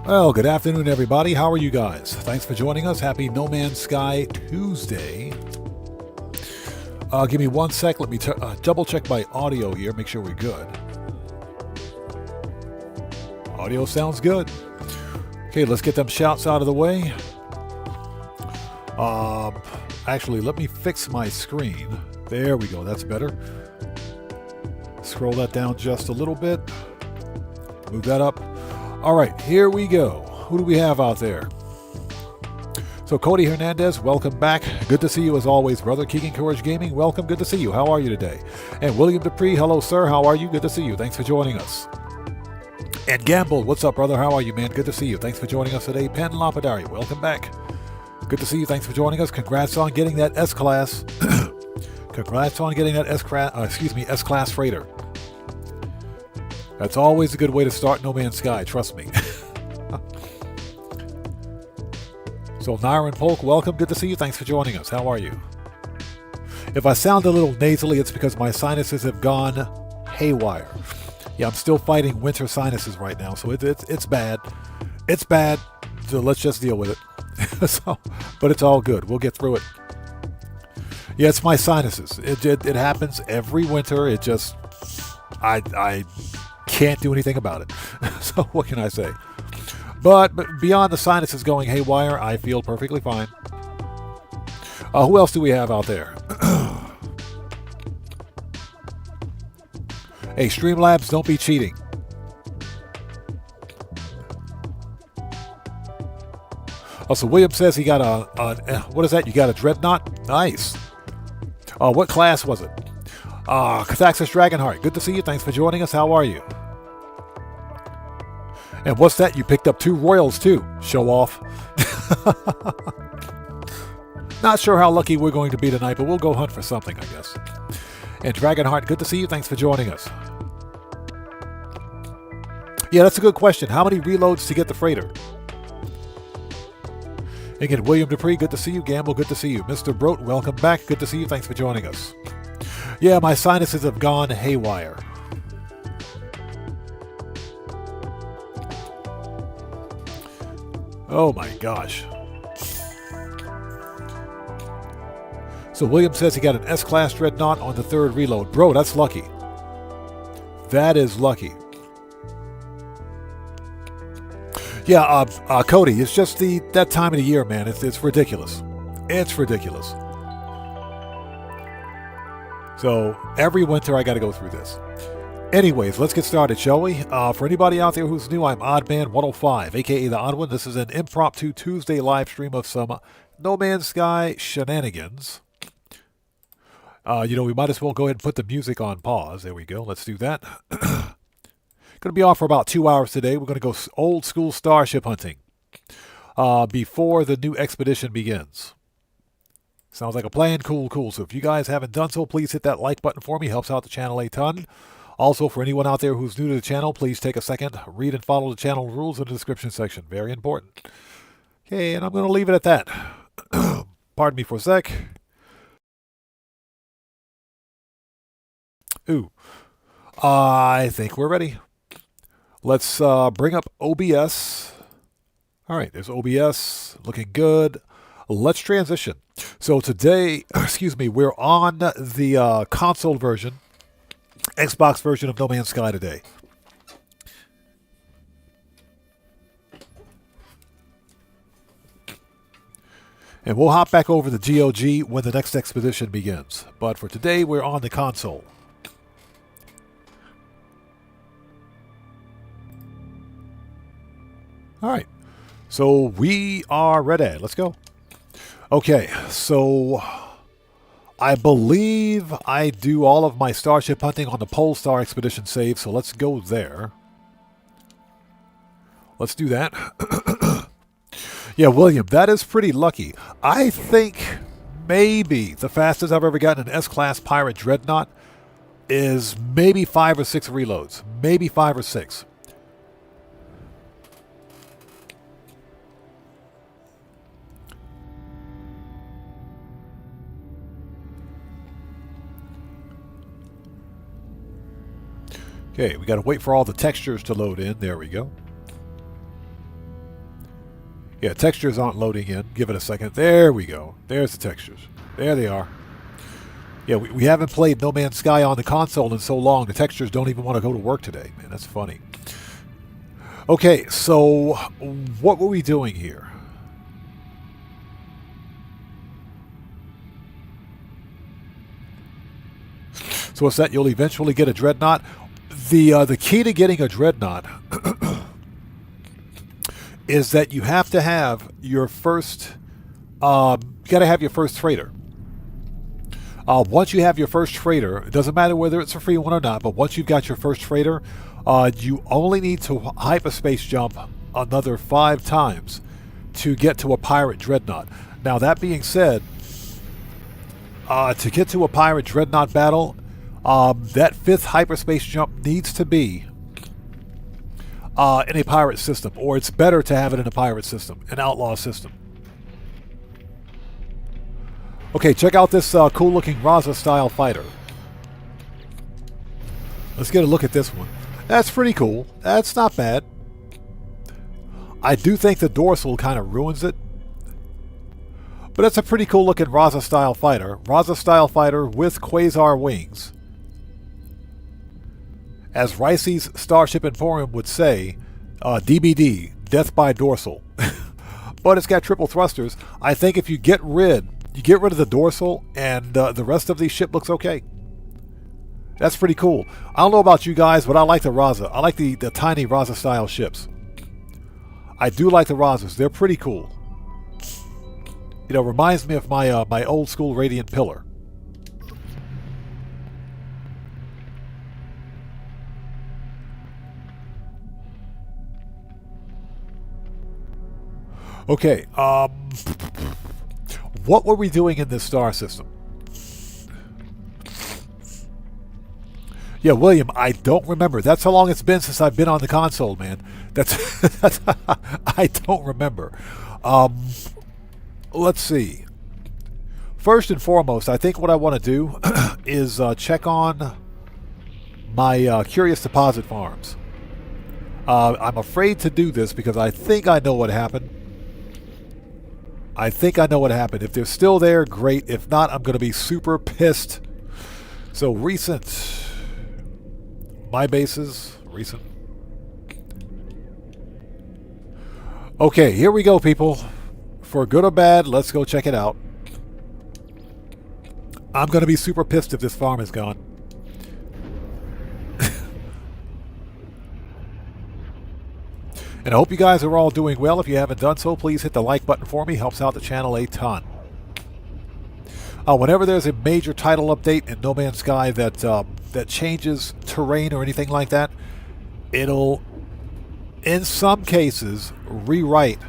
Well, good afternoon, everybody. How are you guys? Thanks for joining us. Happy No Man's Sky Tuesday. Give me 1 sec. Let me double check my audio here. Make sure we're good. Audio sounds good. Okay, let's get them shouts out of the way. Actually, let me fix my screen. There we go. That's better. Scroll that down just a little bit. Move that up. All right, here we go. Who do we have out there? So Cody Hernandez, welcome back. Good to see you as always, brother. Keegan Courage Gaming, welcome. Good to see you. How are you today? And William Dupree, hello, sir. How are you? Good to see you. Thanks for joining us. And Gamble, what's up, brother? How are you, man? Good to see you. Thanks for joining us today. Penn Lapidary, welcome back. Good to see you. Thanks for joining us. Congrats on getting that S-Class. Congrats on getting that S-Class freighter. That's always a good way to start No Man's Sky, trust me. So Nyron Polk, welcome. Good to see you. Thanks for joining us. How are you? If I sound a little nasally, it's because my sinuses have gone haywire. Yeah, I'm still fighting winter sinuses right now, so it's bad. It's bad, so let's just deal with it. But it's all good. We'll get through it. Yeah, it's my sinuses. It happens every winter. It just... I can't do anything about it. So what can I say? But beyond the sinuses going haywire, I feel perfectly fine. Who else do we have out there? Hey, Streamlabs, don't be cheating. Also, William says he got a what is that? You got a dreadnought? Nice. What class was it? Cathaxis Dragonheart, good to see you. Thanks for joining us. How are you? And what's that? You picked up 2 Royals too. Show off. Not sure how lucky we're going to be tonight, but we'll go hunt for something, I guess. And Dragonheart, good to see you. Thanks for joining us. Yeah, that's a good question. How many reloads to get the freighter? Again, William Dupree, good to see you. Gamble, good to see you. Mr. Brote, welcome back. Good to see you. Thanks for joining us. Yeah, my sinuses have gone haywire. Oh my gosh. So William says he got an S-Class Dreadnought on the 3rd reload. Bro, that's lucky. That is lucky. Yeah, Cody, it's just that time of the year, man. It's ridiculous. It's ridiculous. So every winter I got to go through this. Anyways, let's get started, shall we? For anybody out there who's new, I'm Oddman105, aka The Odd One. This is an impromptu Tuesday live stream of some No Man's Sky shenanigans. We might as well go ahead and put the music on pause. There we go. Let's do that. Going to be off for about 2 hours today. We're going to go old school Starship hunting before the new expedition begins. Sounds like a plan. Cool, cool. So if you guys haven't done so, please hit that like button for me. Helps out the channel a ton. Also, for anyone out there who's new to the channel, please take a second, read and follow the channel rules in the description section. Very important. Okay, and I'm going to leave it at that. Pardon me for a sec. Ooh. I think we're ready. Let's bring up OBS. All right, there's OBS. Looking good. Let's transition. So today, we're on the console version, Xbox version of No Man's Sky today. And we'll hop back over the GOG when the next expedition begins. But for today, we're on the console. All right. So we are ready. Let's go. Okay, so I believe I do all of my Starship hunting on the Polestar Expedition save, so let's go there. Let's do that. Yeah, William, that is pretty lucky. I think maybe the fastest I've ever gotten an S-Class Pirate Dreadnought is maybe 5 or 6 reloads. Maybe 5 or 6. Okay, we got to wait for all the textures to load in. There we go. Yeah, textures aren't loading in. Give it a second. There we go. There's the textures. There they are. Yeah, we haven't played No Man's Sky on the console in so long. The textures don't even want to go to work today. Man, that's funny. Okay, so what were we doing here? So what's that? You'll eventually get a dreadnought. The key to getting a dreadnought is that you have to have your first. You got to have your first freighter. Once you have your first freighter, it doesn't matter whether it's a free one or not. But once you've got your first freighter, you only need to hyperspace jump another 5 times to get to a pirate dreadnought. Now that being said, to get to a pirate dreadnought battle, that 5th hyperspace jump needs to be in a pirate system, or it's better to have it in a pirate system, an outlaw system. Okay, check out this cool-looking Raza-style fighter. Let's get a look at this one. That's pretty cool. That's not bad. I do think the dorsal kind of ruins it. But it's a pretty cool-looking Raza-style fighter. Raza-style fighter with quasar wings. As Ricey's Starship Emporium would say, DBD, death by dorsal. But it's got triple thrusters. I think if you get rid of the dorsal and the rest of the ship looks okay. That's pretty cool. I don't know about you guys, but I like the Raza. I like the tiny Raza style ships. I do like the Razas. They're pretty cool. You know, reminds me of my my old school Radiant Pillar. Okay, what were we doing in this star system? Yeah, William, I don't remember. That's how long it's been since I've been on the console, man. That's I don't remember. Let's see. First and foremost, I think what I want to do is check on my Curious Deposit farms. I'm afraid to do this because I think I know what happened. I think I know what happened. If they're still there, great. If not, I'm going to be super pissed. So recent. My bases. Recent. Okay, here we go, people. For good or bad, let's go check it out. I'm going to be super pissed if this farm is gone. And I hope you guys are all doing well. If you haven't done so, please hit the like button for me. Helps out the channel a ton. Whenever there's a major title update in No Man's Sky that changes terrain or anything like that, it'll, in some cases, rewrite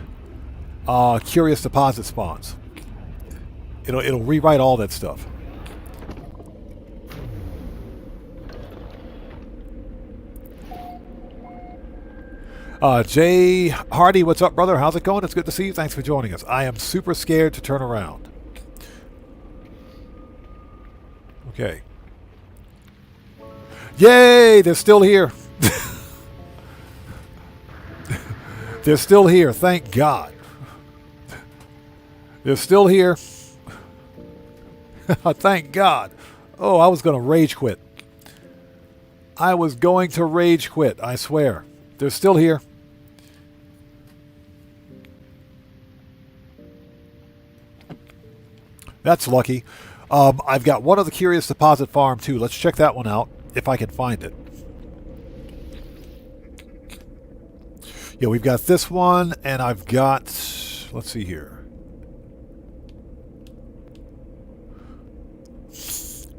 Curious Deposit spawns. It'll rewrite all that stuff. Jay Hardy, what's up, brother? How's it going? It's good to see you. Thanks for joining us. I am super scared to turn around. Okay. Yay! They're still here. They're still here. Thank God. They're still here. Thank God. Oh, I was going to rage quit. I was going to rage quit, I swear. They're still here. That's lucky. I've got one of the Curious Deposit farm too. Let's check that one out if I can find it. Yeah, we've got this one, and I've got, let's see here.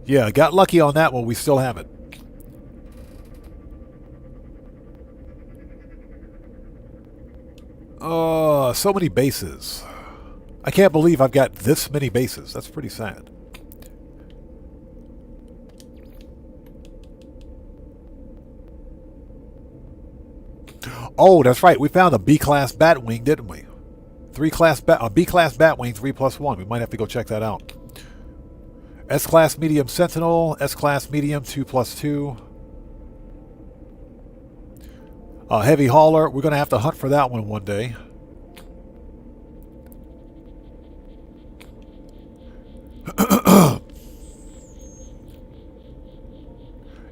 Yeah, I got lucky on that one. We still have it. So many bases. I can't believe I've got this many bases. That's pretty sad. Oh, that's right. We found a B-class Batwing, didn't we? B-class Batwing 3+1. We might have to go check that out. S-class medium Sentinel, S-class medium 2+2. Heavy hauler. We're going to have to hunt for that one day.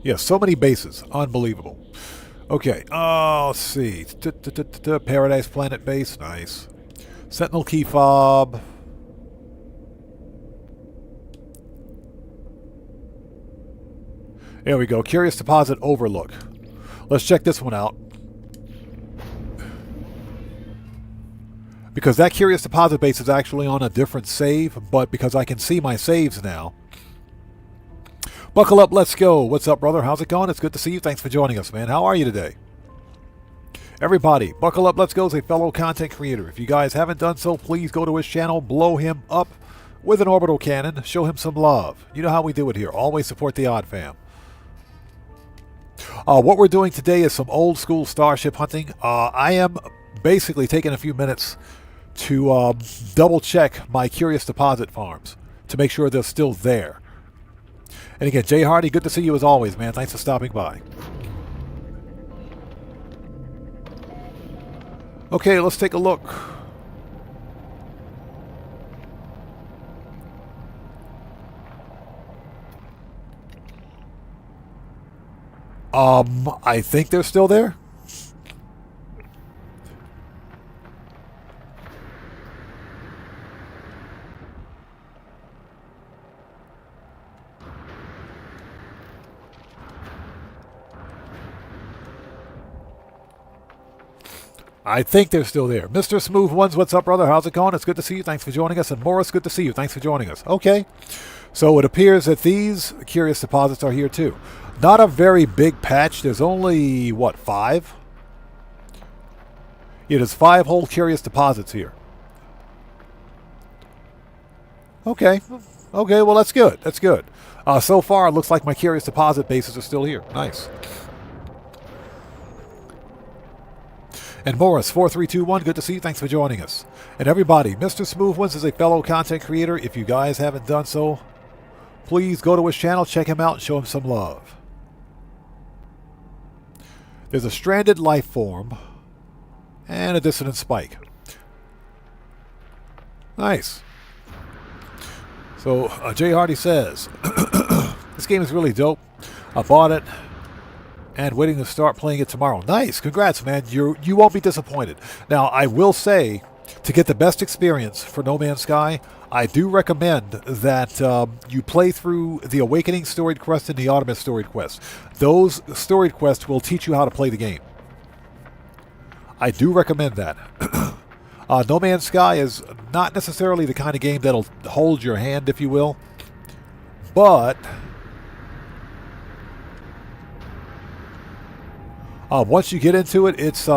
Yeah, so many bases. Unbelievable. Okay, let's see. Paradise Planet base. Nice. Sentinel key fob. There we go. Curious Deposit Overlook. Let's check this one out. Because that Curious Deposit base is actually on a different save, but because I can see my saves now. Buckle up, let's go. What's up, brother? How's it going? It's good to see you. Thanks for joining us, man. How are you today? Everybody, Buckle Up, Let's Go is a fellow content creator. If you guys haven't done so, please go to his channel, blow him up with an orbital cannon, show him some love. You know how we do it here. Always support the Odd Fam. What we're doing today is some old school Starship hunting. I am basically taking a few minutes to double check my Curious Deposit farms to make sure they're still there. And again, Jay Hardy, good to see you as always, man. Thanks for stopping by. Okay, let's take a look. I think they're still there. I think they're still there. Mr. Smooth Ones, what's up, brother? How's it going? It's good to see you. Thanks for joining us. And Morris, good to see you. Thanks for joining us. Okay. So it appears that these Curious Deposits are here too. Not a very big patch. There's only, what, 5? Yeah, there's 5 whole Curious Deposits here. Okay. Okay, well, that's good. That's good. So far, it looks like my Curious Deposit bases are still here. Nice. And Morris, 4321, good to see you. Thanks for joining us. And everybody, Mr. Smooth Ones is a fellow content creator. If you guys haven't done so, please go to his channel, check him out, and show him some love. There's a stranded life form and a dissonant spike. Nice. So, Jay Hardy says, this game is really dope. I bought it and waiting to start playing it tomorrow. Nice. Congrats, man. You won't be disappointed. Now, I will say, to get the best experience for No Man's Sky, I do recommend that you play through the Awakening storied quest and the Artemis storied quest. Those storied quests will teach you how to play the game. I do recommend that. No Man's Sky is not necessarily the kind of game that'll hold your hand, if you will. But once you get into it, it's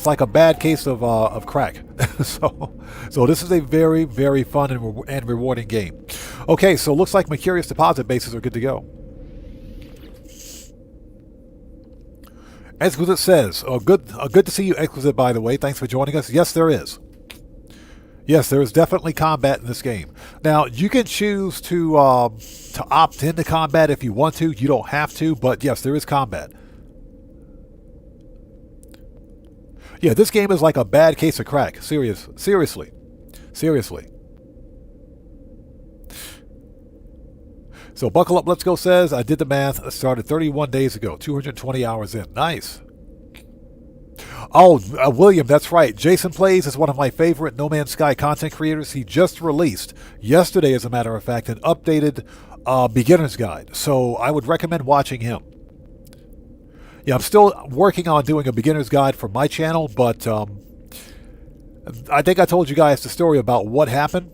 like a bad case of crack. so this is a very, very fun and rewarding game. Okay, so looks like my Curious Deposit bases are good to go. Exquisite says, good to see you, Exquisite, by the way. Thanks for joining us. Yes, there is. Yes, there is definitely combat in this game. Now, you can choose to opt into combat if you want to. You don't have to, but yes, there is combat. Yeah, this game is like a bad case of crack. Seriously. So Buckle Up, Let's Go says, I did the math. I started 31 days ago, 220 hours in. Nice. Oh, William, that's right. Jason Plays is one of my favorite No Man's Sky content creators. He just released, yesterday as a matter of fact, an updated beginner's guide. So I would recommend watching him. Yeah, I'm still working on doing a beginner's guide for my channel, but I think I told you guys the story about what happened.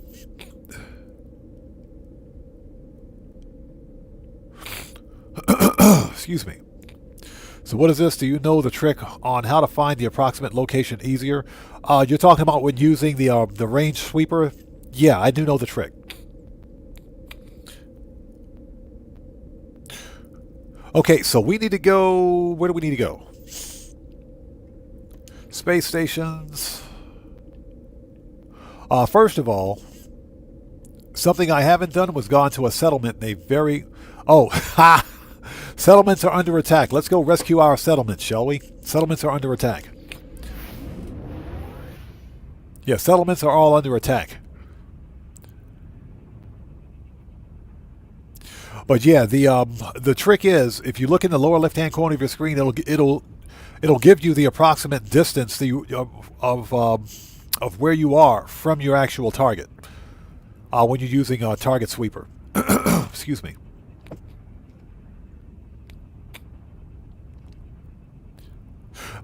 Excuse me. So what is this? Do you know the trick on how to find the approximate location easier? You're talking about when using the range sweeper? Yeah, I do know the trick. Okay, so we need to go... Where do we need to go? Space stations. First of all, something I haven't done was gone to a settlement in a very... Oh, ha! Settlements are under attack. Let's go rescue our settlements, shall we? Settlements are under attack. Yeah, settlements are all under attack. But yeah, the trick is if you look in the lower left-hand corner of your screen, it'll give you the approximate distance of where you are from your actual target when you're using a target sweeper. Excuse me.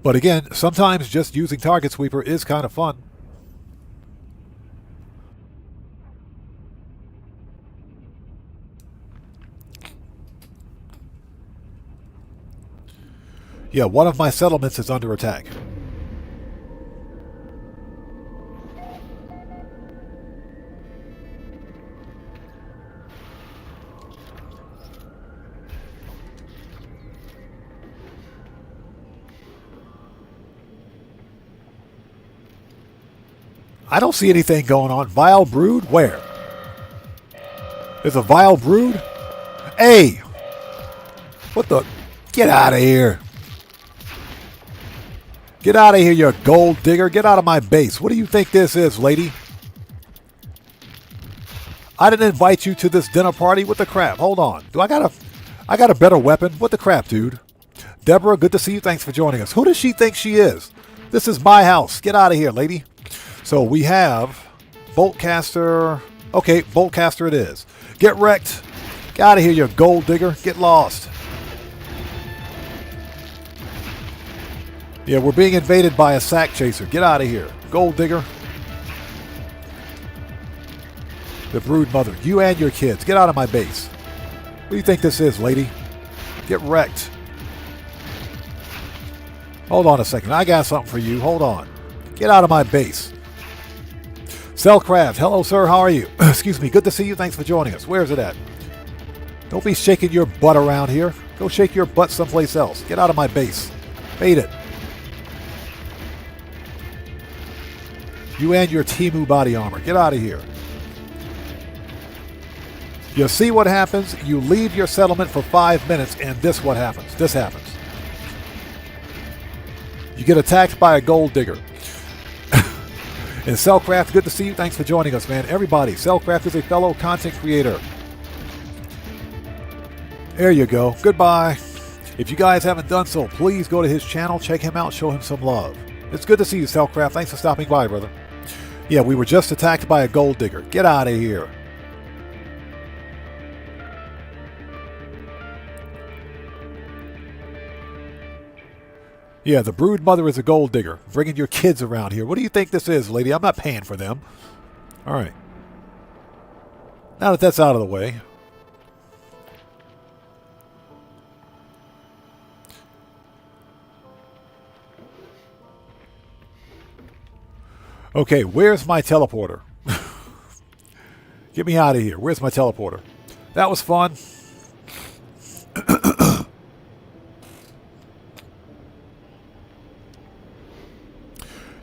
But again, sometimes just using target sweeper is kind of fun. Yeah, one of my settlements is under attack. I don't see anything going on. Vile brood? Where? There's a vile brood? Hey! What the? Get out of here. Get out of here, you gold digger. Get out of my base. What do you think this is, lady? I didn't invite you to this dinner party. What the crap? Hold on. I got a better weapon. What the crap, dude? Deborah, good to see you. Thanks for joining us. Who does she think she is? This is my house. Get out of here, lady. So we have Boltcaster. Okay, Boltcaster it is. Get wrecked. Get out of here, you gold digger. Get lost. Yeah, we're being invaded by a sack chaser. Get out of here. Gold digger. The brood mother. You and your kids. Get out of my base. What do you think this is, lady? Get wrecked. Hold on a second. I got something for you. Hold on. Get out of my base. Cellcraft. Hello, sir. How are you? Excuse me. Good to see you. Thanks for joining us. Where is it at? Don't be shaking your butt around here. Go shake your butt someplace else. Get out of my base. Bait it. You and your Temu body armor. Get out of here. You see what happens? You leave your settlement for 5 minutes, and this what happens. This happens. You get attacked by a gold digger. And Cellcraft, good to see you. Thanks for joining us, man. Everybody, Cellcraft is a fellow content creator. There you go. Goodbye. If you guys haven't done so, please go to his channel, check him out, show him some love. It's good to see you, Cellcraft. Thanks for stopping by, brother. Yeah, we were just attacked by a gold digger. Get out of here. Yeah, the brood mother is a gold digger. Bringing your kids around here. What do you think this is, lady? I'm not paying for them. All right. Now that that's out of the way. Okay, where's my teleporter? Get me out of here. Where's my teleporter? That was fun.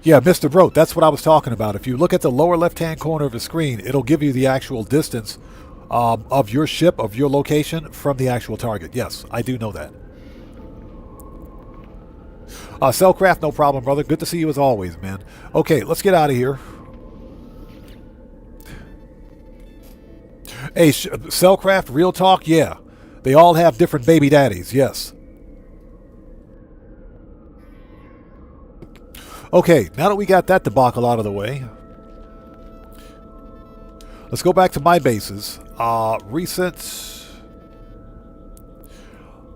Yeah, Mr. Brote, that's what I was talking about. If you look at the lower left-hand corner of the screen, it'll give you the actual distance of your ship, of your location, from the actual target. Yes, I do know that. Cellcraft, no problem, brother. Good to see you as always, man. Okay, let's get out of here. Hey, Cellcraft, real talk, yeah. They all have different baby daddies, yes. Okay, now that we got that debacle out of the way, let's go back to my bases. Recent,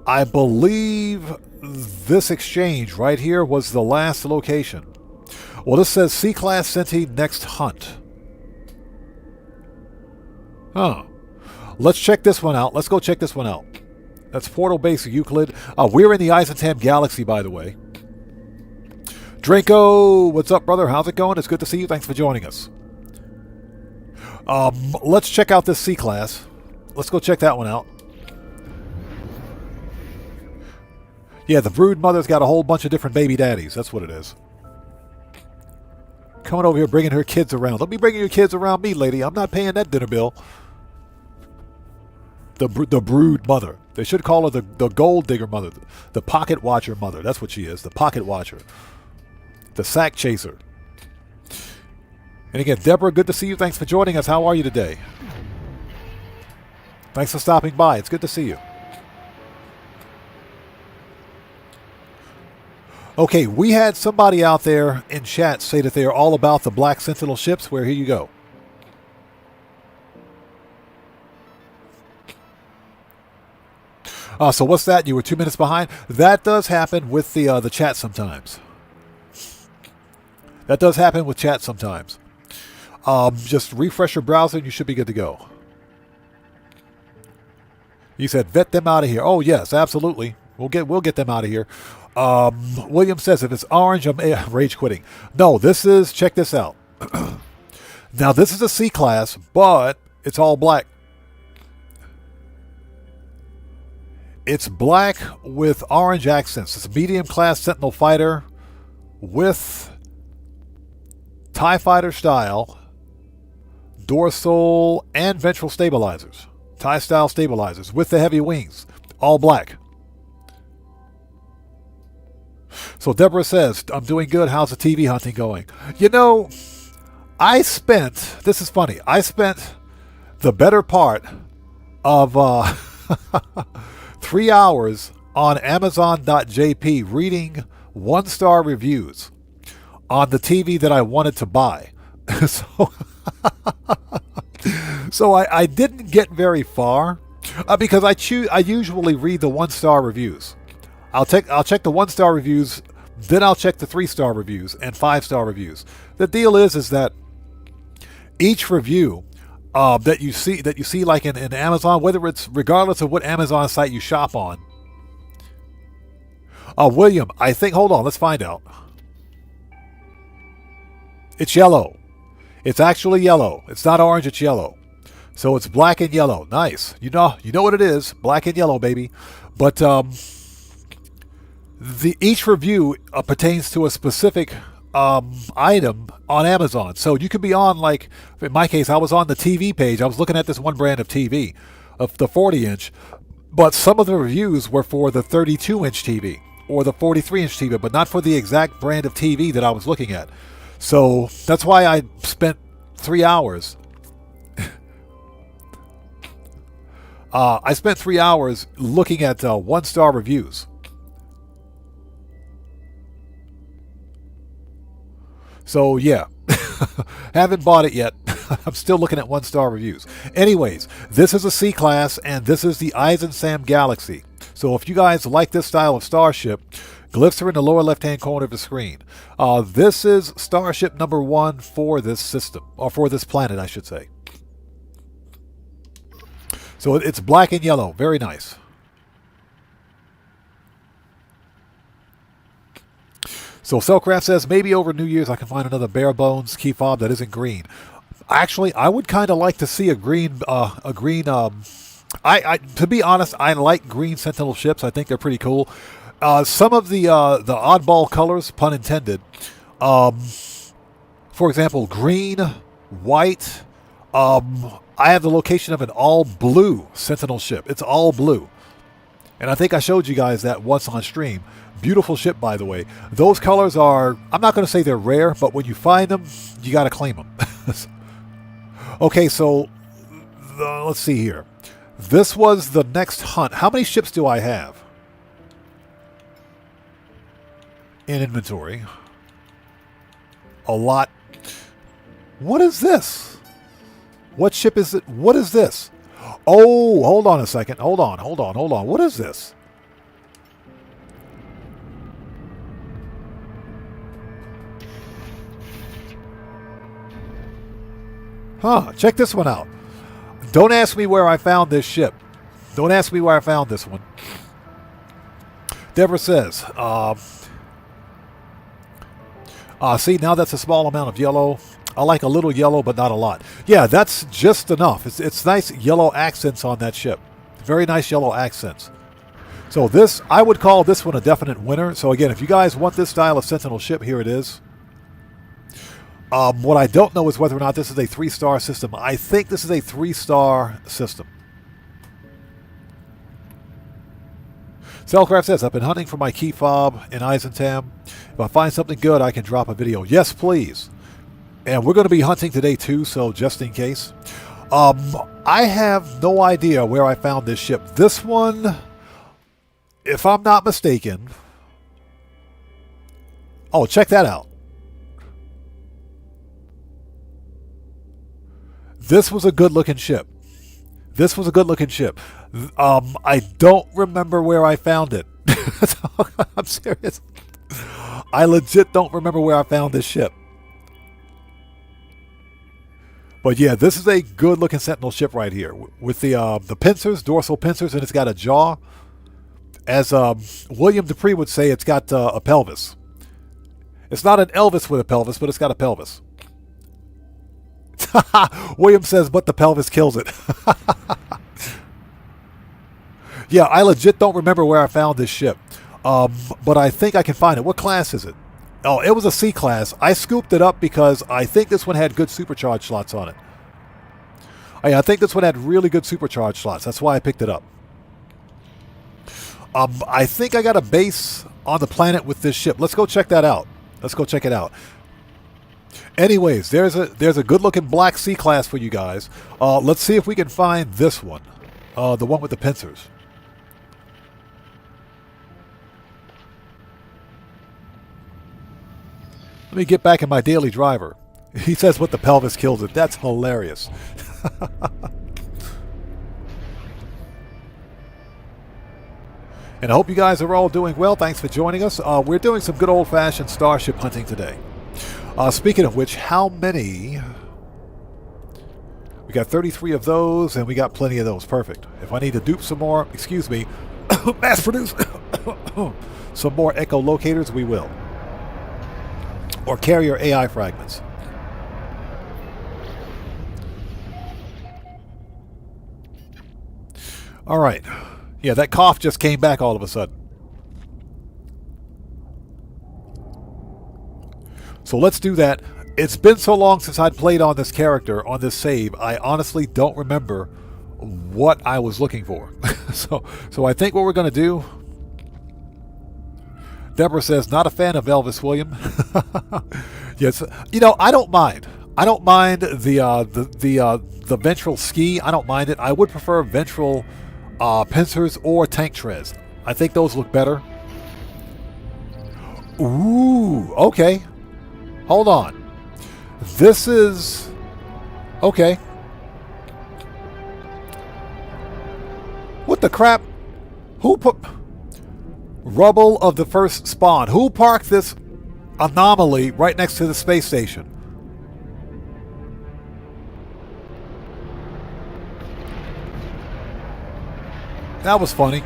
I believe this exchange right here was the last location. Well, this says C-Class Centi next hunt. Huh. Let's check this one out. Let's go check this one out. That's Portal Base Euclid. We're in the Eisentam Galaxy, by the way. Draco, what's up, brother? How's it going? It's good to see you. Thanks for joining us. Let's check out this C-Class. Let's go check that one out. Yeah, the brood mother's got a whole bunch of different baby daddies. That's what it is. Coming over here bringing her kids around. Don't be bringing your kids around me, lady. I'm not paying that dinner bill. The brood mother. They should call her the gold digger mother. The pocket watcher mother. That's what she is. The pocket watcher. The sack chaser. And again, Deborah, good to see you. Thanks for joining us. How are you today? Thanks for stopping by. It's good to see you. Okay, we had somebody out there in chat say that they are all about the Black Sentinel ships. Where here you go. So what's that? You were 2 minutes behind? That does happen with the chat sometimes. That does happen with chat sometimes. Just refresh your browser and you should be good to go. You said vet them out of here. Oh yes, absolutely. We'll get them out of here. William says if it's orange, I'm rage quitting. No, this is, check this out. Now this is a C class, but it's all black. It's black with orange accents. It's a medium class Sentinel fighter with TIE fighter style dorsal and ventral stabilizers. TIE style stabilizers with the heavy wings. All black. So Deborah says, I'm doing good. How's the TV hunting going? You know, this is funny, I spent the better part of 3 hours on Amazon.jp reading 1-star reviews on the TV that I wanted to buy. So I didn't get very far because I usually read the 1-star reviews. I'll check the 1-star reviews, then I'll check the 3-star reviews and 5-star reviews. The deal is that each review that you see like in Amazon, whether it's regardless of what Amazon site you shop on. William, I think, hold on, let's find out. It's yellow. It's actually yellow. It's not orange, it's yellow. So it's black and yellow. Nice. You know what it is. Black and yellow, baby. But each review pertains to a specific item on Amazon. So you could be on, like, in my case, I was on the TV page. I was looking at this one brand of TV, of the 40-inch, but some of the reviews were for the 32-inch TV or the 43-inch TV, but not for the exact brand of TV that I was looking at. So that's why I spent 3 hours. I spent 3 hours looking at 1-star reviews. So yeah, haven't bought it yet. I'm still looking at 1-star reviews. Anyways, this is a C class, and this is the Eisensam Galaxy. So if you guys like this style of Starship, glyphs are in the lower left-hand corner of the screen. This is Starship number 1 for this system, or for this planet, I should say. So it's black and yellow. Very nice. So Cellcraft says, maybe over New Year's I can find another bare bones key fob that isn't green. Actually, I would kind of like to see a green, to be honest, I like green Sentinel ships. I think they're pretty cool. Some of the oddball colors, pun intended. For example, green, white. I have the location of an all blue Sentinel ship. It's all blue. And I think I showed you guys that once on stream. Beautiful ship, by the way. Those colors are, I'm not going to say they're rare, but when you find them, you got to claim them. Okay, so let's see here. This was the next hunt. How many ships do I have in inventory? A lot. What is this? What ship is it? What is this? Oh, hold on a second. Hold on. What is this? Huh, check this one out. Don't ask me where I found this ship. Don't ask me where I found this one. Deborah says, see, now that's a small amount of yellow. I like a little yellow, but not a lot. Yeah, that's just enough. It's nice yellow accents on that ship. Very nice yellow accents. So this, I would call this one a definite winner. So again, if you guys want this style of Sentinel ship, here it is. What I don't know is whether or not this is a 3-star system. I think this is a 3-star system. Cellcraft says, I've been hunting for my key fob in Eisensam. If I find something good, I can drop a video. Yes, please. And we're going to be hunting today too, so just in case. I have no idea where I found this ship. This one, if I'm not mistaken... Oh, check that out. This was a good-looking ship. This was a good-looking ship. I don't remember where I found it. I'm serious. I legit don't remember where I found this ship. But yeah, this is a good-looking Sentinel ship right here. With the pincers, dorsal pincers, and it's got a jaw. As William Dupree would say, it's got a pelvis. It's not an Elvis with a pelvis, but it's got a pelvis. William says, but the pelvis kills it. Yeah, I legit don't remember where I found this ship. But I think I can find it. What class is it? Oh, it was a C class. I scooped it up because I think this one had good supercharged slots on it. Oh, yeah, I think this one had really good supercharged slots. That's why I picked it up. I think I got a base on the planet with this ship. Let's go check that out. Let's go check it out. Anyways, there's a good-looking black C class for you guys. Let's see if we can find this one, the one with the pincers. Let me get back in my daily driver. He says, "What the pelvis kills it." That's hilarious. And I hope you guys are all doing well. Thanks for joining us. We're doing some good old-fashioned Starship hunting today. Speaking of which, how many? We got 33 of those, and we got plenty of those. Perfect. If I need to dupe some more, excuse me, mass produce some more echolocators, we will. Or carrier AI fragments. All right. Yeah, that cough just came back all of a sudden. So let's do that. It's been so long since I'd played on this character, on this save, I honestly don't remember what I was looking for. So I think what we're going to do... Deborah says, not a fan of Elvis, William. Yes, you know, I don't mind. I don't mind the ventral ski. I don't mind it. I would prefer ventral pincers or tank treads. I think those look better. Ooh, okay. Hold on. This is... Okay. What the crap? Who put... Rubble of the first spawn. Who parked this anomaly right next to the space station? That was funny.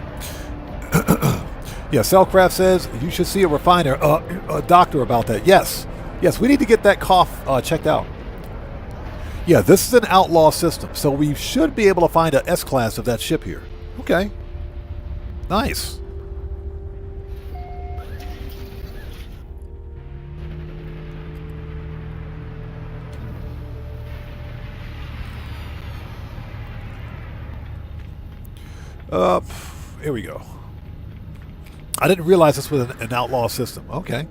Yeah, Cellcraft says you should see a refiner, a doctor about that. Yes. Yes, we need to get that cough checked out. Yeah, this is an outlaw system, so we should be able to find a S-class of that ship here. Okay. Nice. Here we go. I didn't realize this was an outlaw system. Okay.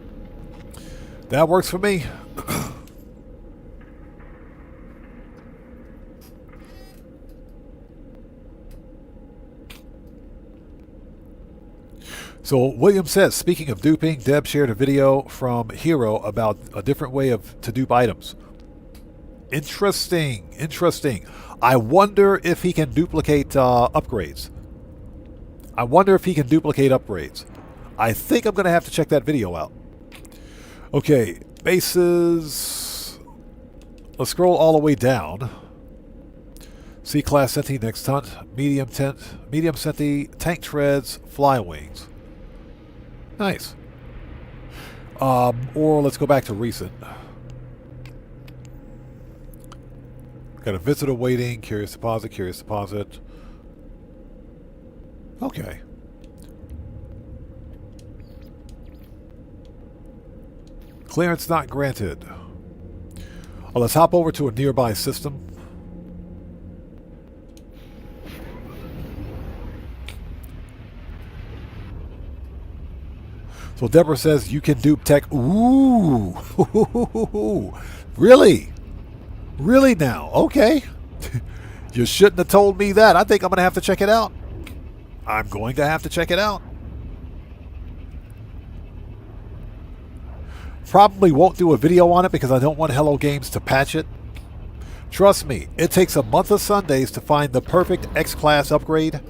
That works for me. So William says, speaking of duping, Deb shared a video from Hero about a different way to dupe items. Interesting. Interesting. I wonder if he can duplicate upgrades. I wonder if he can duplicate upgrades. I think I'm going to have to check that video out. Okay, bases. Let's scroll all the way down. C-class Senti next hunt. Medium Senti, tank treads, fly wings. Nice. Or let's go back to recent. Got a visitor waiting, curious deposit. Okay. Clearance not granted. Well, let's hop over to a nearby system. So Deborah says you can dupe tech. Ooh. Really? Really now? Okay. You shouldn't have told me that. I think I'm going to have to check it out. I'm going to have to check it out. Probably won't do a video on it because I don't want Hello Games to patch it. Trust me, it takes a month of Sundays to find the perfect X-Class upgrade.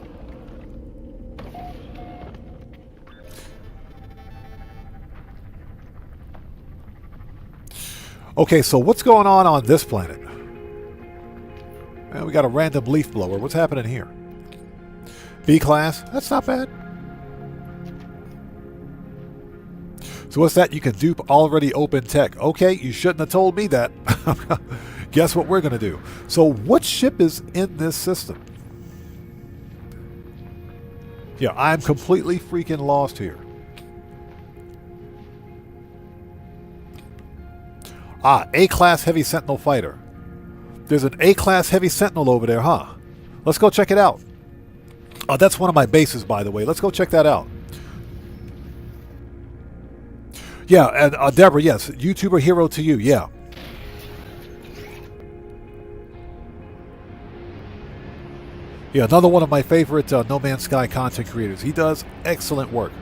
Okay, so what's going on this planet? We got a random leaf blower. What's happening here? B-Class? That's not bad. So what's that? You can dupe already open tech. Okay, you shouldn't have told me that. Guess what we're going to do? So what ship is in this system? Yeah, I'm completely freaking lost here. A-Class Heavy Sentinel Fighter. There's an A-Class Heavy Sentinel over there, huh? Let's go check it out. That's one of my bases, by the way. Let's go check that out. Yeah, and Deborah, yes. YouTuber hero to you, yeah. Yeah, another one of my favorite No Man's Sky content creators. He does excellent work.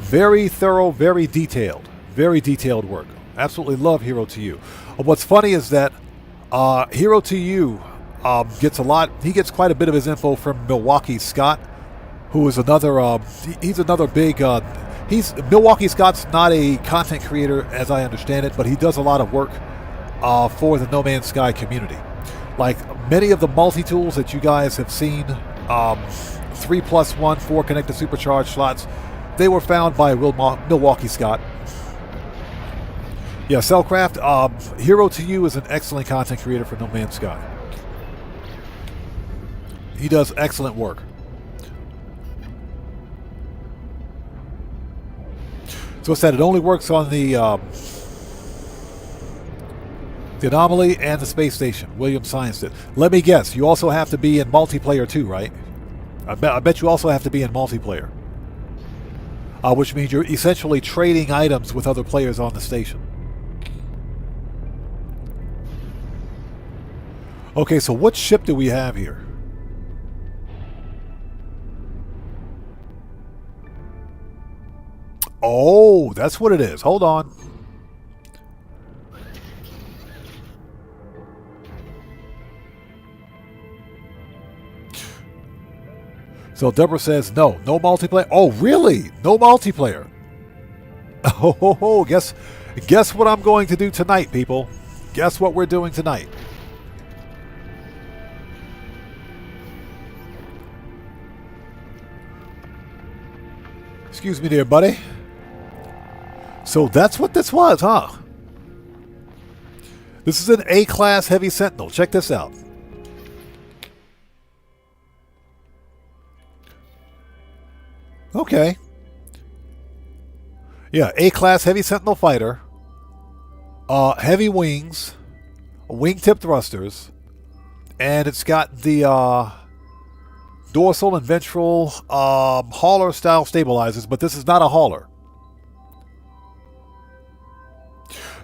Very thorough, very detailed work. Absolutely love Hero to You. What's funny is that Hero to You gets he gets quite a bit of his info from Milwaukee Scott, who is another, he's another big, Milwaukee Scott's not a content creator as I understand it, but he does a lot of work for the No Man's Sky community. Like many of the multi-tools that you guys have seen, 3+1, 4 connected supercharged slots, they were found by Milwaukee Scott. Yeah, Cellcraft, Hero to You is an excellent content creator for No Man's Sky. He does excellent work. So it's that it only works on the Anomaly and the Space Station. William Science did. Let me guess, you also have to be in multiplayer too, right? I bet you also have to be in multiplayer. Which means you're essentially trading items with other players on the station. Okay, so what ship do we have here? Oh, that's what it is. Hold on. So Deborah says no multiplayer. Oh, really? No multiplayer. Oh, guess what I'm going to do tonight, people. Guess what we're doing tonight. Excuse me there, buddy. So that's what this was, huh? This is an A-Class Heavy Sentinel. Check this out. Okay. Yeah, A-Class Heavy Sentinel Fighter. Heavy wings. Wingtip thrusters. And it's got the dorsal and ventral hauler style stabilizers, but this is not a hauler.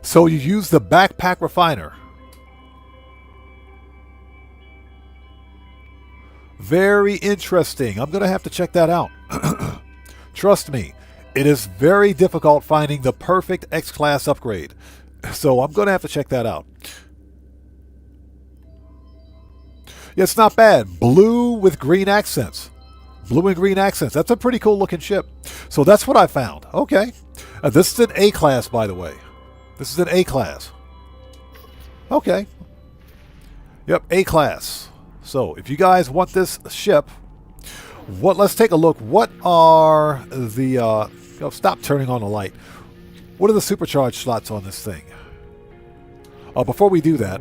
So you use the backpack refiner. Very interesting. I'm going to have to check that out. Trust me, it is very difficult finding the perfect X-Class upgrade. So I'm going to have to check that out. Yeah, it's not bad. Blue with green accents. Blue and green accents. That's a pretty cool looking ship. So that's what I found. Okay. This is an A-Class, by the way. This is an A-Class. Okay. Yep, A-Class. So if you guys want this ship, let's take a look. What are the... stop turning on the light. What are the supercharged slots on this thing? Before we do that...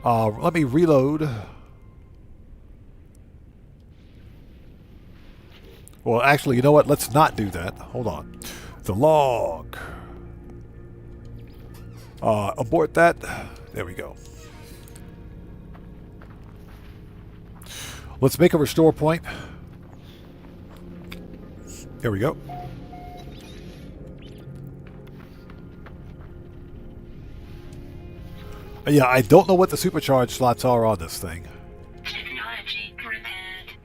let me reload. Well, actually, you know what? Let's not do that. Hold on. The log. Abort that. There we go. Let's make a restore point. There we go. Yeah, I don't know what the supercharge slots are on this thing. Technology repaired.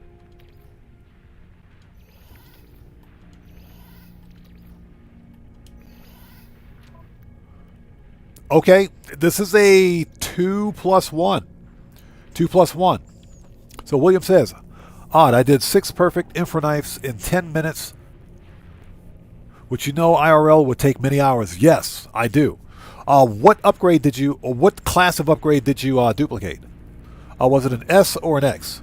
Okay, this is a 2+1. 2+1. So William says, odd, I did 6 perfect infra knives in 10 minutes, which you know IRL would take many hours. Yes, I do. What upgrade did you, or what class of upgrade did you duplicate? Was it an S or an X?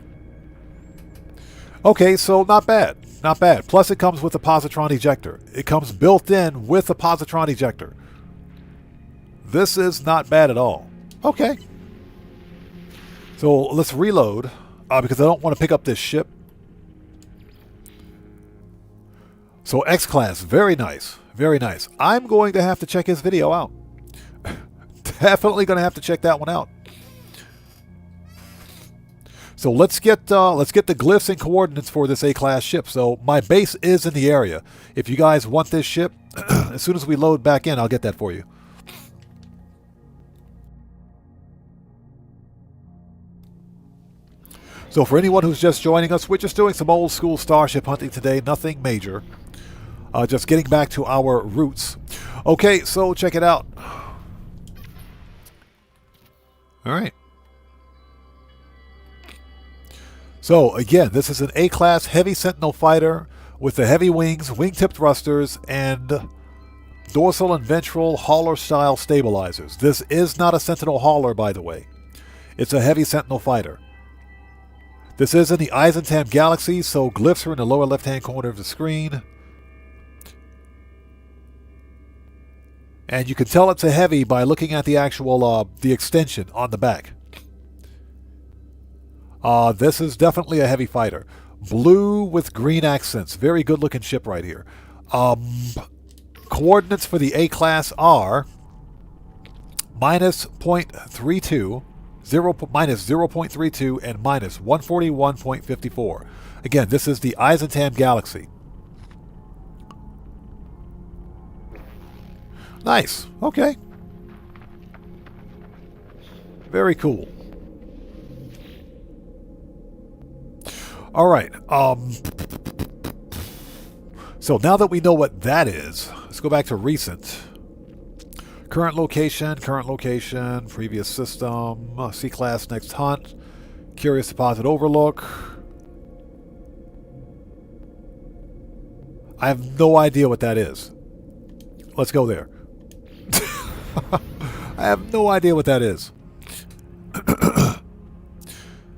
Okay, so not bad. Not bad. Plus it comes with a positron ejector. It comes built in with a positron ejector. This is not bad at all. Okay. So let's reload, because I don't want to pick up this ship. So X-Class, very nice. Very nice. I'm going to have to check his video out. Definitely going to have to check that one out. So let's get the glyphs and coordinates for this A-Class ship. So my base is in the area. If you guys want this ship, as soon as we load back in, I'll get that for you. So for anyone who's just joining us, we're just doing some old school Starship hunting today. Nothing major. Just getting back to our roots. Okay, so check it out. All right. So again, this is an A-Class heavy Sentinel fighter with the heavy wings, wingtip thrusters, and dorsal and ventral hauler-style stabilizers. This is not a Sentinel hauler, by the way. It's a heavy Sentinel fighter. This is in the Eisentam Galaxy, so glyphs are in the lower left-hand corner of the screen. And you can tell it's a heavy by looking at the actual, the extension on the back. This is definitely a heavy fighter. Blue with green accents. Very good looking ship right here. Coordinates for the A-Class are minus 0.32, minus 0.32, and minus 141.54. Again, this is the Eisentam Galaxy. Nice. Okay. Very cool. All right. So now that we know what that is, let's go back to recent. Current location, previous system, C-Class next hunt, Curious Deposit Overlook. I have no idea what that is. Let's go there. I have no idea what that is.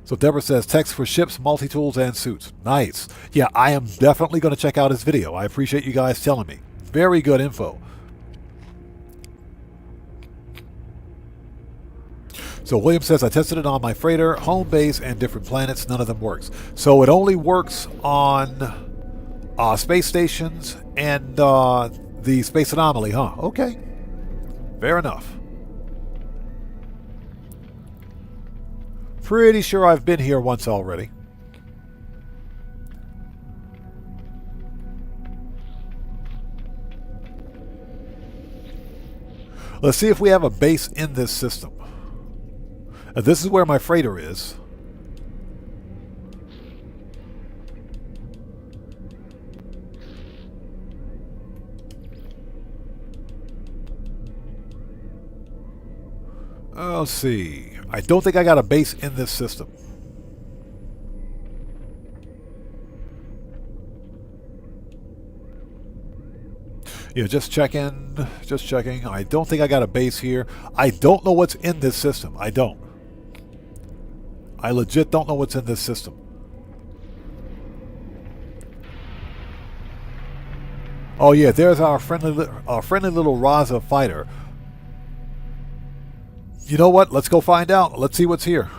So Deborah says, text for ships, multi-tools, and suits. Nice. Yeah, I am definitely going to check out his video. I appreciate you guys telling me. Very good info. So William says, I tested it on my freighter, home base, and different planets. None of them works. So it only works on space stations and the space anomaly, huh? Okay. Fair enough. Pretty sure I've been here once already. Let's see if we have a base in this system. This is where my freighter is. Let's see. I don't think I got a base in this system. Yeah, just checking. Just checking. I don't think I got a base here. I don't know what's in this system. I don't. I legit don't know what's in this system. Oh yeah, there's our friendly little Raza fighter. You know what? Let's go find out. Let's see what's here.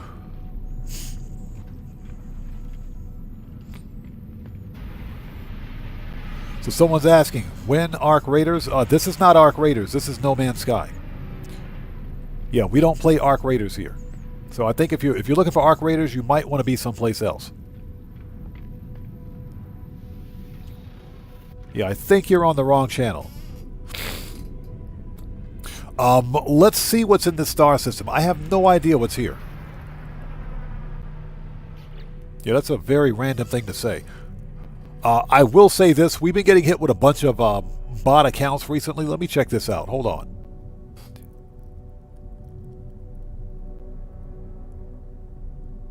So someone's asking, when Arc Raiders? This is not Arc Raiders. This is No Man's Sky. Yeah, we don't play Arc Raiders here. So I think if you're looking for Arc Raiders, you might want to be someplace else. Yeah, I think you're on the wrong channel. Let's see what's in this star system. I have no idea what's here. Yeah, that's a very random thing to say. I will say this. We've been getting hit with a bunch of bot accounts recently. Let me check this out. Hold on.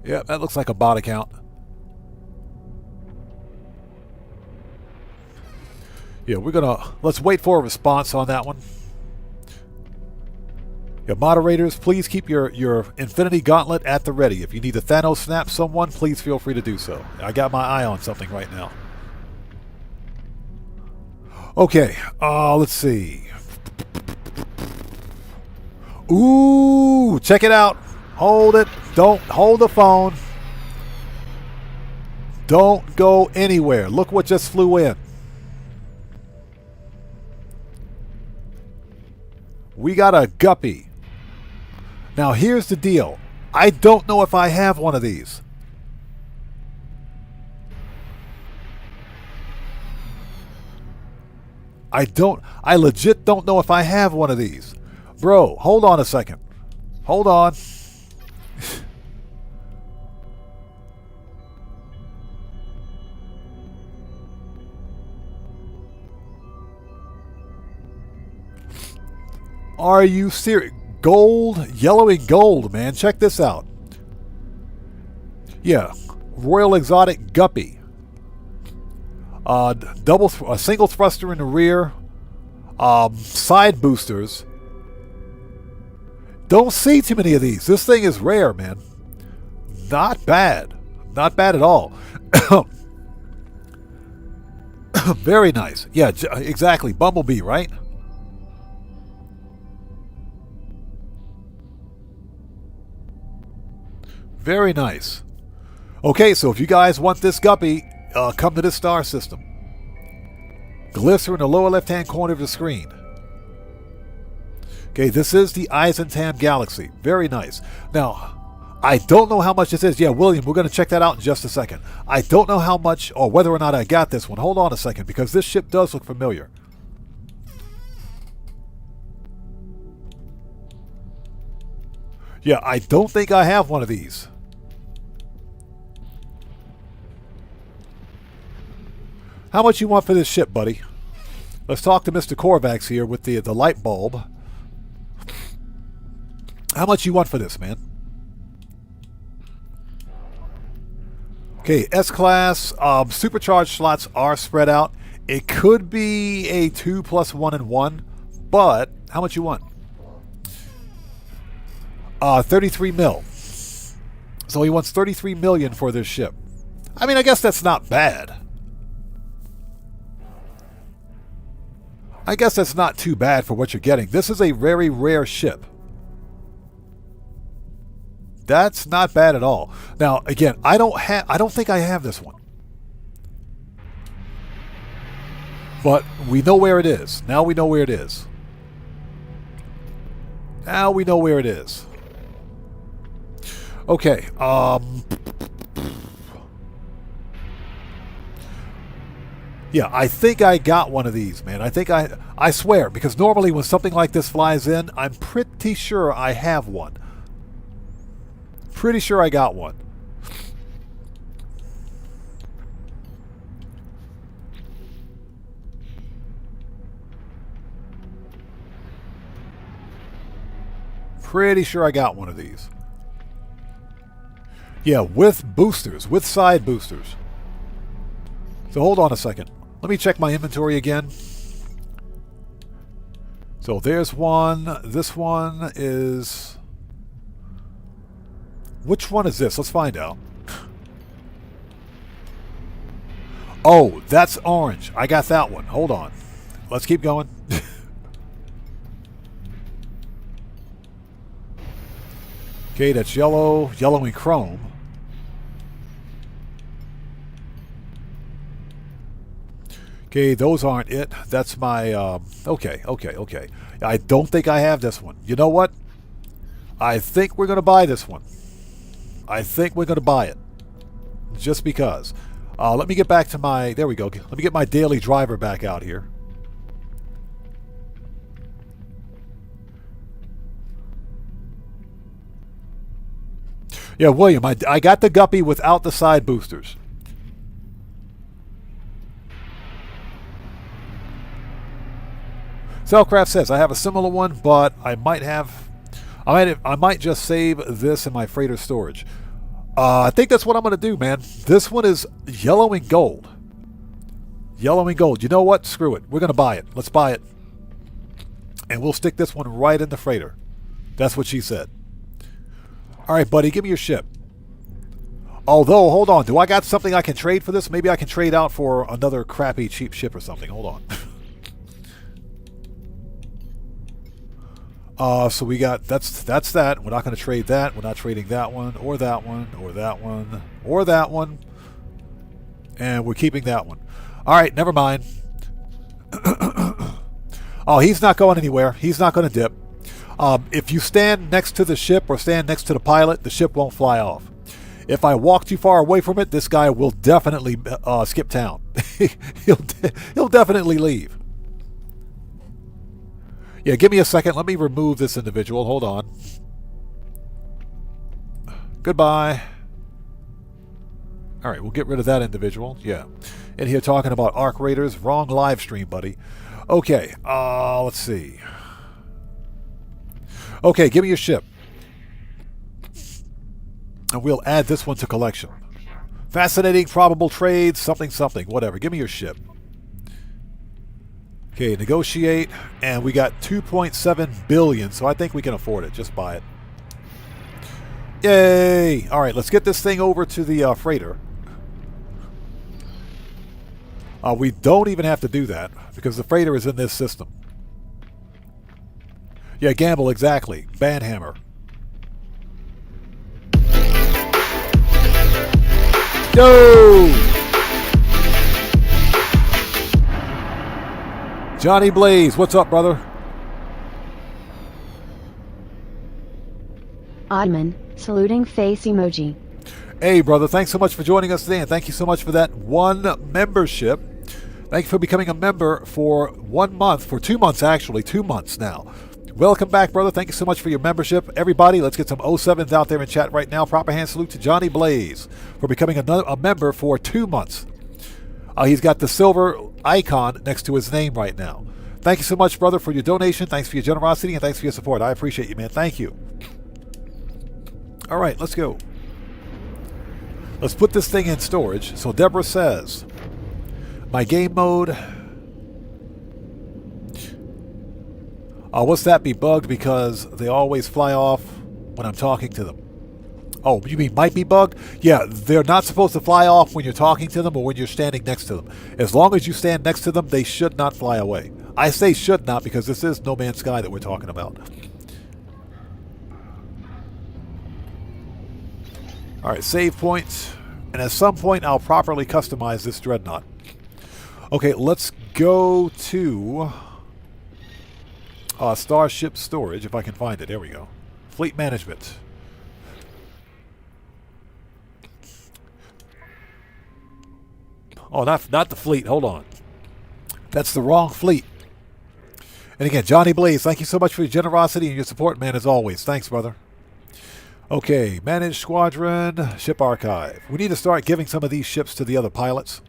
Yeah, that looks like a bot account. Yeah, let's wait for a response on that one. Yeah, moderators, please keep your Infinity Gauntlet at the ready. If you need to Thanos snap someone, please feel free to do so. I got my eye on something right now. Okay, let's see. Ooh, check it out. Hold it. Don't hold the phone. Don't go anywhere. Look what just flew in. We got a guppy. Now here's the deal. I don't know if I have one of these. I legit don't know if I have one of these. Bro, hold on a second. Hold on. Are you serious? Gold, yellow and gold, man. Check this out. Yeah, Royal Exotic Guppy. A single thruster in the rear. Side boosters. Don't see too many of these. This thing is rare, man. Not bad. Not bad at all. Very nice. Yeah, exactly. Bumblebee, right? Very nice. Okay, so if you guys want this guppy, come to this star system. Glyphs are in the lower left-hand corner of the screen. Okay, this is the Eisentam Galaxy. Very nice. Now, I don't know how much this is. Yeah, William, we're going to check that out in just a second. I don't know how much or whether or not I got this one. Hold on a second, because this ship does look familiar. Yeah, I don't think I have one of these. How much you want for this ship, buddy? Let's talk to Mr. Korvax here with the light bulb. How much you want for this, man? Okay, S-Class. Supercharged slots are spread out. It could be a 2 + 1 and 1, but how much you want? 33 mil. So he wants 33 million for this ship. I mean, I guess that's not bad. I guess that's not too bad for what you're getting. This is a very rare ship. That's not bad at all. Now, again, I don't think I have this one. But we know where it is. Now we know where it is. Now we know where it is. Okay, yeah, I think I got one of these, man. I swear, because normally when something like this flies in, I'm pretty sure I have one. Pretty sure I got one. Pretty sure I got one of these. Yeah, with boosters, with side boosters. So hold on a second. Let me check my inventory again. So there's one. This one is... Which one is this? Let's find out. Oh, that's orange. I got that one. Hold on. Let's keep going. Okay, that's yellow, yellow and chrome. Okay, those aren't it. That's my, okay. I don't think I have this one. You know what? I think we're going to buy this one. I think we're going to buy it. Just because. Let me get back to my, there we go. Let me get my daily driver back out here. Yeah, William, I got the guppy without the side boosters. Cellcraft says, I have a similar one, but I might just save this in my freighter storage. I think that's what I'm going to do, man. This one is yellow and gold. Yellow and gold. You know what? Screw it. We're going to buy it. Let's buy it. And we'll stick this one right in the freighter. That's what she said. All right, buddy, give me your ship. Although, hold on. Do I got something I can trade for this? Maybe I can trade out for another crappy cheap ship or something. Hold on. So we got, that's that. We're not going to trade that. We're not trading that one, or that one, or that one, or that one. And we're keeping that one. All right, never mind. Oh, he's not going anywhere. He's not going to dip. If you stand next to the ship or stand next to the pilot, the ship won't fly off. If I walk too far away from it, this guy will definitely skip town. He'll definitely leave. Yeah, give me a second. Let me remove this individual. Hold on. Goodbye. All right, we'll get rid of that individual. Yeah. In here talking about Arc Raiders. Wrong live stream, buddy. Okay, let's see. Okay, give me your ship. And we'll add this one to collection. Fascinating, probable trades, something, something, whatever. Give me your ship. Okay, negotiate, and we got 2.7 billion, so I think we can afford it. Just buy it. Yay! All right, let's get this thing over to the freighter. We don't even have to do that because the freighter is in this system. Yeah, gamble, exactly. Banhammer. Yo! Johnny Blaze, what's up, brother? Oddman, saluting face emoji. Hey, brother, thanks so much for joining us today, and thank you so much for that one membership. Thank you for becoming a member for 1 month, for 2 months actually, 2 months now. Welcome back, brother. Thank you so much for your membership. Everybody, let's get some 07s out there in chat right now. Proper hand salute to Johnny Blaze for becoming a member for 2 months. He's got the silver icon next to his name right now. Thank you so much, brother, for your donation. Thanks for your generosity, and thanks for your support. I appreciate you, man. Thank you. All right, let's go. Let's put this thing in storage. So Deborah says, my game mode... what's that be bugged because they always fly off when I'm talking to them? Oh, you mean might be bugged? Yeah, they're not supposed to fly off when you're talking to them or when you're standing next to them. As long as you stand next to them, they should not fly away. I say should not because this is No Man's Sky that we're talking about. All right, save points. And at some point, I'll properly customize this dreadnought. Okay, let's go to... Starship storage, if I can find it. There we go. Fleet management. Oh, not the fleet. Hold on. That's the wrong fleet. And again, Johnny Blaze, thank you so much for your generosity and your support, man, as always. Thanks, brother. Okay, manage squadron, ship archive. We need to start giving some of these ships to the other pilots.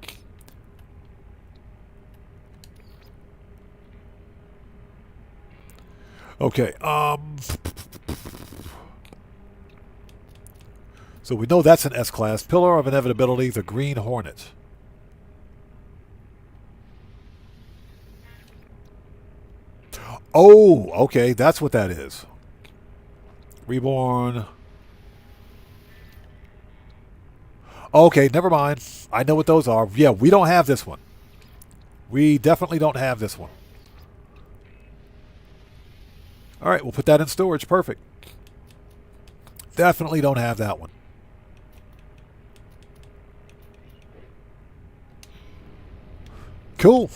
Okay, so we know that's an S-class. Pillar of Inevitability, the Green Hornet. Oh, okay, that's what that is. Reborn. Okay, never mind. I know what those are. Yeah, we don't have this one. We definitely don't have this one. All right, we'll put that in storage. Perfect. Definitely don't have that one. Cool.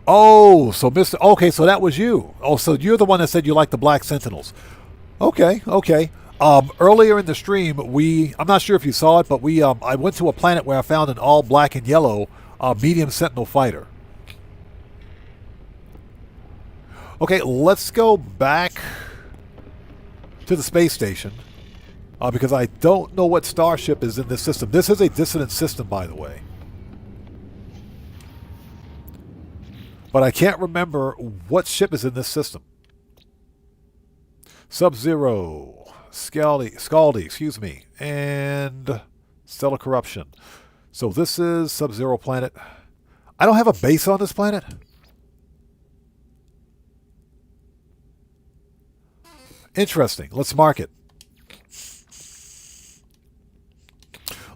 Oh, so Mr. Okay, so that was you. Oh, so you're the one that said you like the Black Sentinels. Okay, okay. Earlier in the stream, I'm not sure if you saw it, but I went to a planet where I found an all black and yellow medium Sentinel fighter. Okay, let's go back to the space station. Because I don't know what Starship is in this system. This is a dissonant system, by the way. But I can't remember what ship is in this system. Sub-Zero, Scaldy, excuse me, and Stellar Corruption. So this is Sub-Zero planet. I don't have a base on this planet. Interesting. Let's mark it.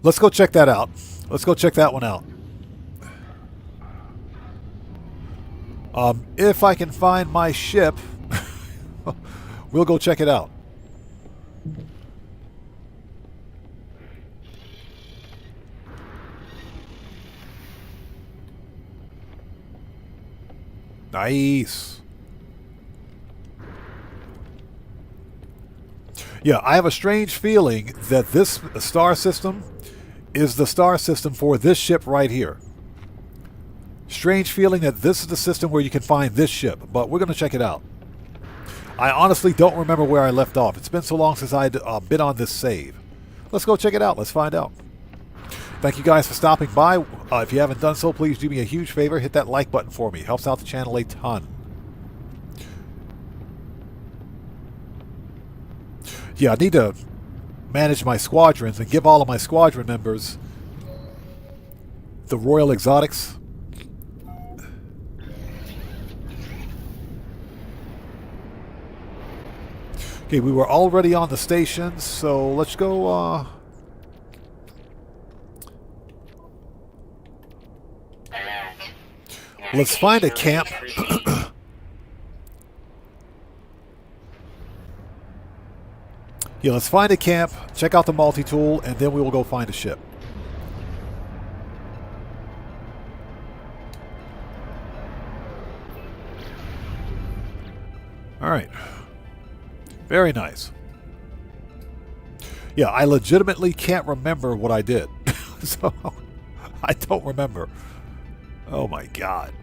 Let's go check that out. Let's go check that one out. If I can find my ship, we'll go check it out. Nice. Yeah, I have a strange feeling that this star system is the star system for this ship right here. Strange feeling that this is the system where you can find this ship, but we're going to check it out. I honestly don't remember where I left off. It's been so long since I'd been on this save. Let's go check it out. Let's find out. Thank you guys for stopping by. If you haven't done so, please do me a huge favor. Hit that like button for me. Helps out the channel a ton. Yeah, I need to manage my squadrons and give all of my squadron members the Royal Exotics. Okay, we were already on the station, so let's go, let's find a camp. Yeah, let's find a camp, check out the multi-tool, and then we will go find a ship. Alright. Very nice. Yeah, I legitimately can't remember what I did. So, I don't remember. Oh my god.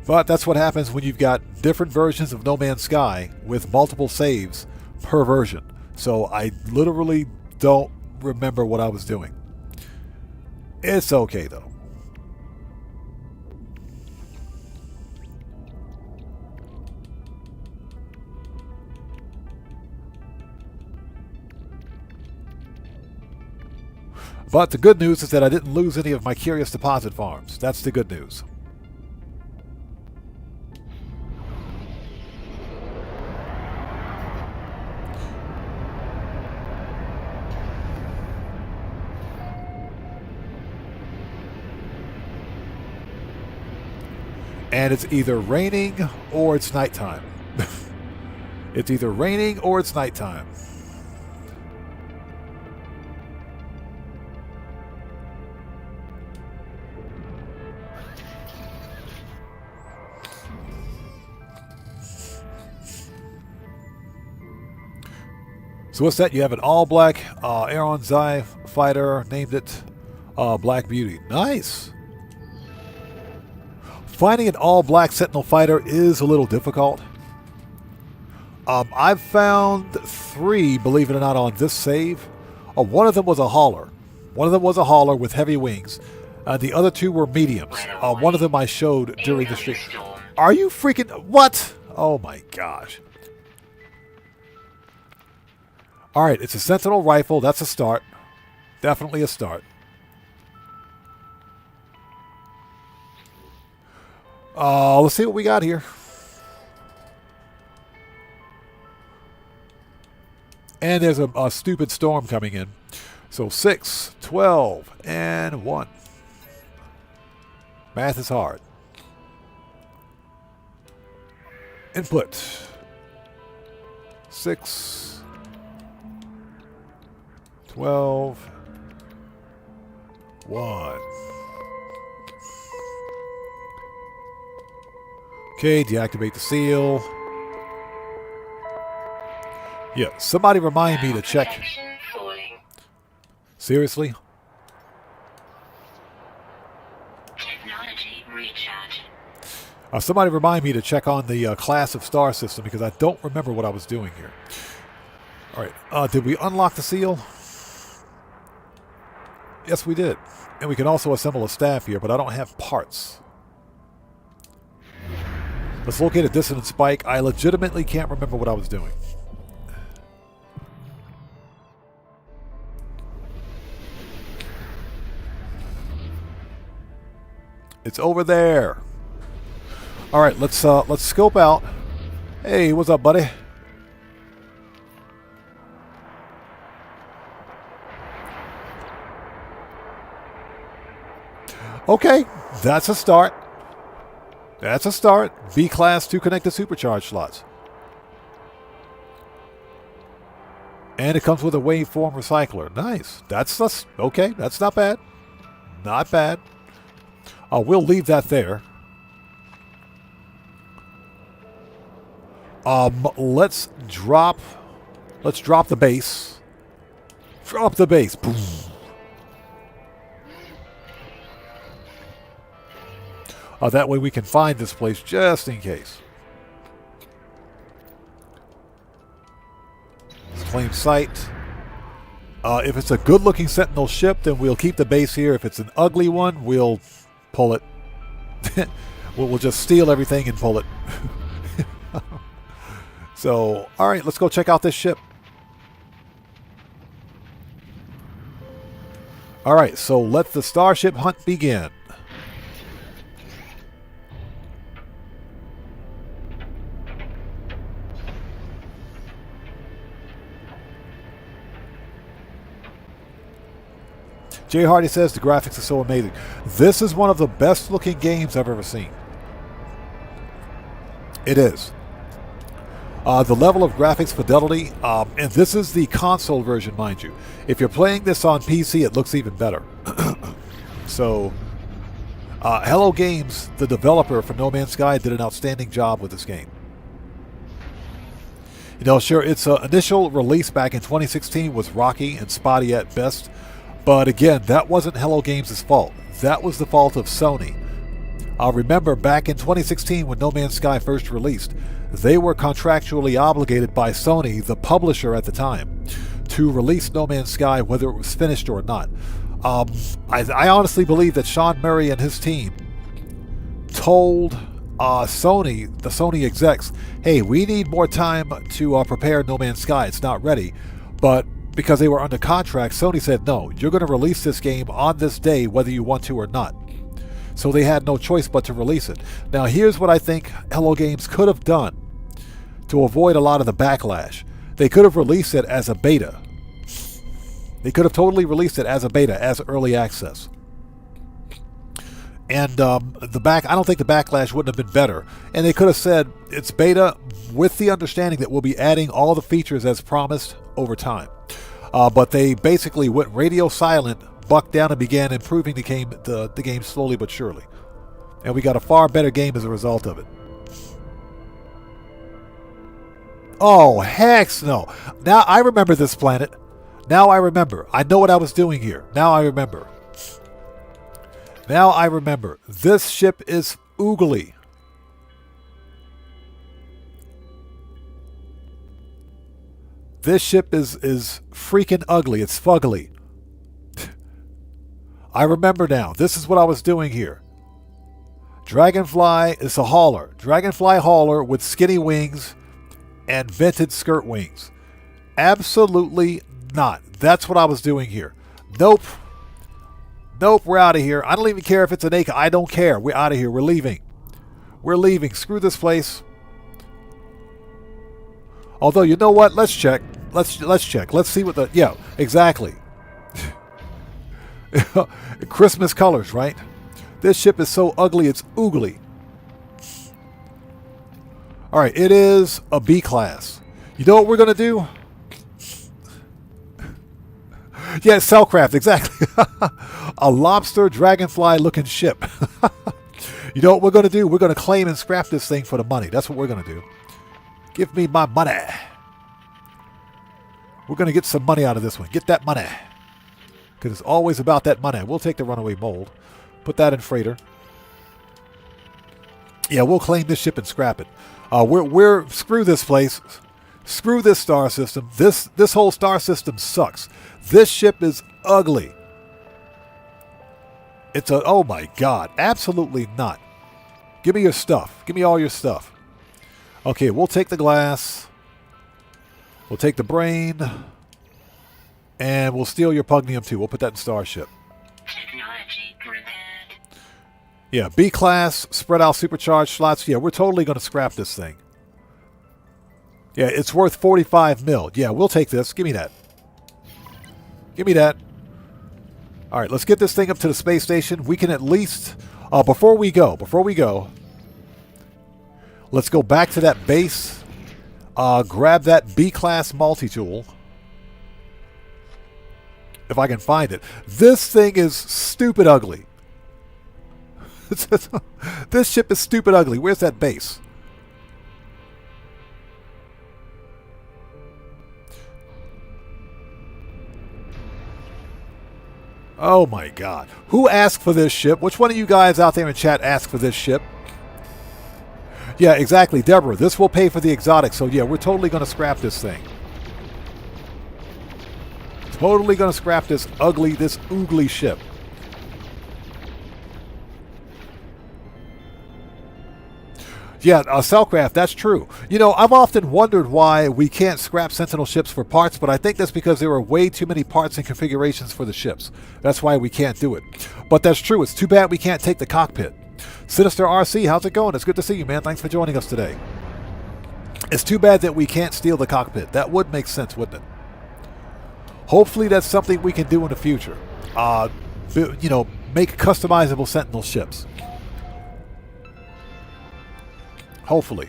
But that's what happens when you've got different versions of No Man's Sky with multiple saves per version. So I literally don't remember what I was doing. It's okay though. But the good news is that I didn't lose any of my curious deposit farms. That's the good news. And it's either raining or it's nighttime. It's either raining or it's nighttime. So what's that? You have an all-black Aeron Zai fighter, named it Black Beauty. Nice! Finding an all-black Sentinel fighter is a little difficult. I've found 3, believe it or not, on this save. One of them was a hauler. One of them was a hauler with heavy wings. The other 2 were mediums. One of them I showed during the stream. Are you freaking... What? Oh my gosh. Alright, it's a Sentinel rifle. That's a start. Definitely a start. Let's see what we got here. And there's a stupid storm coming in. So 6, 12, and 1. Math is hard. Input. 6... 12, 1. Okay, deactivate the seal. Yeah, somebody remind me to check. Seriously? Technology recharge. Somebody remind me to check on the class of star system because I don't remember what I was doing here. All right. Did we unlock the seal? Yes, we did. And we can also assemble a staff here, but I don't have parts. Let's locate a dissonant spike. I legitimately can't remember what I was doing. It's over there. All right, let's scope out. Hey, what's up, buddy? Okay, that's a start. That's a start. B-class 2 connected supercharge slots. And it comes with a waveform recycler. Nice. That's okay. That's not bad. Not bad. We'll leave that there. Let's drop the base. Drop the base. Boom. That way we can find this place just in case. Let's claim site. If it's a good-looking Sentinel ship, then we'll keep the base here. If it's an ugly one, we'll pull it. We'll just steal everything and pull it. So, all right, let's go check out this ship. All right, so let the Starship hunt begin. Jay Hardy says the graphics are so amazing. This is one of the best looking games I've ever seen. It is. The level of graphics fidelity, and this is the console version, mind you. If you're playing this on PC, it looks even better. So, Hello Games, the developer for No Man's Sky, did an outstanding job with this game. You know, sure, its initial release back in 2016 was rocky and spotty at best. But again, that wasn't Hello Games' fault. That was the fault of Sony. Remember, back in 2016 when No Man's Sky first released, they were contractually obligated by Sony, the publisher at the time, to release No Man's Sky whether it was finished or not. I honestly believe that Sean Murray and his team told Sony, the Sony execs, hey, we need more time to prepare No Man's Sky. It's not ready. But because they were under contract, Sony said, no, you're going to release this game on this day whether you want to or not. So they had no choice but to release it. Now here's what I think Hello Games could have done to avoid a lot of the backlash. They could have released it as a beta. They could have totally released it as a beta, as early access. And I don't think the backlash wouldn't have been better. And they could have said it's beta with the understanding that we'll be adding all the features as promised over time. But they basically went radio silent, bucked down, and began improving the game slowly but surely. And we got a far better game as a result of it. Oh, heck no. Now I remember this planet. Now I remember. I know what I was doing here. Now I remember. Now I remember. This ship is oogly. This ship is freaking ugly. It's fugly. I remember now. This is what I was doing here. Dragonfly is a hauler. Dragonfly hauler with skinny wings and vented skirt wings. Absolutely not. That's what I was doing here. Nope. Nope, we're out of here. I don't even care if it's an acre. I don't care. We're out of here. We're leaving. We're leaving. Screw this place. Although, you know what? Let's check. Let's check. Let's see what the... Yeah, exactly. Christmas colors, right? This ship is so ugly, it's oogly. All right, it is a B class. You know what we're going to do? Yeah, Cellcraft, exactly. A lobster dragonfly looking ship. You know what we're going to do? We're going to claim and scrap this thing for the money. That's what we're going to do. Give me my money. We're going to get some money out of this one. Get that money. Because it's always about that money. We'll take the runaway mold. Put that in freighter. Yeah, we'll claim this ship and scrap it. We're screw this place. Screw this star system. This whole star system sucks. This ship is ugly. Oh my god, absolutely not. Give me your stuff. Give me all your stuff. Okay, we'll take the glass. We'll take the brain. And we'll steal your pugnium too. We'll put that in Starship. Technology repaired. Yeah, B class, spread out supercharged slots. Yeah, we're totally going to scrap this thing. Yeah, it's worth 45 mil. Yeah, we'll take this. Give me that. Give me that. All right, let's get this thing up to the space station. We can at least, before we go, let's go back to that base. Grab that B-class multi-tool. If I can find it. This thing is stupid ugly. This ship is stupid ugly. Where's that base? Oh my god. Who asked for this ship? Which one of you guys out there in chat asked for this ship? Yeah, exactly. Deborah, this will pay for the exotic. So yeah, we're totally going to scrap this thing. Totally going to scrap this oogly ship. Yeah, Cellcraft, that's true. You know, I've often wondered why we can't scrap Sentinel ships for parts, but I think that's because there are way too many parts and configurations for the ships. That's why we can't do it. But that's true. It's too bad we can't take the cockpit. Sinister RC, how's it going? It's good to see you, man. Thanks for joining us today. It's too bad that we can't steal the cockpit. That would make sense, wouldn't it? Hopefully that's something we can do in the future. You know, make customizable Sentinel ships. Hopefully.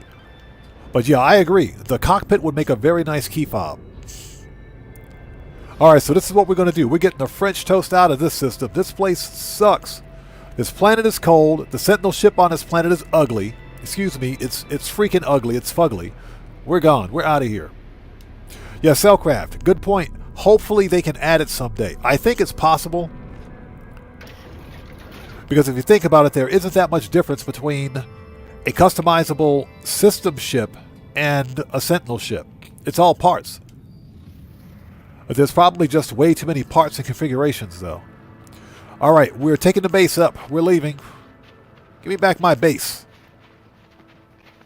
But yeah, I agree. The cockpit would make a very nice key fob. Alright, so this is what we're going to do. We're getting the French toast out of this system. This place sucks. This planet is cold. The Sentinel ship on this planet is ugly. Excuse me, it's freaking ugly. It's fugly. We're gone. We're out of here. Yeah, Cellcraft. Good point. Hopefully they can add it someday. I think it's possible. Because if you think about it, there isn't that much difference between a customizable system ship and a Sentinel ship. It's all parts. But there's probably just way too many parts and configurations, though. Alright, we're taking the base up. We're leaving. Give me back my base.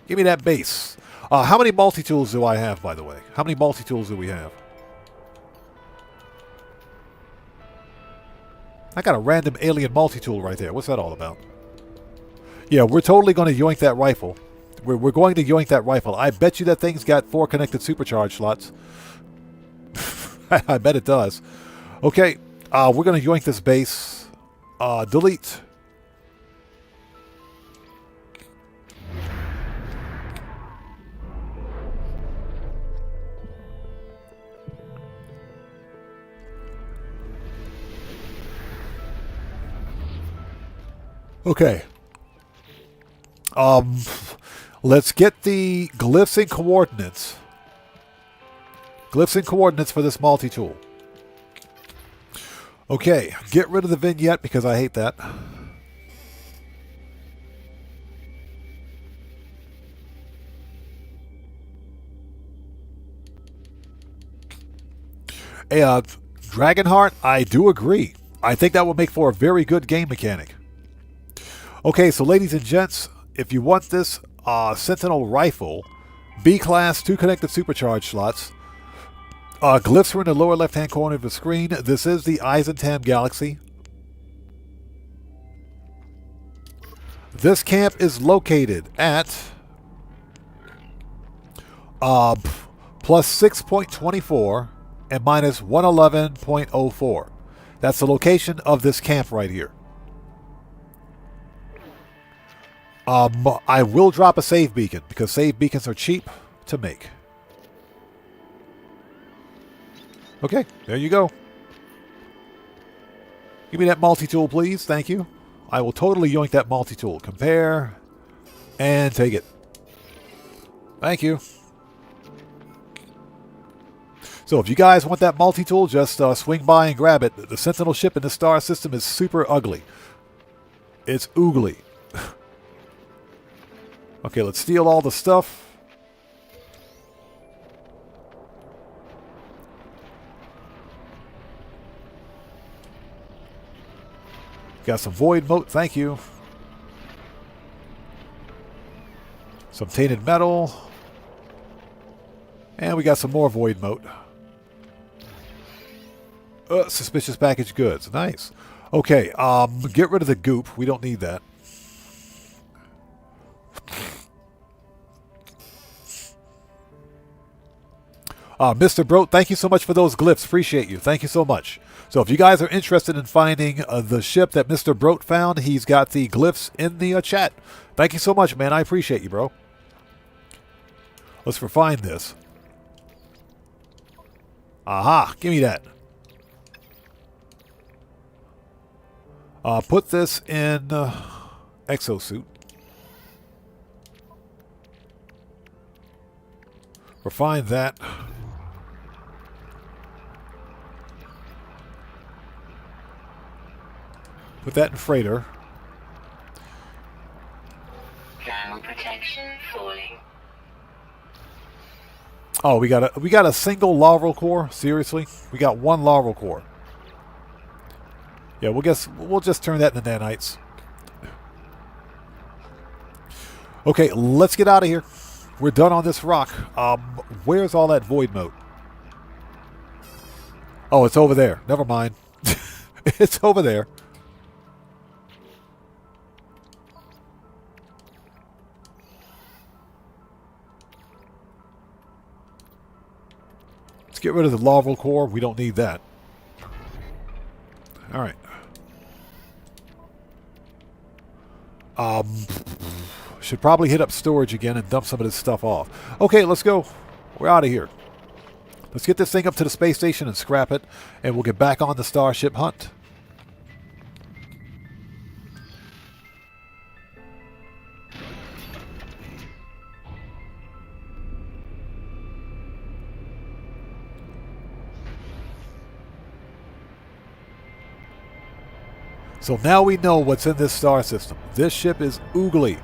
Give me that base. How many multi-tools do I have, by the way? How many multi-tools do we have? I got a random alien multi-tool right there. What's that all about? Yeah, we're totally going to yoink that rifle. We're going to yoink that rifle. I bet you that thing's got 4 connected supercharge slots. I bet it does. Okay, we're going to yoink this base. Delete. Okay. Let's get the glyphs and coordinates. Glyphs and coordinates for this multi-tool. Okay, get rid of the vignette because I hate that. Hey, Dragonheart, I do agree. I think that would make for a very good game mechanic. Okay, so ladies and gents, if you want this Sentinel rifle, B-class, 2 connected supercharge slots, glyphs are in the lower left-hand corner of the screen. This is the Eisentam Galaxy. This camp is located at plus 6.24 and minus 111.04. That's the location of this camp right here. I will drop a save beacon because save beacons are cheap to make. Okay, there you go. Give me that multi-tool, please. Thank you. I will totally yoink that multi-tool. Compare and take it. Thank you. So if you guys want that multi-tool, just swing by and grab it. The Sentinel ship in the star system is super ugly. It's oogly. Okay, let's steal all the stuff. Got some void mote, thank you. Some tainted metal. And we got some more void mote. Suspicious package goods. Nice. Okay, get rid of the goop. We don't need that. Mr. Brote, thank you so much for those glyphs. Appreciate you. Thank you so much. So if you guys are interested in finding the ship that Mr. Brote found, he's got the glyphs in the chat. Thank you so much, man. I appreciate you, bro. Let's refine this. Aha. Give me that. Put this in exosuit. Refine that. Put that in freighter. Thermal protection falling. Oh, we got a single larval core? Seriously? We got one larval core. Yeah, we'll just turn that into nanites. Okay, let's get out of here. We're done on this rock. Where's all that void mote? Oh, it's over there. Never mind. It's over there. Let's get rid of the larval core. We don't need that. All right. Should probably hit up storage again and dump some of this stuff off. Okay, let's go. We're out of here. Let's get this thing up to the space station and scrap it, and we'll get back on the Starship hunt. So now we know what's in this star system. This ship is oogly.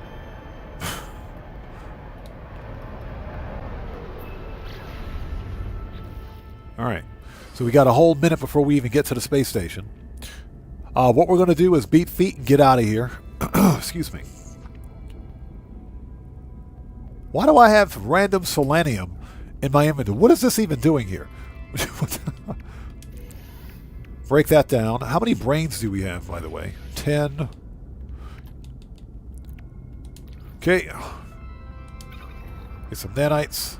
Alright, so we got a whole minute before we even get to the space station. What we're going to do is beat feet and get out of here. Excuse me. Why do I have random selenium in my inventory? What is this even doing here? Break that down. How many brains do we have, by the way? 10. Okay. Get some nanites.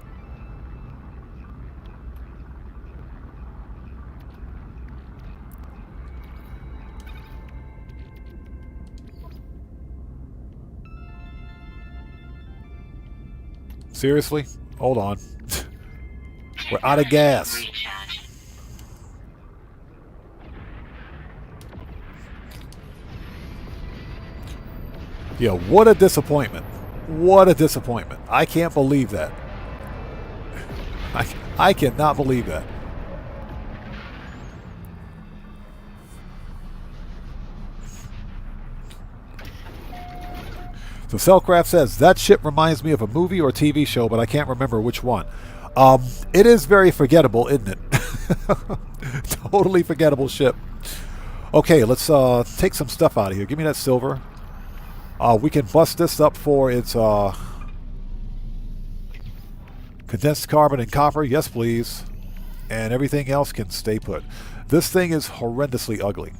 Seriously? Hold on. We're out of gas. Recharge. Yeah, what a disappointment. What a disappointment. I can't believe that. I cannot believe that. So Cellcraft says, that ship reminds me of a movie or TV show, but I can't remember which one. It is very forgettable, isn't it? Totally forgettable ship. Okay, let's take some stuff out of here. Give me that silver. We can bust this up for its condensed carbon and copper. Yes, please. And everything else can stay put. This thing is horrendously ugly.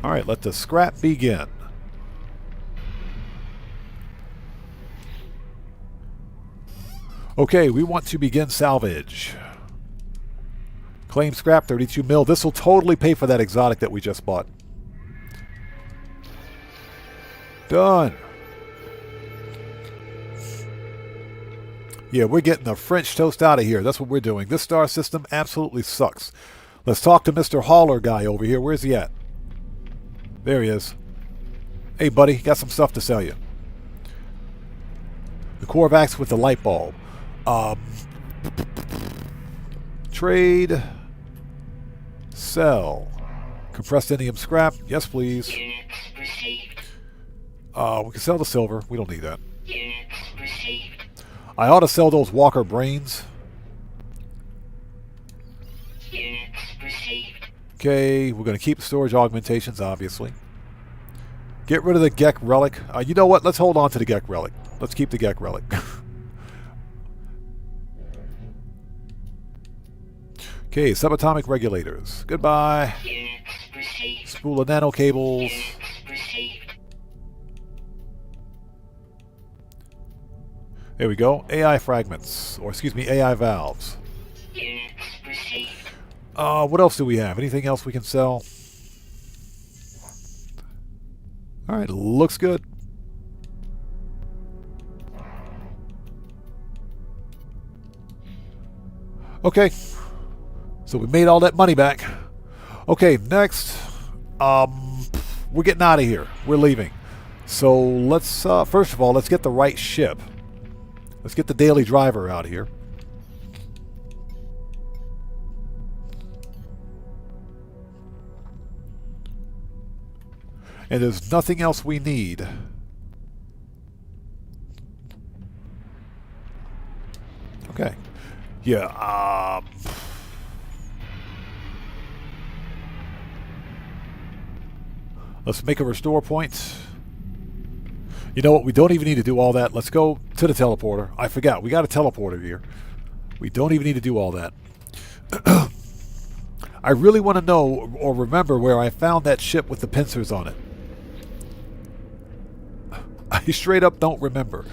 All right, let the scrap begin. Okay, we want to begin salvage. Claim scrap, 32 mil. This will totally pay for that exotic that we just bought. Done. Yeah, we're getting the French toast out of here. That's what we're doing. This star system absolutely sucks. Let's talk to Mr. Hauler guy over here. Where's he at? There he is. Hey, buddy, got some stuff to sell you. The Corvax with the light bulb. Trade. Sell. Compressed indium scrap. Yes, please. Units received. We can sell the silver. We don't need that. Units received. I ought to sell those Walker brains. Units received. Okay, we're going to keep storage augmentations, obviously. Get rid of the Gek relic. You know what? Let's hold on to the Gek relic. Let's keep the Gek relic. Okay, subatomic regulators. Goodbye. Units received. Spool of nano cables. Units received. There we go. AI fragments. Or excuse me, AI valves. Units received. What else do we have? Anything else we can sell? Alright, looks good. Okay. So we made all that money back. Okay, next. We're getting out of here. We're leaving. So let's, first of all, let's get the right ship. Let's get the daily driver out here. And there's nothing else we need. Okay. Yeah, let's make a restore point. You know what? We don't even need to do all that. Let's go to the teleporter. I forgot. We got a teleporter here. We don't even need to do all that. I really want to know or remember where I found that ship with the pincers on it. I straight up don't remember.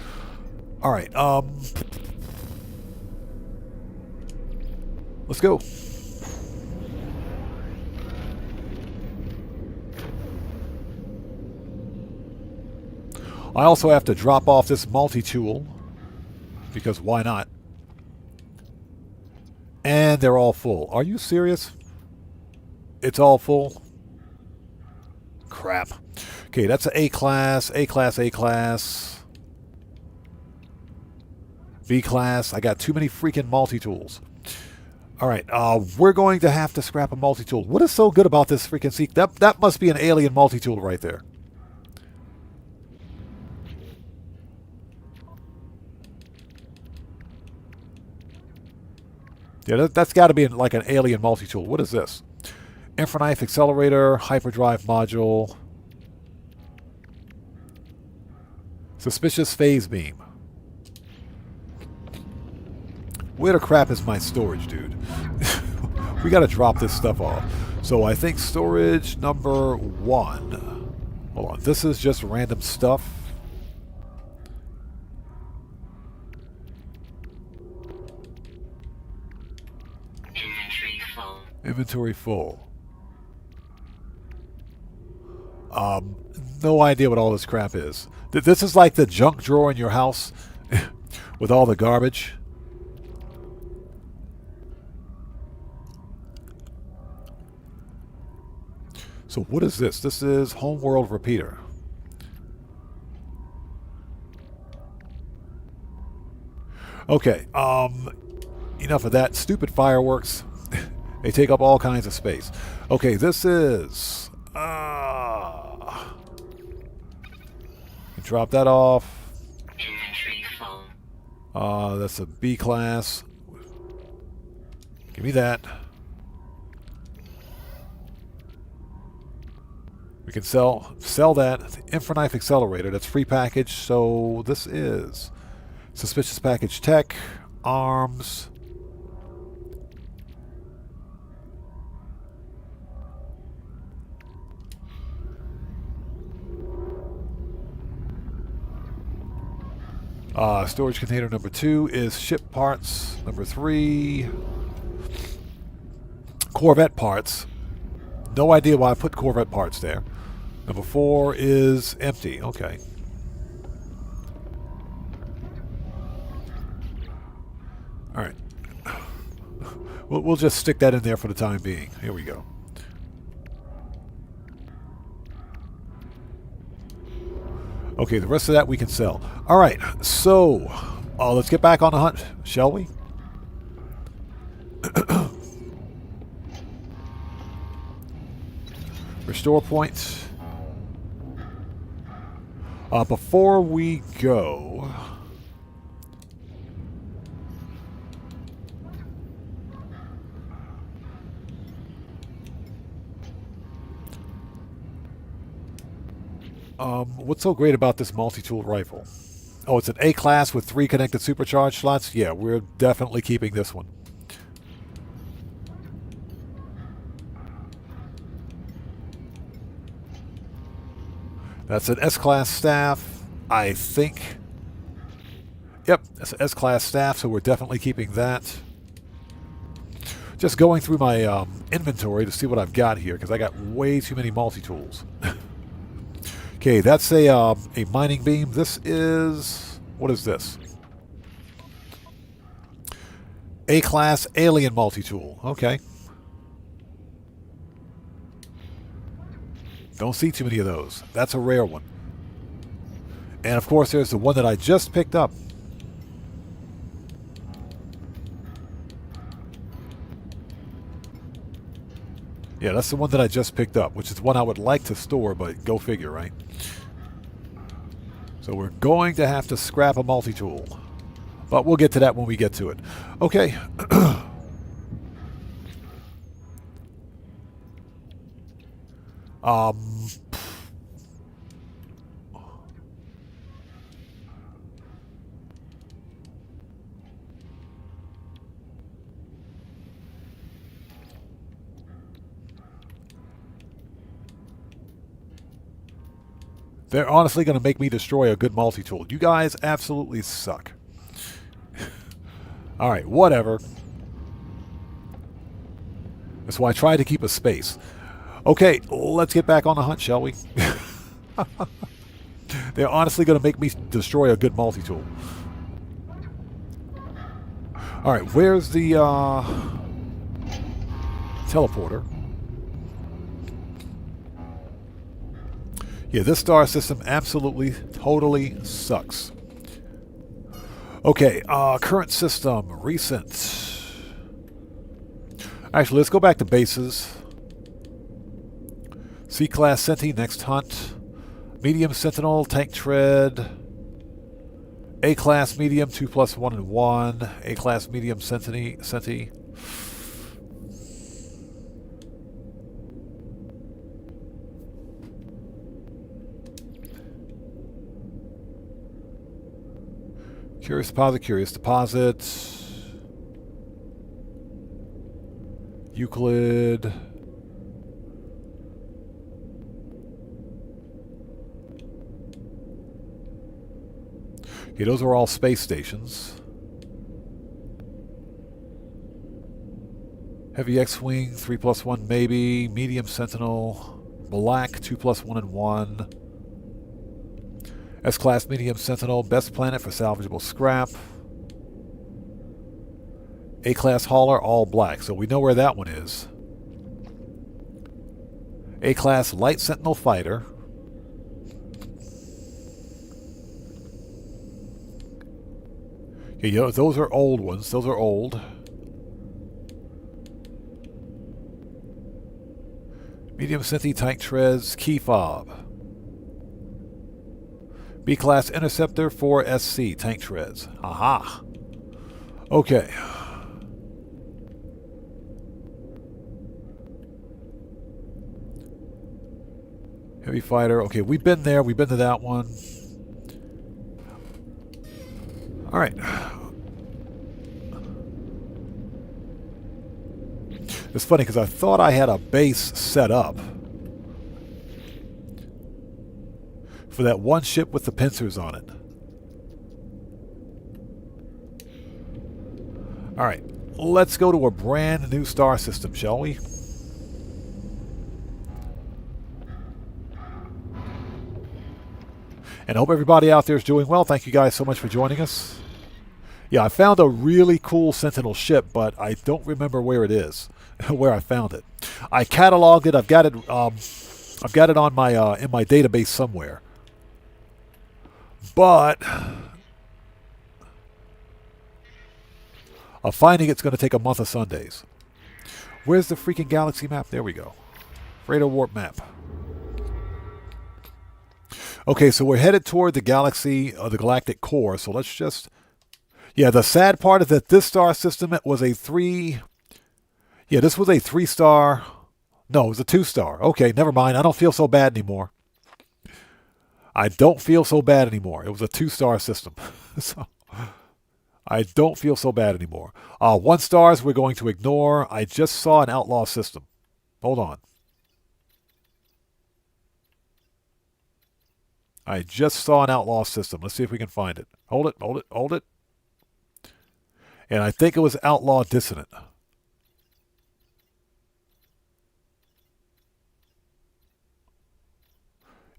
All right. Let's go. I also have to drop off this multi-tool, because why not? And they're all full. Are you serious? It's all full? Crap. Okay, that's an A-class, A-class, A-class. B-class. I got too many freaking multi-tools. All right, we're going to have to scrap a multi-tool. What is so good about this freaking seek? That must be an alien multi-tool right there. Yeah, that's got to be like an alien multi-tool. What is this? Infraknife accelerator, hyperdrive module. Suspicious phase beam. Where the crap is my storage, dude? We got to drop this stuff off. So I think storage number 1. Hold on. This is just random stuff. Inventory full. Inventory full. No idea what all this crap is. This is like the junk drawer in your house with all the garbage. So what is this? This is Homeworld Repeater. Okay, enough of that. Stupid fireworks. They take up all kinds of space. Okay, this is... drop that off. Inventory full. That's a B class. Give me that. We can sell that. Infraknife accelerator. That's free package. So this is suspicious package tech, arms. Storage container number 2 is ship parts. Number 3, Corvette parts. No idea why I put Corvette parts there. Number 4 is empty. Okay. All right. We'll just stick that in there for the time being. Here we go. Okay, the rest of that we can sell. All right, so let's get back on the hunt, shall we? store point. Before we go, what's so great about this multi-tool rifle? Oh, it's an A-class with 3 connected supercharge slots? Yeah, we're definitely keeping this one. That's an S-class staff, I think. Yep, that's an S-class staff, so we're definitely keeping that. Just going through my inventory to see what I've got here, because I got way too many multi-tools. Okay, that's a mining beam. This is... what is this? A-class alien multi-tool. Okay. Don't see too many of those. That's a rare one. And of course there's the one that I just picked up. Yeah, that's the one that I just picked up, which is one I would like to store, but go figure, right? So we're going to have to scrap a multi-tool. But we'll get to that when we get to it. Okay. They're honestly going to make me destroy a good multi-tool. You guys absolutely suck. Alright, whatever. That's why I try to keep a space. Okay, let's get back on the hunt, shall we? They're honestly going to make me destroy a good multi-tool. Alright, where's the teleporter? Yeah, this star system absolutely, totally sucks. Okay, current system, recent. Actually, let's go back to bases. C-Class Senti, next hunt. Medium Sentinel, Tank Tread. A-Class Medium, 2+1 and 1. A-Class Medium Senti. Curious deposit. Euclid. Okay, those are all space stations. Heavy X-Wing, 3+1 maybe. Medium Sentinel. Black, 2+1 and 1. S-Class Medium Sentinel, best planet for salvageable scrap. A-Class Hauler, all black, so we know where that one is. A-Class Light Sentinel Fighter. Okay, those are old ones. Those are old. Medium Senti Tank Treads, Key Fob. B-Class Interceptor 4SC Tank Treads. Aha. Okay. Heavy Fighter. Okay, we've been there. We've been to that one. Alright. It's funny because I thought I had a base set up for that one ship with the pincers on it. Alright, let's go to a brand new star system, shall we? And I hope everybody out there is doing well. Thank you guys so much for joining us. Yeah, I found a really cool Sentinel ship, but I don't remember where it is, where I found it. I cataloged it. I've got it on my in my database somewhere. But finding it's going to take a month of Sundays. Where's the freaking galaxy map? There we go. Freighter warp map. Okay, so we're headed toward the galaxy, the galactic core. So let's just... Yeah, the sad part is that this star system was a 3... Yeah, this was a 3-star... No, it was a 2-star. Okay, never mind. I don't feel so bad anymore. I don't feel so bad anymore. It was a 2-star system. So I don't feel so bad anymore. 1 stars we're going to ignore. I just saw an outlaw system. Hold on. I just saw an outlaw system. Let's see if we can find it. Hold it, hold it, hold it. And I think it was outlaw dissonant.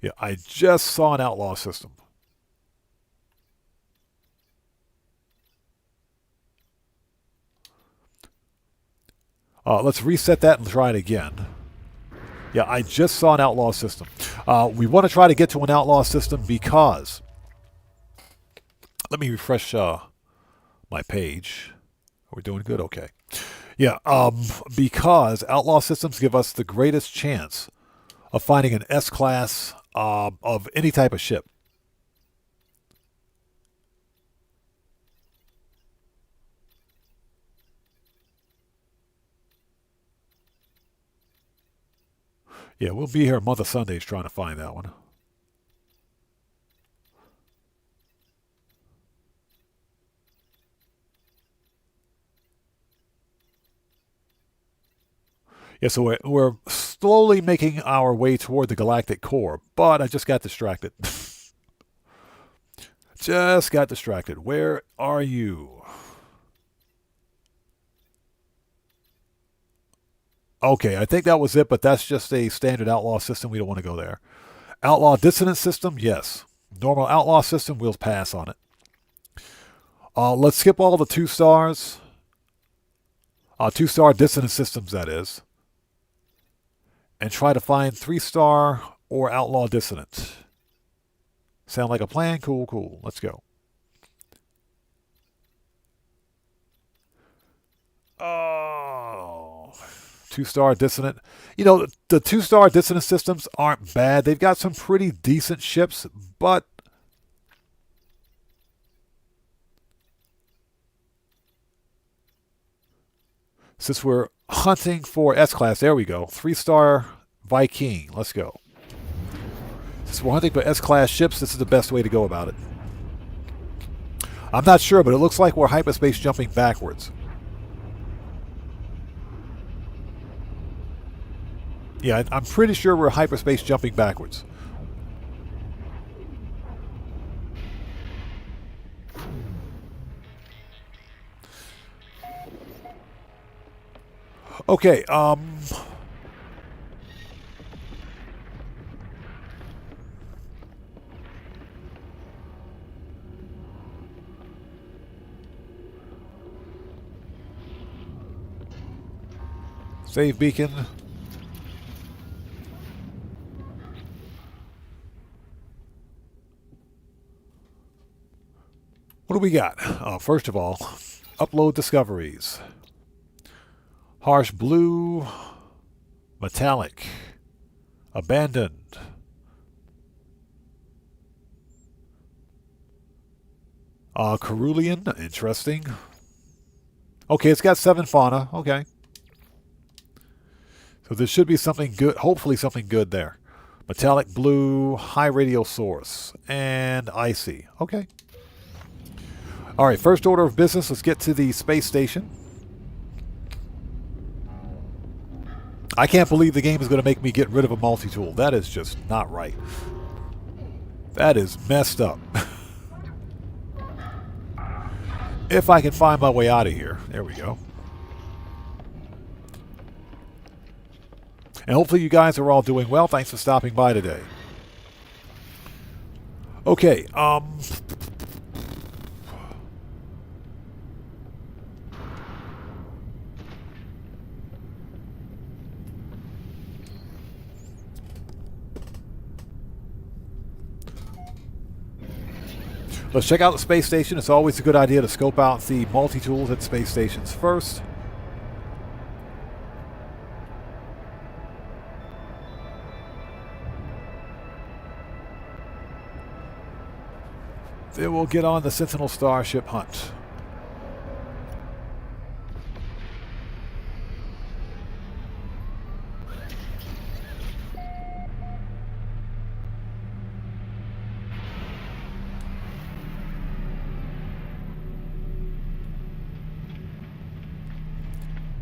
Yeah, I just saw an outlaw system. Let's reset that and try it again. Yeah, I just saw an outlaw system. We want to try to get to an outlaw system because... Let me refresh my page. We're doing good? Okay. Yeah, because outlaw systems give us the greatest chance of finding an S-class of any type of ship. Yeah, we'll be here a month of Sundays trying to find that one. Yeah, so we're slowly making our way toward the galactic core, but I just got distracted. Just got distracted. Where are you? Okay, I think that was it, but that's just a standard outlaw system. We don't want to go there. Outlaw dissonant system, yes. Normal outlaw system, we'll pass on it. Let's skip all the 2 stars. 2-star dissonant systems, that is. And try to find 3-star or outlaw dissonant. Sound like a plan? Cool, cool. Let's go. Oh, 2-star dissonant. You know, the 2-star dissonant systems aren't bad. They've got some pretty decent ships, but since we're hunting for S-class, there we go. 3-star Viking. Let's go. Since we're hunting for S-class ships, this is the best way to go about it. I'm not sure, but it looks like we're hyperspace jumping backwards. Yeah, I'm pretty sure we're hyperspace jumping backwards. Okay, save beacon. What do we got? First of all, upload discoveries. Harsh blue, metallic, abandoned. Cerulean, interesting. Okay, it's got 7 fauna. Okay. So there should be something good, hopefully something good there. Metallic blue, high radial source, and icy. Okay. All right, first order of business, let's get to the space station. I can't believe the game is going to make me get rid of a multi-tool. That is just not right. That is messed up. If I can find my way out of here. There we go. And hopefully you guys are all doing well. Thanks for stopping by today. Okay, let's check out the space station. It's always a good idea to scope out the multi-tools at space stations first. Then we'll get on the Sentinel Starship hunt.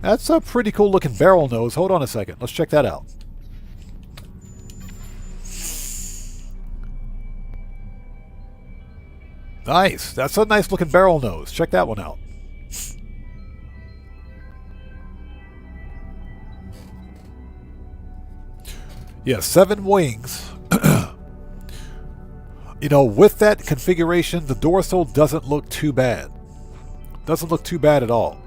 That's a pretty cool looking barrel nose. Hold on a second. Let's check that out. Nice. That's a nice looking barrel nose. Check that one out. Yeah, 7 wings. You know, with that configuration, the dorsal doesn't look too bad. Doesn't look too bad at all.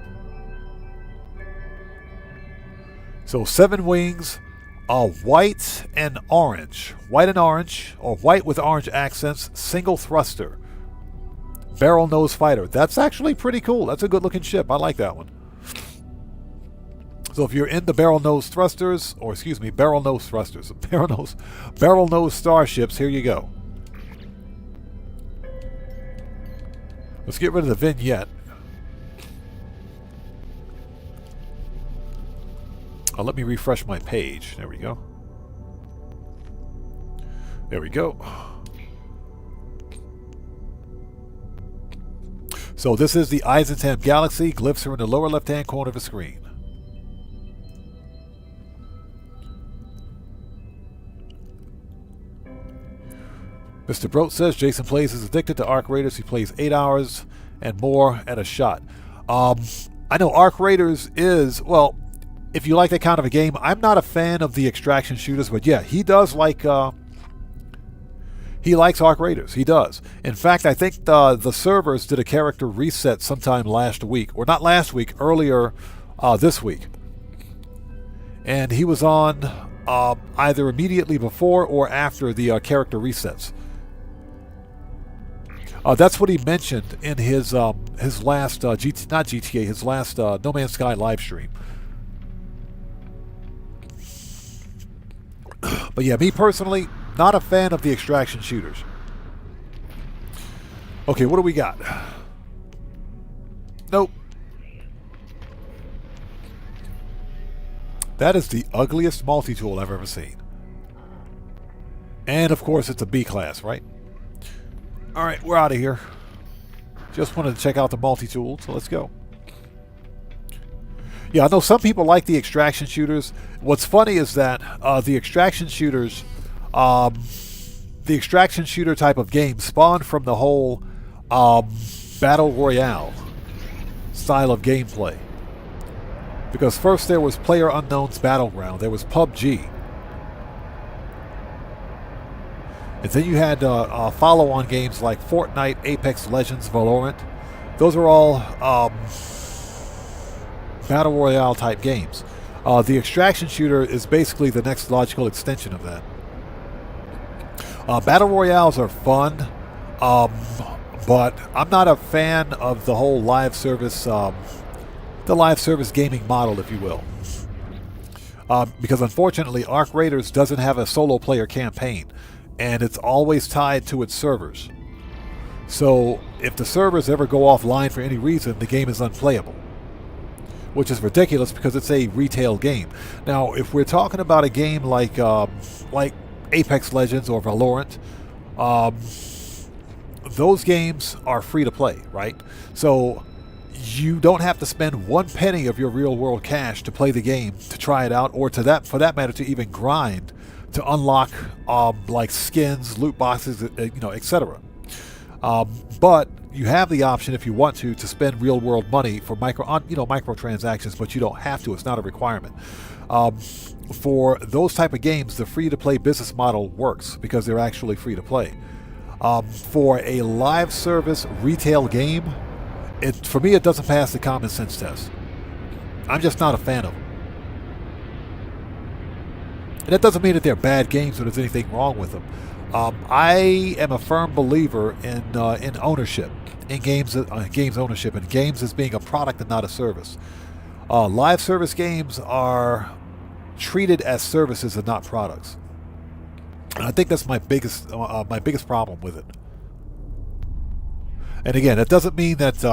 So 7 wings, white and orange. White and orange, or white with orange accents, single thruster. Barrel nose fighter. That's actually pretty cool. That's a good looking ship. I like that one. So if you're into barrel nose thrusters, or excuse me, barrel nose thrusters, barrel nose starships, here you go. Let's get rid of the vignette. Let me refresh my page. There we go. There we go. So this is the Eisenham Galaxy. Glyphs are in the lower left-hand corner of the screen. Mr. Brote says Jason Plays is addicted to Arc Raiders. He plays 8 hours and more at a shot. I know Arc Raiders is, well, if you like that kind of a game, I'm not a fan of the extraction shooters, but yeah, he does like, he likes Arc Raiders. He does. In fact, I think the servers did a character reset sometime last week, or not last week, earlier this week. And he was on either immediately before or after the character resets. That's what he mentioned in his last GTA, his last No Man's Sky live stream. But yeah, me personally, not a fan of the extraction shooters. Okay, what do we got? Nope. That is the ugliest multi-tool I've ever seen. And of course, it's a B class, right? Alright, we're out of here. Just wanted to check out the multi-tool, so let's go. Yeah, I know some people like the extraction shooters. What's funny is that the extraction shooters, the extraction shooter type of game spawned from the whole Battle Royale style of gameplay. Because first there was PlayerUnknown's Battleground, there was PUBG. And then you had follow-on games like Fortnite, Apex Legends, Valorant. Those are all Battle Royale type games. The extraction shooter is basically the next logical extension of that. Battle Royales are fun, but I'm not a fan of the whole live service, the live service gaming model, if you will. Because unfortunately, Arc Raiders doesn't have a solo player campaign, and it's always tied to its servers. So if the servers ever go offline for any reason, the game is unplayable, which is ridiculous because it's a retail game. Now, if we're talking about a game like Apex Legends or Valorant, those games are free to play, right? So you don't have to spend 1 penny of your real-world cash to play the game, to try it out, or for that matter, to even grind to unlock like skins, loot boxes, etc. But you have the option, if you want to spend real-world money for microtransactions, but you don't have to. It's not a requirement. For those type of games, the free-to-play business model works because they're actually free to play. For a live service retail game, for me, it doesn't pass the common sense test. I'm just not a fan of them. And that doesn't mean that they're bad games or there's anything wrong with them. I am a firm believer in ownership, in games ownership, and games as being a product and not a service. Live service games are treated as services and not products. And I think that's my biggest problem with it. And again, that doesn't mean that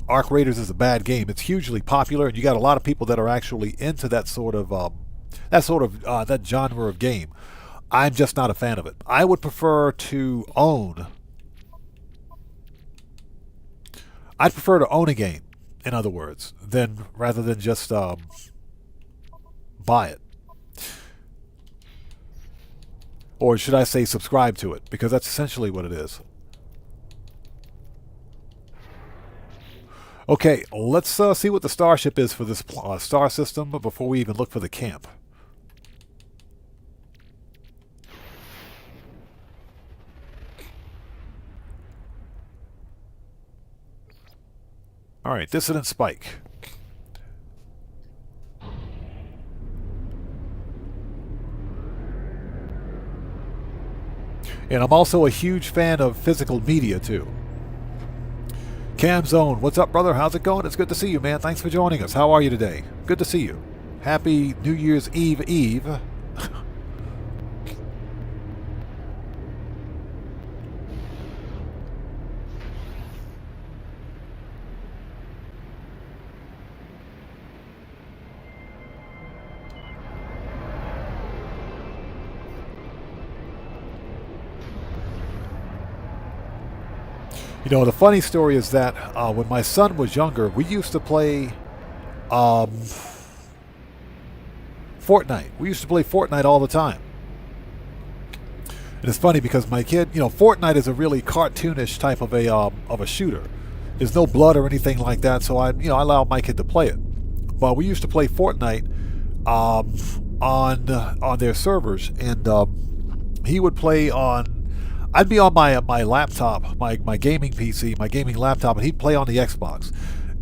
Arc Raiders is a bad game. It's hugely popular, and you got a lot of people that are actually into that that genre of game. I'm just not a fan of it. I would prefer to own. I'd prefer to own a game, in other words, rather than just buy it. Or should I say subscribe to it? Because that's essentially what it is. Okay, let's see what the Starship is for this star system before we even look for the camp. Alright, Dissident Spike. And I'm also a huge fan of physical media, too. Cam Zone, what's up, brother? How's it going? It's good to see you, man. Thanks for joining us. How are you today? Good to see you. Happy New Year's Eve. You know, the funny story is that when my son was younger, we used to play Fortnite. We used to play Fortnite all the time. And it's funny because my kid, you know, Fortnite is a really cartoonish type of a shooter. There's no blood or anything like that, so I allow my kid to play it. But we used to play Fortnite on their servers, and he would play on. I'd be on my laptop, my gaming PC, my gaming laptop, and he'd play on the Xbox.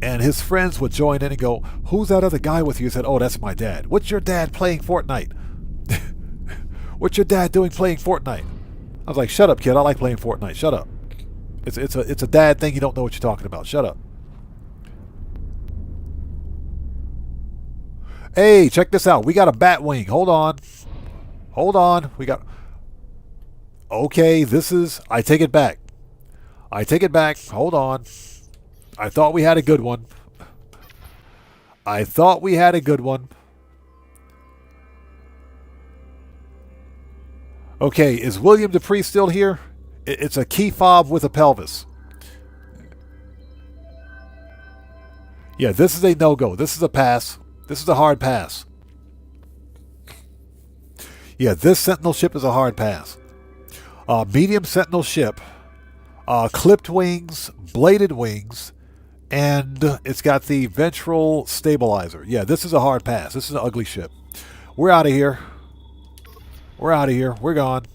And his friends would join in and go, "Who's that other guy with you?" He said, "Oh, that's my dad." "What's your dad playing Fortnite?" "What's your dad doing playing Fortnite?" I was like, "Shut up, kid. I like playing Fortnite. Shut up. It's a dad thing. You don't know what you're talking about. Shut up." Hey, check this out. We got a bat wing. Hold on. We got. Okay, I take it back. Hold on. I thought we had a good one. Okay, is William Dupree still here? It's a key fob with a pelvis. Yeah, this is a no-go. This is a pass. This is a hard pass. Yeah, this Sentinel ship is a hard pass. Medium Sentinel ship, clipped wings, bladed wings, and it's got the ventral stabilizer. Yeah, this is a hard pass. This is an ugly ship. We're out of here. We're gone.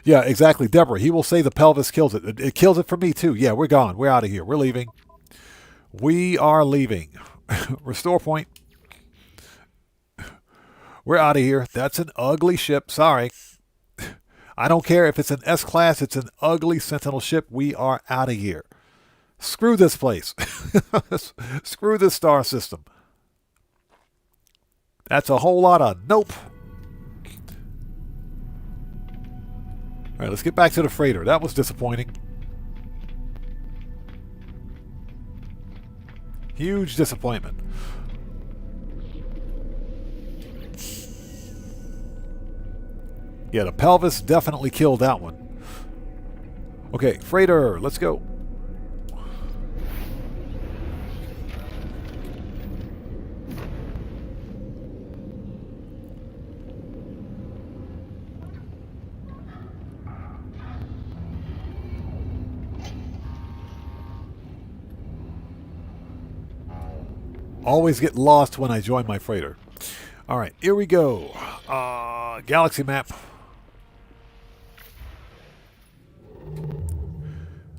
Yeah, exactly. Deborah, he will say the pelvis kills it. It kills it for me, too. Yeah, we're gone. We're out of here. We're leaving. We are leaving. Restore point. We're out of here. That's an ugly ship. Sorry. I don't care if it's an S-class. It's an ugly Sentinel ship. We are out of here. Screw this place. Screw this star system. That's a whole lot of nope. All right, let's get back to the freighter. That was disappointing. Huge disappointment. Yeah, the pelvis definitely killed that one. Okay, freighter, let's go. Always get lost when I join my freighter. All right, here we go. Galaxy map.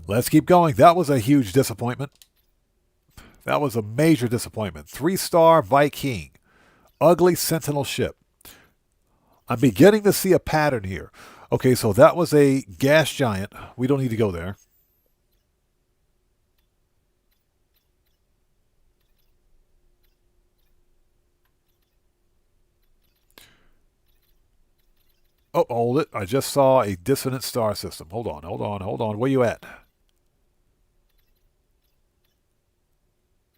Let's keep going. That was a huge disappointment. That was a major disappointment. 3-star Viking. Ugly Sentinel ship. I'm beginning to see a pattern here. Okay, so that was a gas giant. We don't need to go there. Oh, hold it. I just saw a dissonant star system. Hold on, hold on, hold on. Where you at?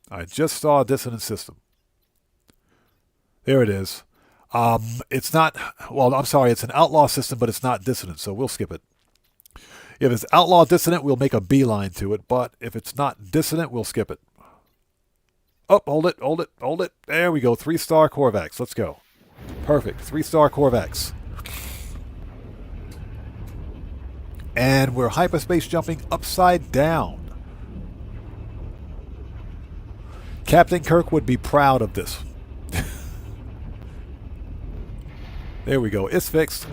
I just saw a dissonant system. There it is. It's not, well, I'm sorry, it's an outlaw system, but it's not dissonant, so we'll skip it. If it's outlaw dissonant, we'll make a beeline to it, but if it's not dissonant, we'll skip it. Oh, hold it, hold it, hold it. There we go. 3-star Korvax. Let's go. Perfect. 3-star Korvax. And we're hyperspace jumping upside down. Captain Kirk would be proud of this. There we go. It's fixed.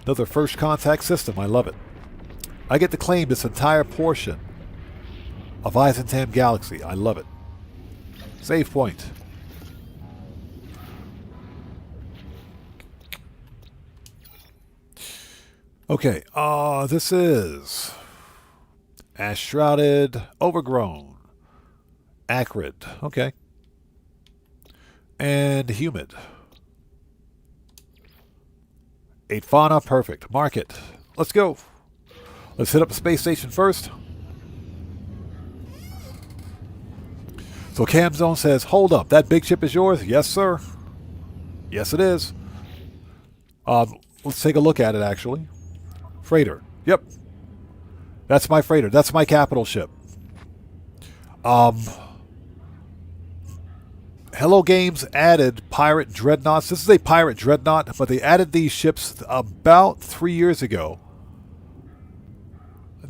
Another first contact system. I love it. I get to claim this entire portion of Eisentam Galaxy. I love it. Save point. Okay, this is ash shrouded, overgrown, acrid. Okay. And humid. 8 fauna, perfect. Mark it. Let's go. Let's hit up the space station first. So Cam Zone says, hold up, that big ship is yours? Yes, sir. Yes, it is. Let's take a look at it, actually. Freighter. Yep. That's my freighter. That's my capital ship. Hello Games added pirate dreadnoughts. This is a pirate dreadnought, but they added these ships about 3 years ago.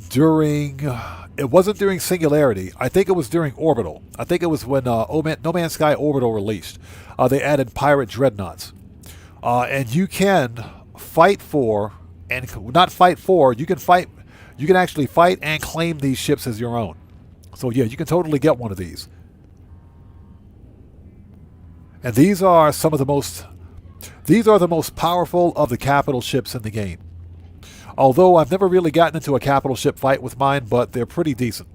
It wasn't during Singularity. I think it was during Orbital. I think it was when No Man's Sky Orbital released. They added pirate dreadnoughts. And you can fight for, and not fight for, you can actually fight and claim these ships as your own. So yeah, you can totally get one of these. And these are the most powerful of the capital ships in the game. Although I've never really gotten into a capital ship fight with mine, but they're pretty decent.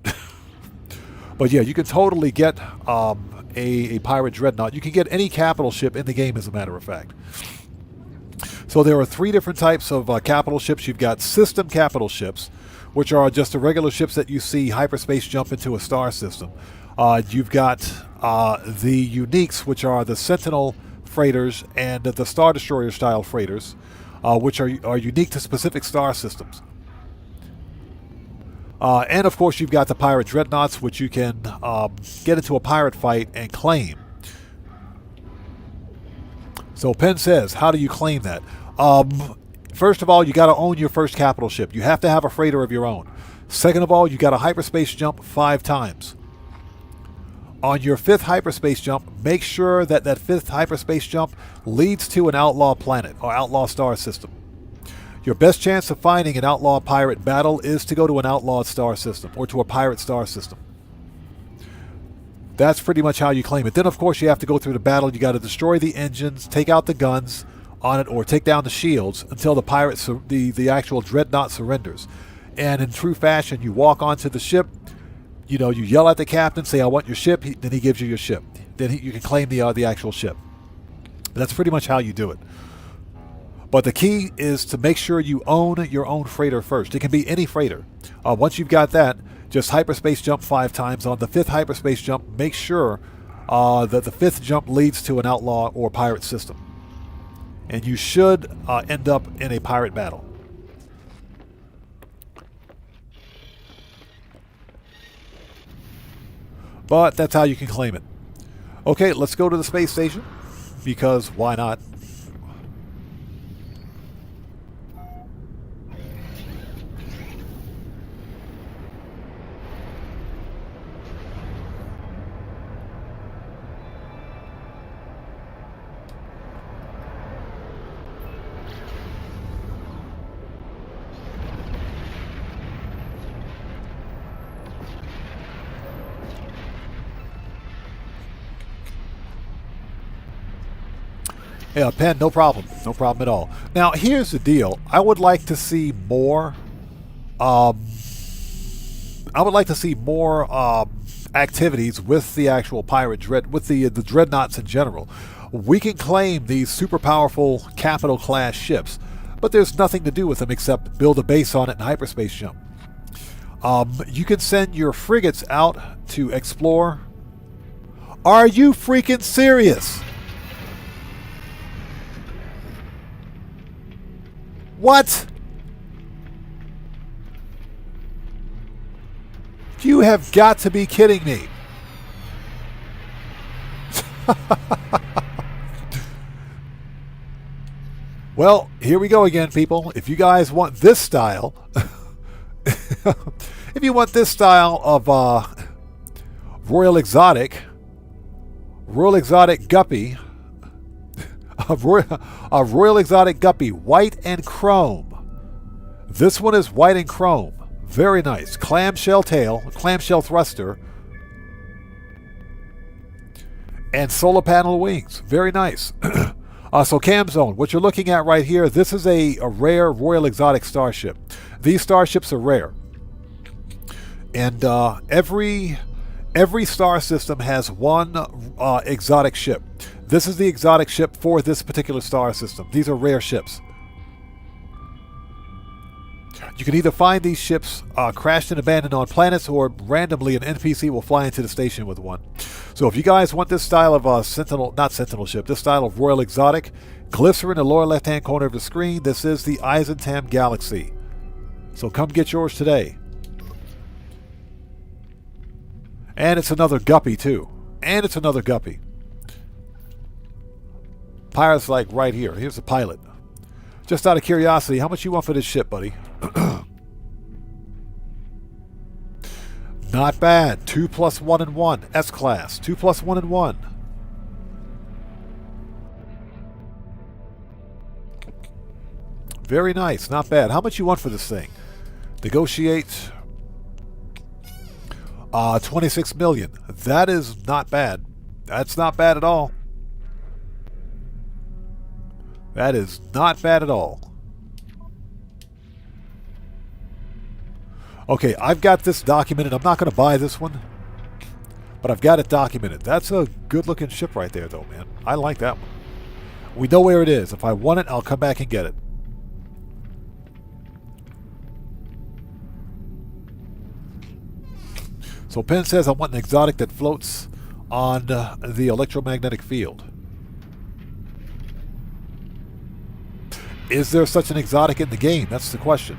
But yeah, you can totally get a pirate dreadnought. You can get any capital ship in the game, as a matter of fact. So there are 3 different types of capital ships. You've got system capital ships, which are just the regular ships that you see hyperspace jump into a star system. You've got the uniques, which are the Sentinel freighters and the Star Destroyer style freighters, which are unique to specific star systems. And of course, you've got the pirate dreadnoughts, which you can get into a pirate fight and claim. So Penn says, how do you claim that? First of all, you got to own your first capital ship. You have to have a freighter of your own. Second of all, you got to hyperspace jump 5 times. On your 5th hyperspace jump, make sure that that 5th hyperspace jump leads to an outlaw planet or outlaw star system. Your best chance of finding an outlaw pirate battle is to go to an outlawed star system or to a pirate star system. That's pretty much how you claim it. Then, of course, you have to go through the battle. You got to destroy the engines, take out the guns on it, or take down the shields until the pirate, the actual dreadnought surrenders. And in true fashion, you walk onto the ship. You know, you yell at the captain, say, I want your ship. Then he gives you your ship. Then you can claim the actual ship. That's pretty much how you do it. But the key is to make sure you own your own freighter first. It can be any freighter. Once you've got that, just hyperspace jump 5 times. On the 5th hyperspace jump, make sure that the 5th jump leads to an outlaw or pirate system. And you should end up in a pirate battle. But that's how you can claim it. Okay, let's go to the space station, because why not? Yeah, Pen, no problem. No problem at all. Now, here's the deal. I would like to see more activities with the actual pirate with the dreadnoughts in general, we can claim these super powerful capital class ships, but there's nothing to do with them except build a base on it and hyperspace jump. You can send your frigates out to explore. Are you freaking serious? What? You have got to be kidding me. Well, here we go again, people. If you guys want this style, if you want this style of Royal Exotic Guppy, Royal Exotic Guppy, white and chrome. This one is white and chrome. Very nice. Clamshell tail, clamshell thruster, and solar panel wings. Very nice. So cam zone, what you're looking at right here, this is a rare Royal Exotic starship. These starships are rare. And every star system has one exotic ship. This is the exotic ship for this particular star system. These are rare ships. You can either find these ships crashed and abandoned on planets, or randomly an NPC will fly into the station with one. So if you guys want this style of this style of Royal Exotic, glyphs are in the lower left-hand corner of the screen. This is the Eisentam Galaxy. So come get yours today. And it's another guppy too. And it's another guppy. Pirate's like right here. Here's the pilot. Just out of curiosity, how much you want for this ship, buddy? Not bad. 2 + 1 and 1. S-Class. 2 + 1 and 1. Very nice. Not bad. How much you want for this thing? Negotiate. 26 million. That is not bad. That's not bad at all. That is not bad at all. Okay, I've got this documented. I'm not going to buy this one, but I've got it documented. That's a good-looking ship right there, though, man. I like that one. We know where it is. If I want it, I'll come back and get it. So Penn says I want an exotic that floats on the electromagnetic field. Is there such an exotic in the game? That's the question.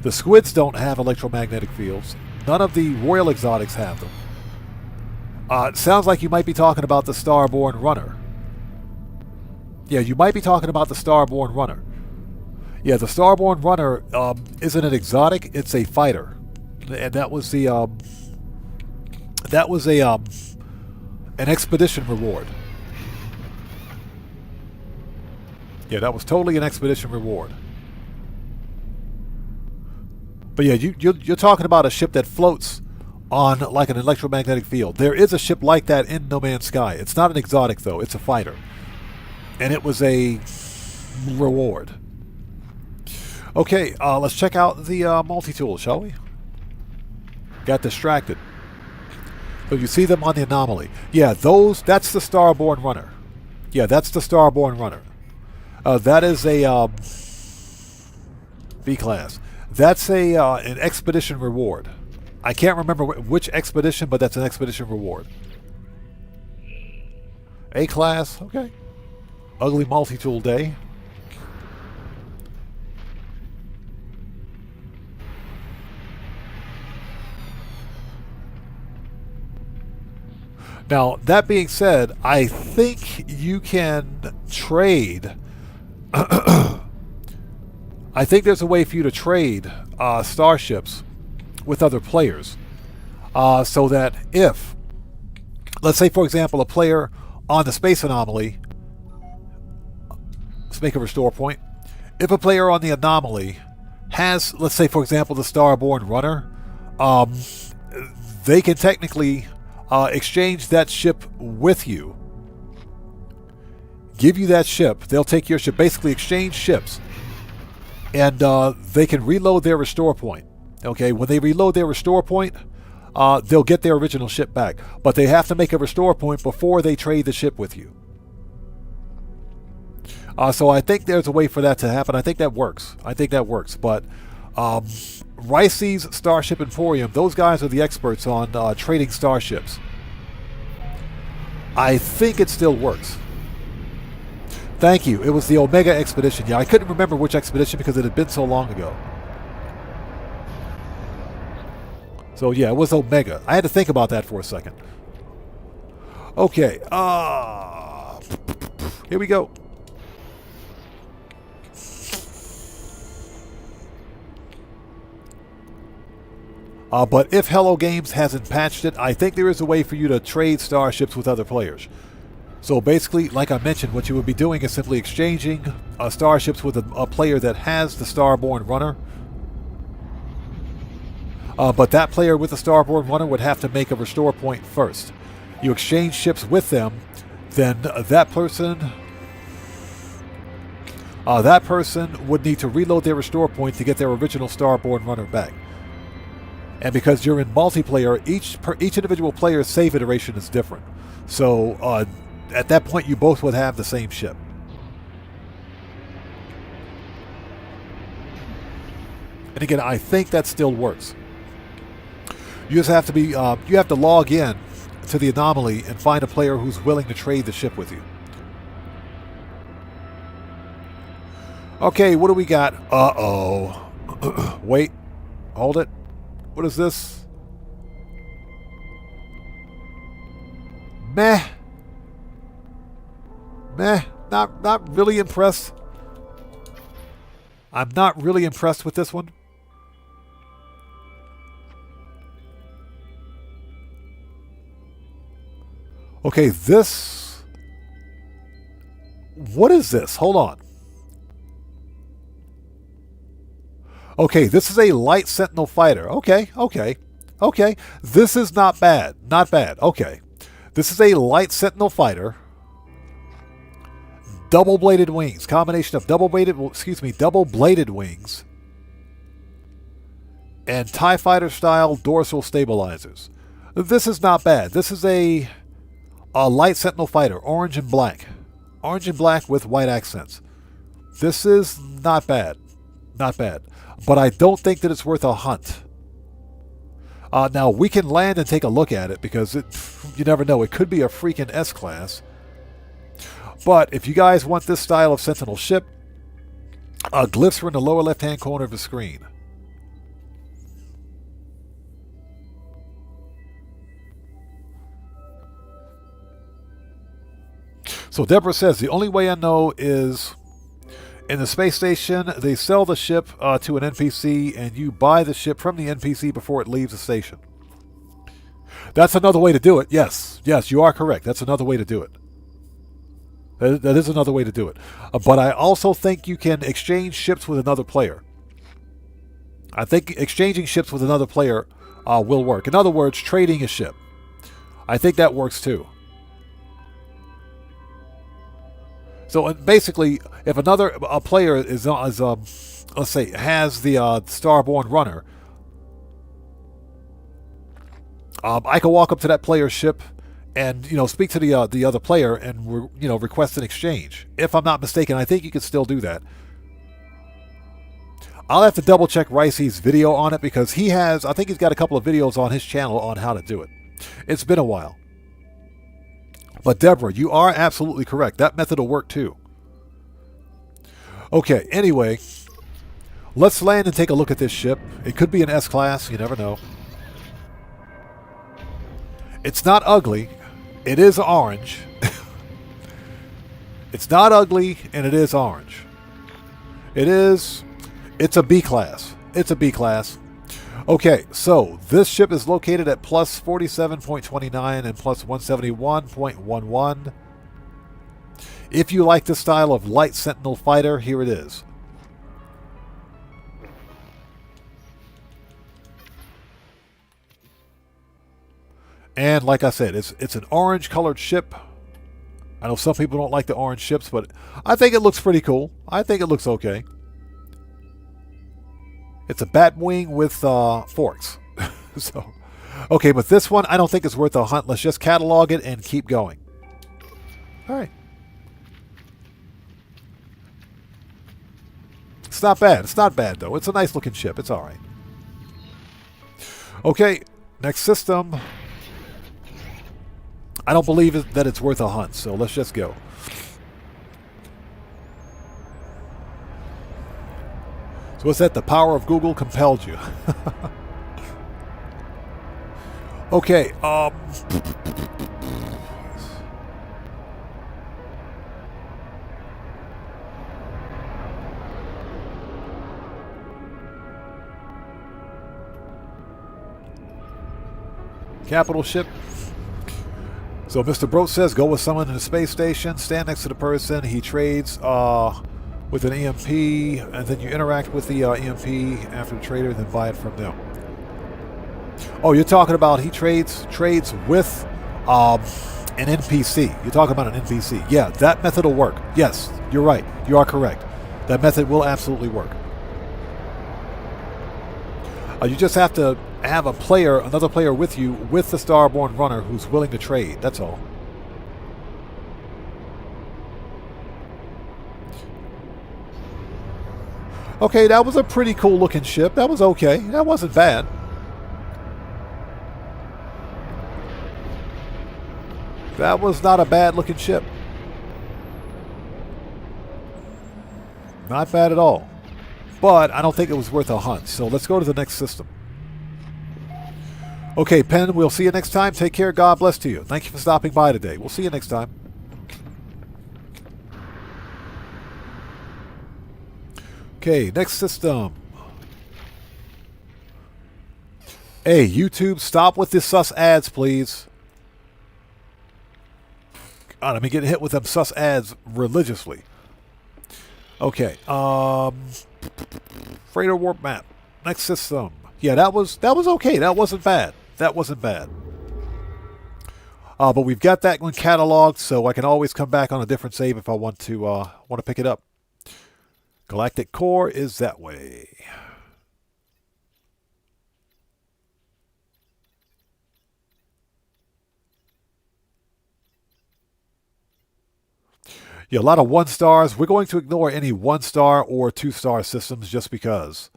The squids don't have electromagnetic fields. None of the Royal Exotics have them. It sounds like you might be talking about the Starborn Runner. Yeah, you might be talking about the Starborn Runner. Yeah, the Starborn Runner isn't an exotic, it's a fighter. And that was the an expedition reward. Yeah, that was totally an expedition reward. But yeah, you're talking about a ship that floats on like an electromagnetic field. There is a ship like that in No Man's Sky. It's not an exotic though, it's a fighter. And it was a reward. Okay, let's check out the multi-tool, shall we? Got distracted. So you see them on the anomaly. Yeah, that's the Starborn Runner. Yeah, that's the Starborn Runner. That is a B-class. That's an expedition reward. I can't remember which expedition, but that's an expedition reward. A-class, okay. Ugly multi-tool day. Now, that being said, I think you can trade. I think there's a way for you to trade starships with other players. So that if, let's say, for example, a player on the space anomaly, let's make a restore point. If a player on the anomaly has, let's say, for example, the Starborn Runner, they can technically exchange that ship with you. Give you that ship. They'll take your ship. Basically exchange ships. And they can reload their restore point. Okay, when they reload their restore point, they'll get their original ship back. But they have to make a restore point before they trade the ship with you. So I think there's a way for that to happen. I think that works. But Ricey's Starship Emporium, those guys are the experts on trading starships. I think it still works. Thank you. It was the Omega Expedition. Yeah, I couldn't remember which expedition because it had been so long ago. So yeah, it was Omega. I had to think about that for a second. Okay. Here we go. But if Hello Games hasn't patched it, I think there is a way for you to trade starships with other players. So basically, like I mentioned, what you would be doing is simply exchanging starships with a player that has the Starborn Runner. But that player with the Starborn Runner would have to make a restore point first. You exchange ships with them, then that person would need to reload their restore point to get their original Starborn Runner back. And because you're in multiplayer, each individual player's save iteration is different. So at that point, you both would have the same ship. And again, I think that still works. You just have to be you have to log in to the anomaly and find a player who's willing to trade the ship with you. Okay, what do we got? Uh-oh. Wait. Hold it. What is this? Meh. Not really impressed. I'm not really impressed with this one. Okay, this... What is this? Hold on. Okay, this is a light sentinel fighter. Okay. This is not bad. Okay. This is a light sentinel fighter. Double-bladed wings. Combination of double-bladed wings and TIE Fighter style dorsal stabilizers. This is not bad. This is a light sentinel fighter, orange and black with white accents. This is not bad. But I don't think that it's worth a hunt. Now, we can land and take a look at it because you never know. It could be a freaking S-class. But if you guys want this style of Sentinel ship, glyphs are in the lower left-hand corner of the screen. So Deborah says, the only way I know is... in the space station, they sell the ship to an NPC, and you buy the ship from the NPC before it leaves the station. That's another way to do it. Yes, you are correct. That's another way to do it. That is another way to do it. But I also think you can exchange ships with another player. I think exchanging ships with another player will work. In other words, trading a ship. I think that works too. So basically, if a player is let's say, has the Starborn Runner, I can walk up to that player's ship and speak to the other player and request an exchange. If I'm not mistaken, I think you can still do that. I'll have to double check Ricey's video on it because I think he's got a couple of videos on his channel on how to do it. It's been a while. But Deborah, you are absolutely correct. That method will work too. Okay, anyway, let's land and take a look at this ship. It could be an S-class, you never know. It's not ugly. It is orange. It's not ugly, and it is orange. It's a B-class. It's a B-class. Okay, so this ship is located at plus 47.29 and plus 171.11. If you like this style of light sentinel fighter, here it is. And like I said, it's an orange colored ship. I know some people don't like the orange ships, but I think it looks pretty cool. I think it looks okay. It's a bat wing with forks. So, Okay, but this one I don't think is worth a hunt. Let's just catalog it and keep going. All right. It's not bad. It's not bad, though. It's a nice looking ship. It's all right. Okay, next system. I don't believe that it's worth a hunt, so let's just go. So what's that? The power of Google compelled you. Okay, capital ship. So Mr. Brote says, go with someone in the space station, stand next to the person, he trades with an EMP, and then you interact with the EMP after the trader, then buy it from them. Oh, you're talking about he trades with an NPC. You're talking about an NPC. Yeah, that method will work. Yes, you're right. You are correct. That method will absolutely work. You just have to have another player with you with the Starborn runner who's willing to trade. That's all. Okay, that was a pretty cool looking ship. That was okay. That wasn't bad. That was not a bad looking ship. Not bad at all. But I don't think it was worth a hunt. So let's go to the next system. Okay, Penn, we'll see you next time. Take care. God bless to you. Thank you for stopping by today. We'll see you next time. Okay, next system. Hey, YouTube, stop with this sus ads, please. God, I've been getting hit with them sus ads religiously. Okay, freighter warp map. Next system. Yeah, that was okay. That wasn't bad. That wasn't bad. But we've got that one cataloged, so I can always come back on a different save if I want to pick it up. Galactic Core is that way. Yeah, a lot of 1 stars. We're going to ignore any 1-star or 2-star systems just because,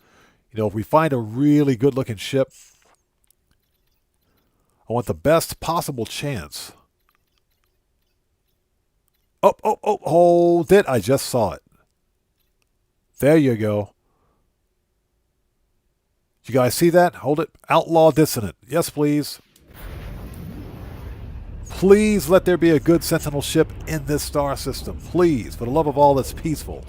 if we find a really good looking ship, I want the best possible chance. Oh, hold it. I just saw it. There you go. You guys see that? Hold it. Outlaw Dissonant. Yes, please. Please let there be a good Sentinel ship in this star system. Please, for the love of all that's peaceful.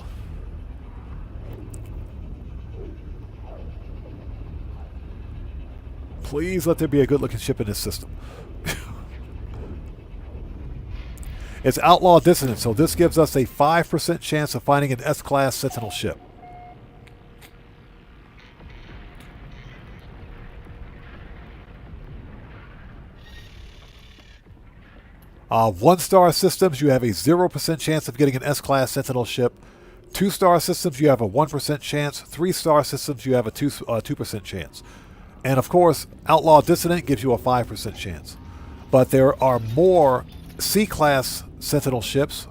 Please let there be a good-looking ship in this system. It's Outlaw Dissonant, so this gives us a 5% chance of finding an S-Class Sentinel ship. One-star systems, you have a 0% chance of getting an S-Class Sentinel ship. 2-star systems, you have a 1% chance. 3-star systems, you have a 2% chance. And of course, Outlaw Dissonant gives you a 5% chance. But there are more C-Class Sentinel ships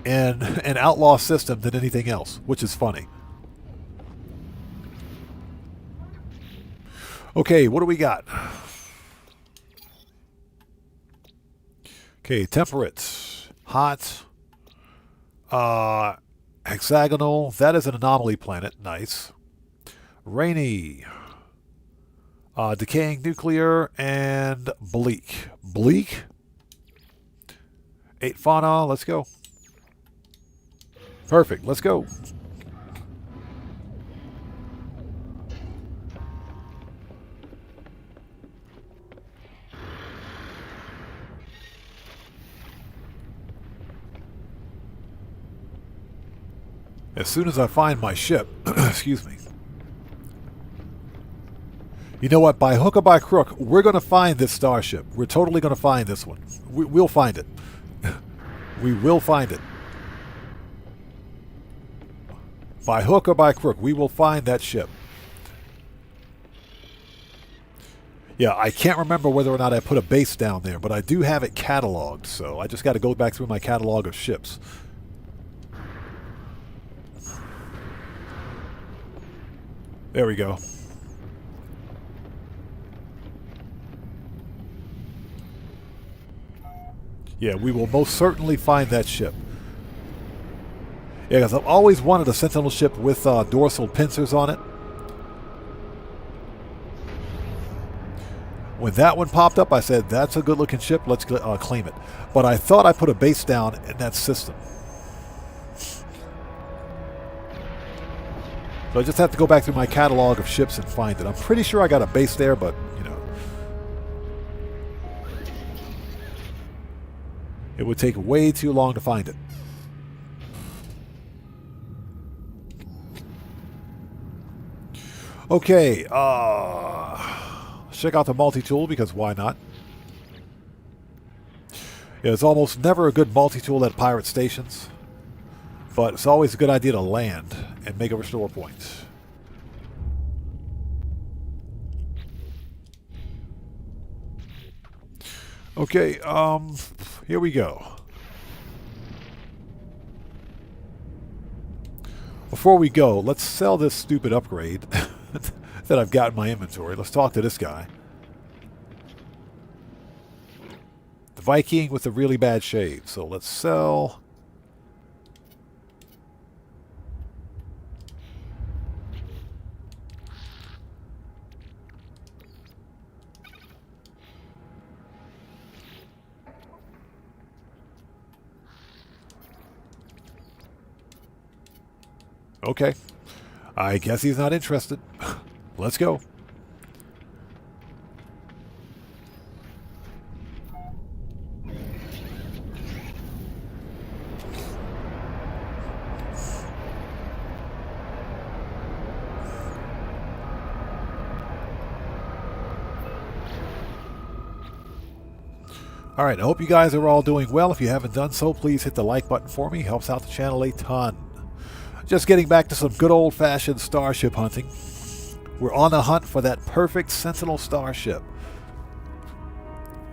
in an Outlaw system than anything else, which is funny. Okay, what do we got? Okay, temperate, hot, hexagonal. That is an anomaly planet. Nice. Rainy, decaying nuclear, and bleak. Bleak? 8 fauna. Let's go. Perfect. Let's go. As soon as I find my ship, excuse me. You know what? By hook or by crook, we're going to find this starship. We're totally going to find this one. We'll find it. We will find it. By hook or by crook, we will find that ship. Yeah, I can't remember whether or not I put a base down there, but I do have it cataloged, so I just got to go back through my catalog of ships. There we go. Yeah, we will most certainly find that ship. Yeah, because I've always wanted a Sentinel ship with dorsal pincers on it. When that one popped up, I said, that's a good-looking ship, let's claim it. But I thought I put a base down in that system. So I just have to go back through my catalog of ships and find it. I'm pretty sure I got a base there, but, you know. It would take way too long to find it. Okay, check out the multi-tool, because why not? Yeah, it's almost never a good multi-tool at pirate stations, but it's always a good idea to land and make a restore point. Okay, here we go. Before we go, let's sell this stupid upgrade that I've got in my inventory. Let's talk to this guy. The Viking with the really bad shade. So let's sell. Okay. I guess he's not interested. Let's go. Alright, I hope you guys are all doing well. If you haven't done so, please hit the like button for me. Helps out the channel a ton. Just getting back to some good old-fashioned starship hunting. We're on the hunt for that perfect Sentinel starship.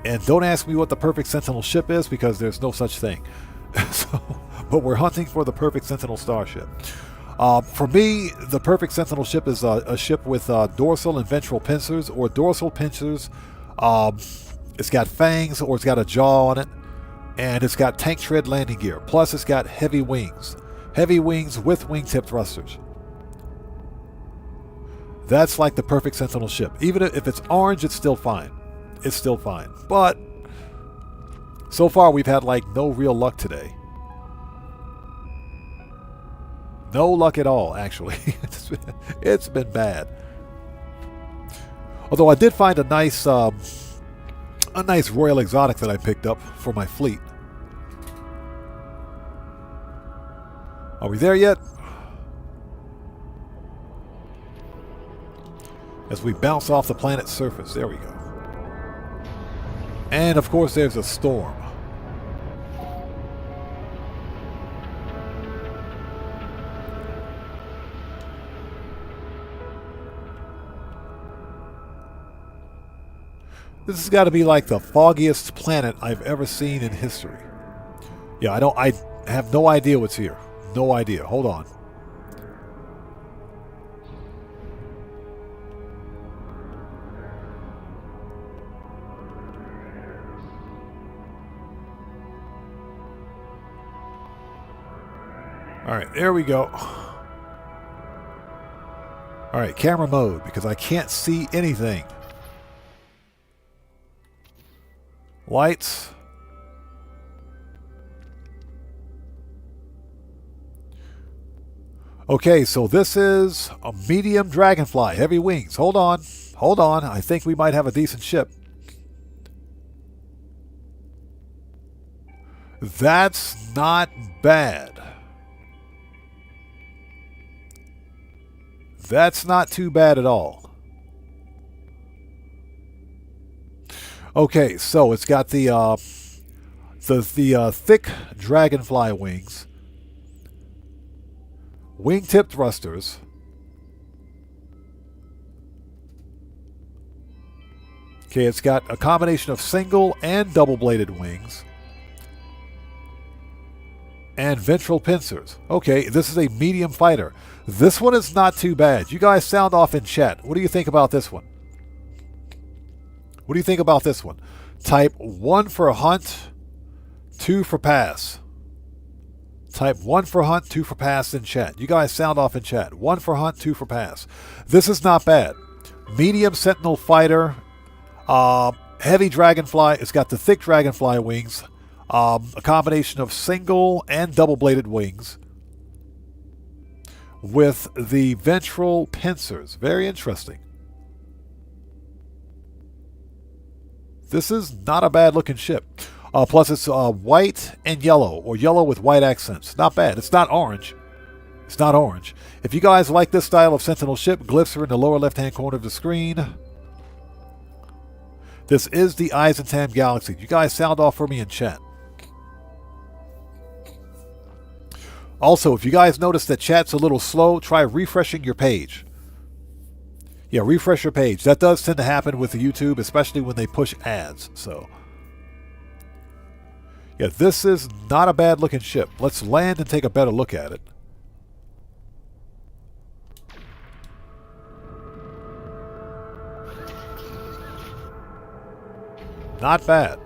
And don't ask me what the perfect Sentinel ship is, because there's no such thing. But we're hunting for the perfect Sentinel starship. For me, the perfect Sentinel ship is a ship with dorsal and ventral pincers, or dorsal pincers. It's got fangs, or it's got a jaw on it. And it's got tank tread landing gear. Plus, it's got heavy wings. Heavy wings with wingtip thrusters. That's like the perfect Sentinel ship. Even if it's orange, it's still fine. It's still fine. But so far, we've had like no real luck today. No luck at all, actually. It's been bad. Although I did find a nice Royal Exotic that I picked up for my fleet. Are we there yet? As we bounce off the planet's surface. There we go. And of course there's a storm. This has got to be like the foggiest planet I've ever seen in history. Yeah, I have no idea what's here. No idea. Hold on. Alright, there we go. Alright, camera mode, because I can't see anything. Lights. Okay, so this is a medium dragonfly, heavy wings. Hold on. Hold on. I think we might have a decent ship. That's not bad. That's not too bad at all. Okay, so it's got the thick dragonfly wings, wingtip thrusters, Okay, it's got a combination of single and double-bladed wings. And ventral pincers. Okay, this is a medium fighter. This one is not too bad. You guys sound off in chat. What do you think about this one? What do you think about this one? Type 1 for hunt, 2 for pass. Type 1 for hunt, 2 for pass in chat. You guys sound off in chat. 1 for hunt, 2 for pass. This is not bad. Medium sentinel fighter. Heavy dragonfly. It's got the thick dragonfly wings. A combination of single and double-bladed wings with the ventral pincers. Very interesting. This is not a bad-looking ship. Plus, it's white and yellow, or yellow with white accents. Not bad. It's not orange. It's not orange. If you guys like this style of Sentinel ship, glyphs are in the lower left-hand corner of the screen. This is the Eisentam Galaxy. You guys sound off for me in chat. Also, if you guys notice that chat's a little slow, try refreshing your page. Yeah, refresh your page. That does tend to happen with YouTube, especially when they push ads. So, yeah, this is not a bad looking ship. Let's land and take a better look at it. Not bad.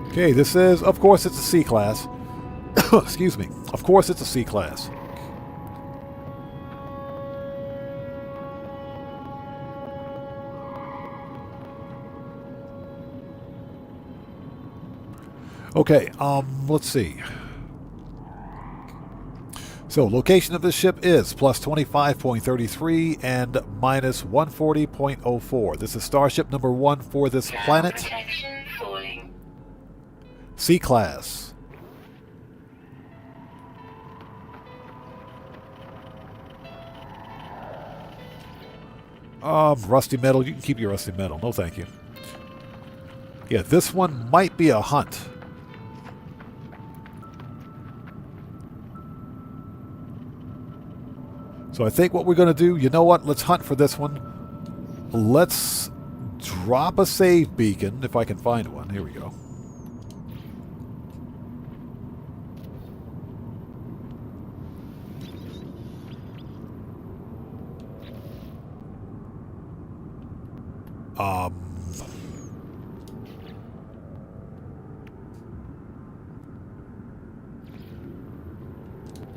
Okay, this is, of course, it's a C class. Excuse me. Of course, it's a C class. Okay, let's see. So, location of this ship is plus 25.33 and minus 140.04. This is Starship number 1 for this planet. Protection falling. C class. Rusty metal. You can keep your rusty metal. No, thank you. Yeah, this one might be a hunt. So I think what we're going to do, you know what? Let's hunt for this one. Let's drop a save beacon, if I can find one. Here we go.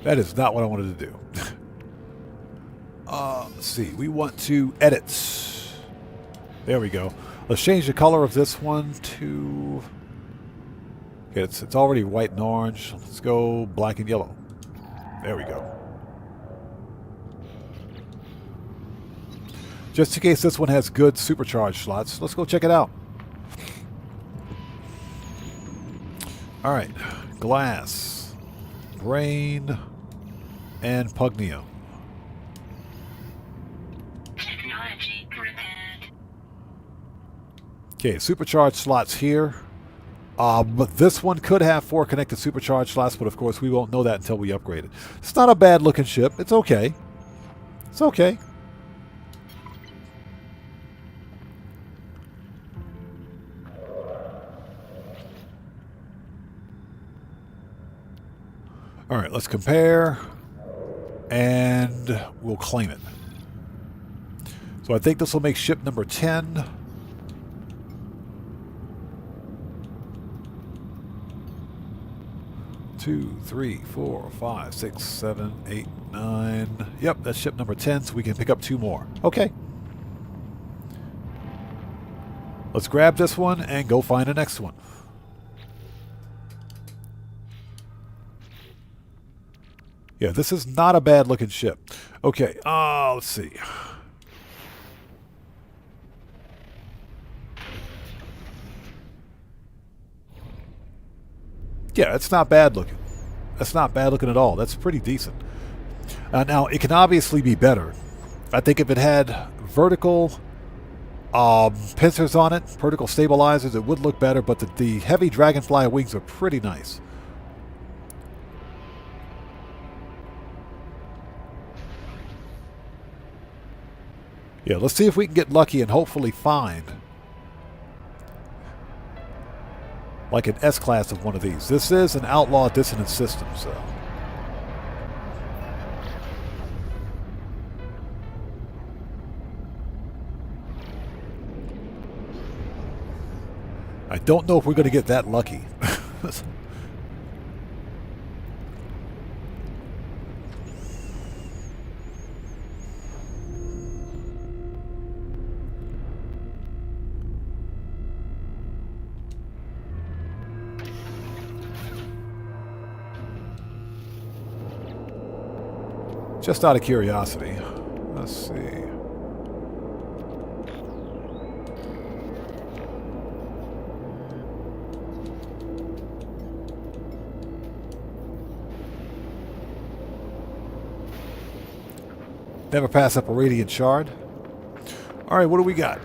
That is not what I wanted to do. Let's see. We want to edit. There we go. Let's change the color of this one to... Okay, it's already white and orange. Let's go black and yellow. There we go. Just in case this one has good supercharged slots, let's go check it out. Alright. Glass. Brain. And Pugnium. Technology prepared. Okay, supercharged slots here. But this one could have 4 connected supercharged slots, but of course we won't know that until we upgrade it. It's not a bad looking ship. It's okay. It's okay. Alright, let's compare. And we'll claim it. So I think this will make ship number 10. Two, 3, 4, 5, 6, 7, 8, 9. Yep, that's ship number 10, so we can pick up 2 more. Okay. Let's grab this one and go find the next one. Yeah, this is not a bad looking ship. Okay, let's see. Yeah, it's not bad looking. That's not bad looking at all. That's pretty decent. Now, it can obviously be better. I think if it had vertical pincers on it, vertical stabilizers, it would look better, but the heavy dragonfly wings are pretty nice. Yeah, let's see if we can get lucky and hopefully find like an S-class of one of these. This is an outlaw dissonance system, so. I don't know if we're going to get that lucky. Just out of curiosity. Let's see. Never pass up a radiant shard. All right, what do we got?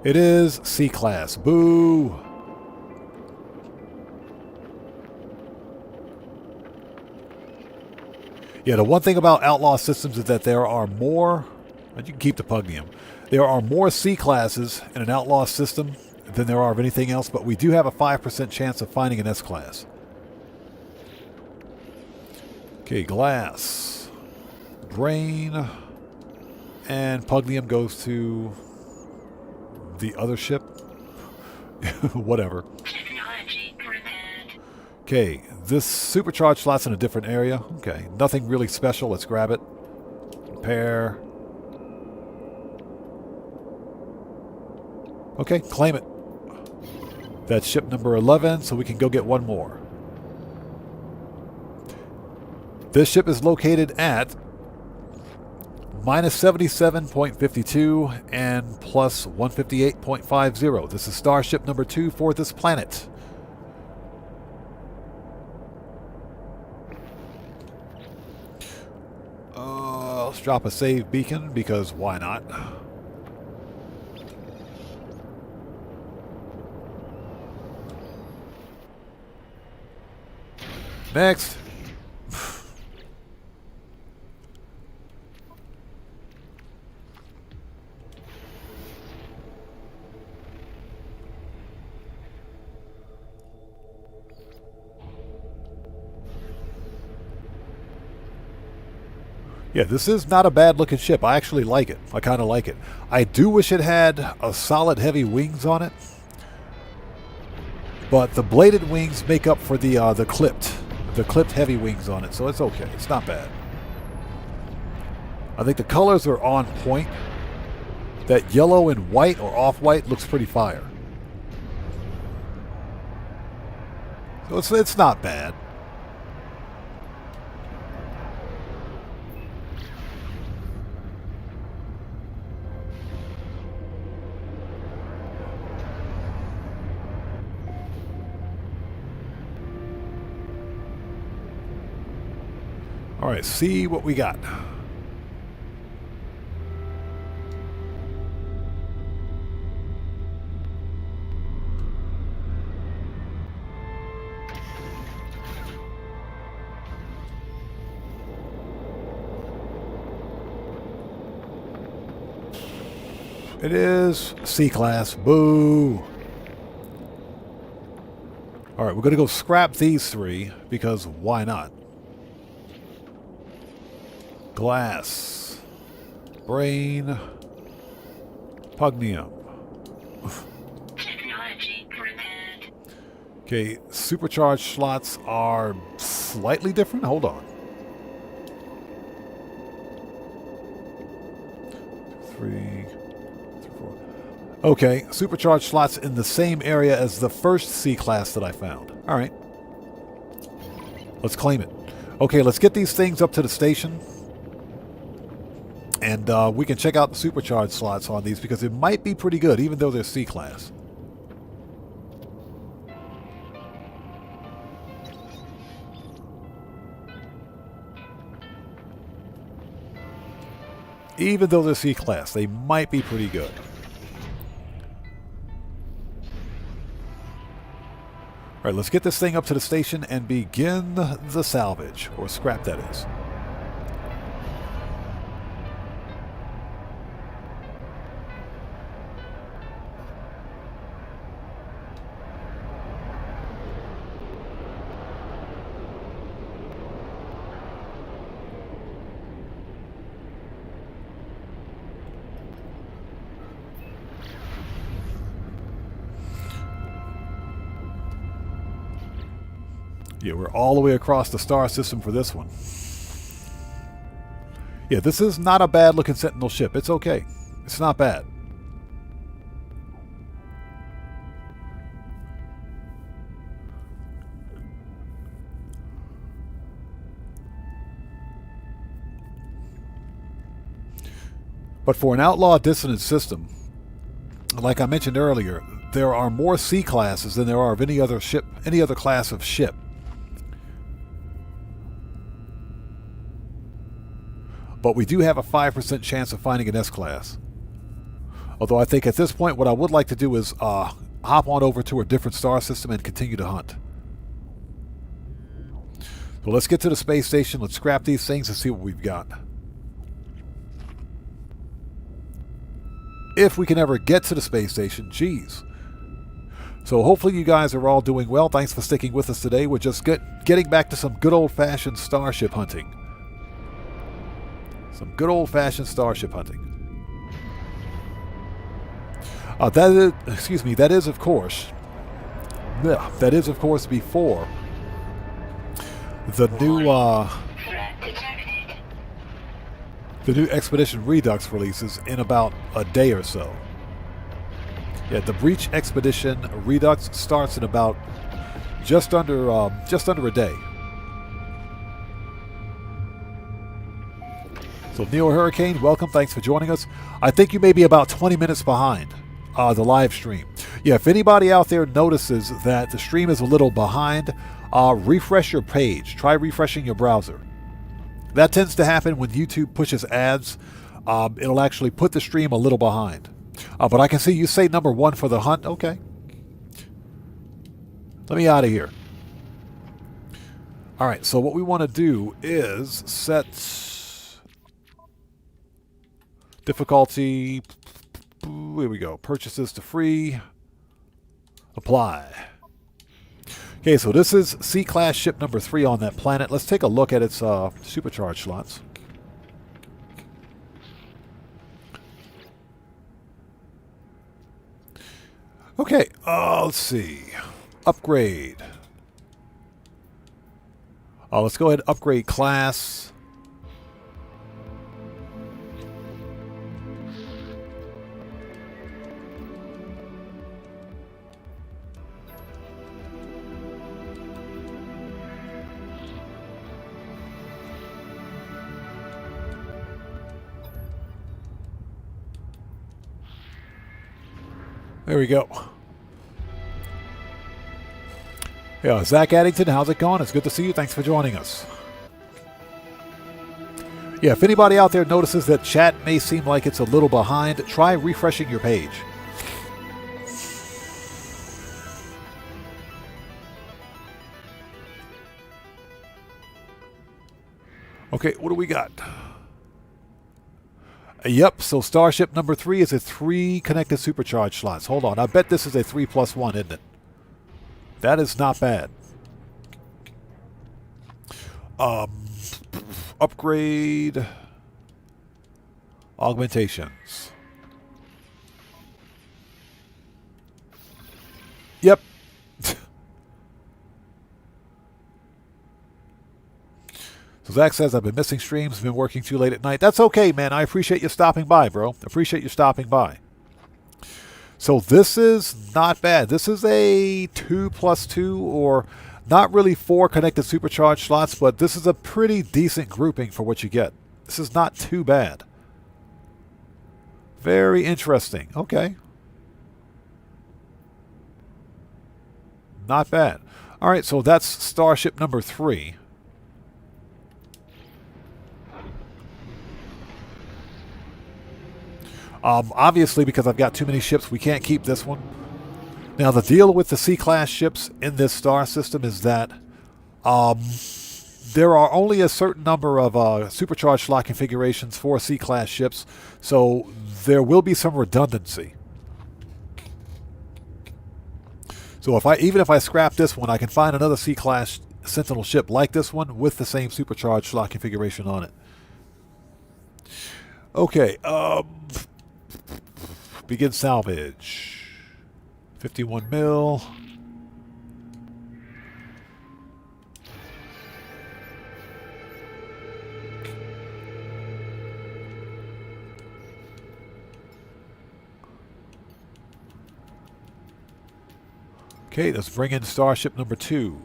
It is C-class. Boo! Yeah, the one thing about outlaw systems is that there are more, you can keep the Pugnium, there are more C-classes in an outlaw system than there are of anything else, but we do have a 5% chance of finding an S-class. Okay, glass, brain, and Pugnium goes to the other ship. Whatever. Technology prepared. Okay, this supercharged slot's in a different area. Okay, nothing really special. Let's grab it. Repair. Okay, claim it. That's ship number 11, so we can go get one more. This ship is located at minus 77.52 and plus 158.50. This is Starship number 2 for this planet. Let's drop a save beacon because why not? Next. Yeah, this is not a bad looking ship. I actually like it. I kind of like it. I do wish it had a solid heavy wings on it. But the bladed wings make up for the clipped heavy wings on it, so it's okay. It's not bad. I think the colors are on point. That yellow and white or off-white looks pretty fire. So it's not bad. All right, see what we got. It is C-class. Boo! All right, we're going to go scrap these three because why not? Glass, brain, Pugnium. Technology prepared. Okay, supercharged slots are slightly different. Hold on. 3, 4. Okay, supercharged slots in the same area as the first C-class that I found. All right. Let's claim it. Okay, let's get these things up to the station. And we can check out the supercharged slots on these because it might be pretty good, even though they're C-class. Even though they're C-class, they might be pretty good. All right, let's get this thing up to the station and begin the salvage, or scrap that is. Yeah, we're all the way across the star system for this one. Yeah, this is not a bad looking Sentinel ship. It's okay. It's not bad. But for an outlaw dissonance system, like I mentioned earlier, there are more C classes than there are of any other ship, any other class of ship. But we do have a 5% chance of finding an S class. Although I think at this point what I would like to do is hop on over to a different star system and continue to hunt. So let's get to the space station, let's scrap these things and see what we've got. If we can ever get to the space station, geez. So hopefully you guys are all doing well. Thanks for sticking with us today. We're just getting back to some good old-fashioned starship hunting. Some good old-fashioned starship hunting. That is of course before the new Threat detected. the new Expedition Redux releases in about a day or so. Yeah, the Breach Expedition Redux starts in about just under a day. So Neo Hurricane, welcome. Thanks for joining us. I think you may be about 20 minutes behind the live stream. Yeah, if anybody out there notices that the stream is a little behind, refresh your page. Try refreshing your browser. That tends to happen when YouTube pushes ads. It'll actually put the stream a little behind. But I can see you say number 1 for the hunt. Okay. Let me out of here. All right, so what we want to do is set difficulty. Here we go. Purchases to free. Apply. Okay, so this is C-Class ship number 3 on that planet. Let's take a look at its supercharged slots. Okay, let's see. Upgrade. Let's go ahead and upgrade class. There we go. Yeah, Zach Addington, how's it going? It's good to see you. Thanks for joining us. Yeah, if anybody out there notices that chat may seem like it's a little behind, try refreshing your page. Okay, what do we got? Yep, so Starship number 3 is a 3 connected supercharged slots. Hold on, I bet this is a 3+1, isn't it? That is not bad. Upgrade. Augmentations. Yep. So Zach says, I've been missing streams, been working too late at night. That's okay, man. I appreciate you stopping by, bro. Appreciate you stopping by. So this is not bad. This is a 2+2, or not really 4 connected supercharged slots, but this is a pretty decent grouping for what you get. This is not too bad. Very interesting. Okay. Not bad. All right, so that's Starship number 3. Obviously, because I've got too many ships, we can't keep this one. Now, the deal with the C-Class ships in this star system is that there are only a certain number of supercharged slot configurations for C-Class ships, so there will be some redundancy. So even if I scrap this one, I can find another C-Class Sentinel ship like this one with the same supercharged slot configuration on it. Okay, begin salvage. 51 mil. Okay, let's bring in Starship number 2.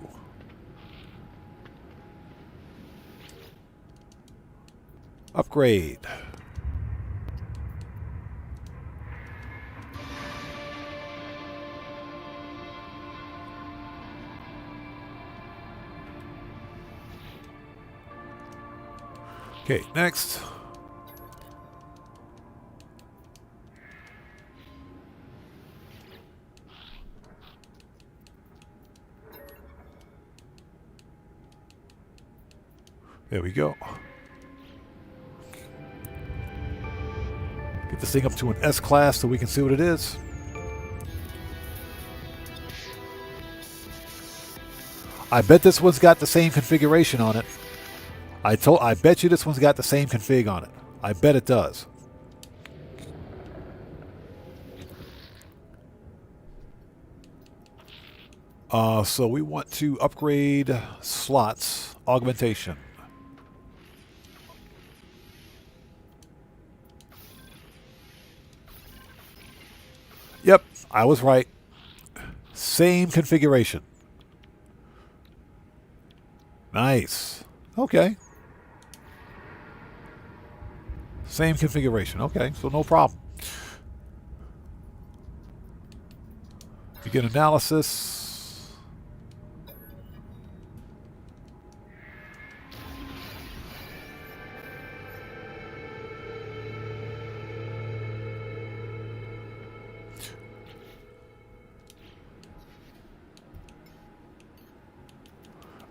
Upgrade. Okay, next. There we go. Get this thing up to an S class so we can see what it is. I bet this one's got the same configuration on it. I bet you this one's got the same config on it. I bet it does. So we want to upgrade slots, augmentation. Yep, I was right. Same configuration. Nice. Okay. Same configuration. Okay, so no problem. Begin analysis.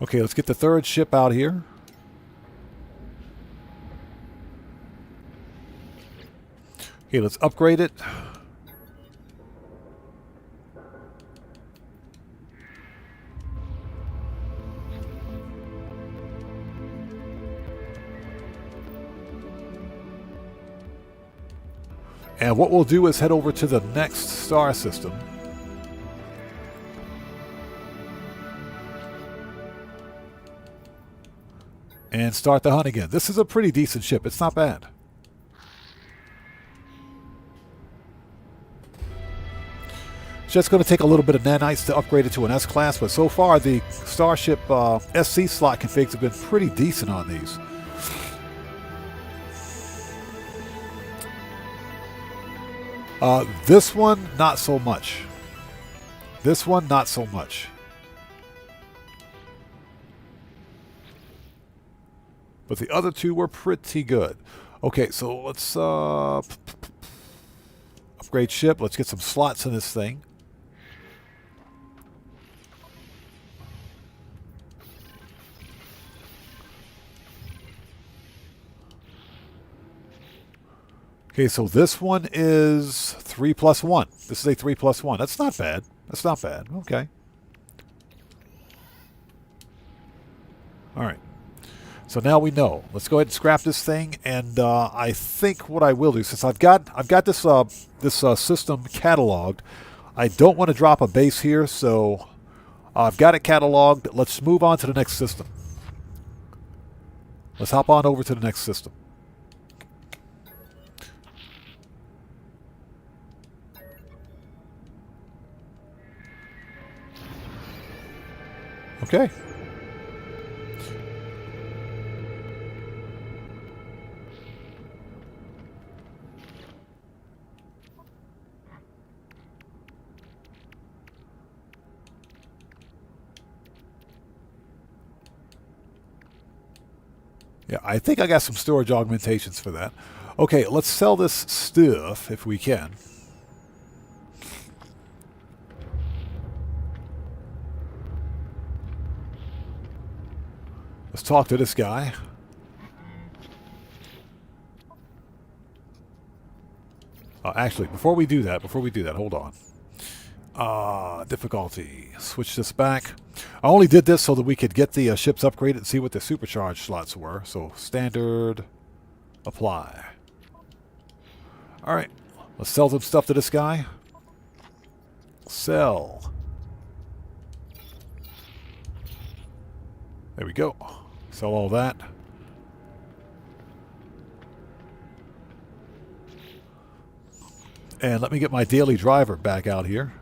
Okay, let's get the third ship out here. Okay, let's upgrade it. And what we'll do is head over to the next star system. And start the hunt again. This is a pretty decent ship. It's not bad. It's just going to take a little bit of nanites to upgrade it to an S class, but so far the Starship SC slot configs have been pretty decent on these. This one, not so much. This one, not so much. But the other two were pretty good. Okay, so let's upgrade ship. Let's get some slots in this thing. Okay, so this one is 3+1. This is a 3+1. That's not bad. That's not bad. Okay. All right. So now we know. Let's go ahead and scrap this thing, and I think what I will do, since I've got this system cataloged, I don't want to drop a base here, so I've got it cataloged. Let's move on to the next system. Let's hop on over to the next system. Okay. Yeah, I think I got some storage augmentations for that. Okay, let's sell this stuff if we can. Let's talk to this guy. Actually, before we do that, hold on. Difficulty. Switch this back. I only did this so that we could get the ships upgraded and see what the supercharged slots were. So standard, apply. All right, let's sell some stuff to this guy. Sell. There we go. Sell all that. And let me get my daily driver back out here.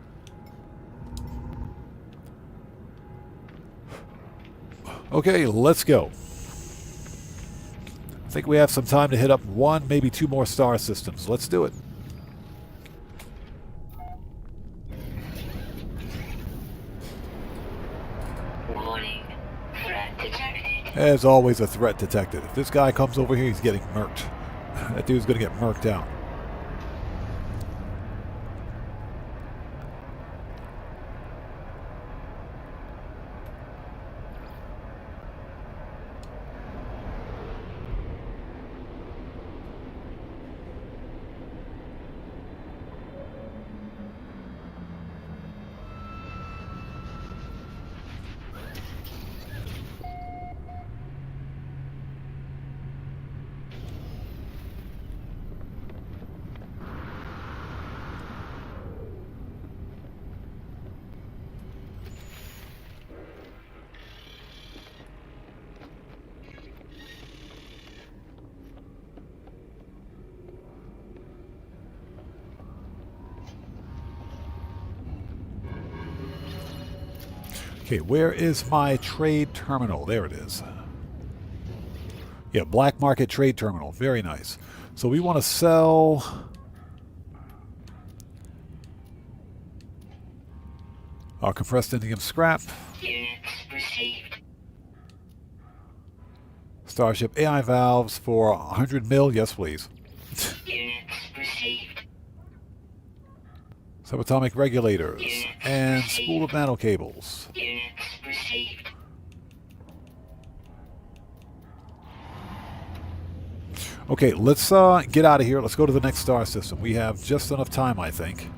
Okay, let's go. I think we have some time to hit up one, maybe two more star systems. Let's do it. Warning. Threat detected. As always, a threat detected. If this guy comes over here, he's getting murked. That dude's going to get murked out. Okay, where is my trade terminal? There it is. Yeah, black market trade terminal. Very nice. So we want to sell our compressed indium scrap. Units received. Starship AI valves for 100 mil. Yes, please. Units received. Subatomic regulators and spool of nano cables. Units received. Okay, let's get out of here. Let's go to the next star system. We have just enough time, I think.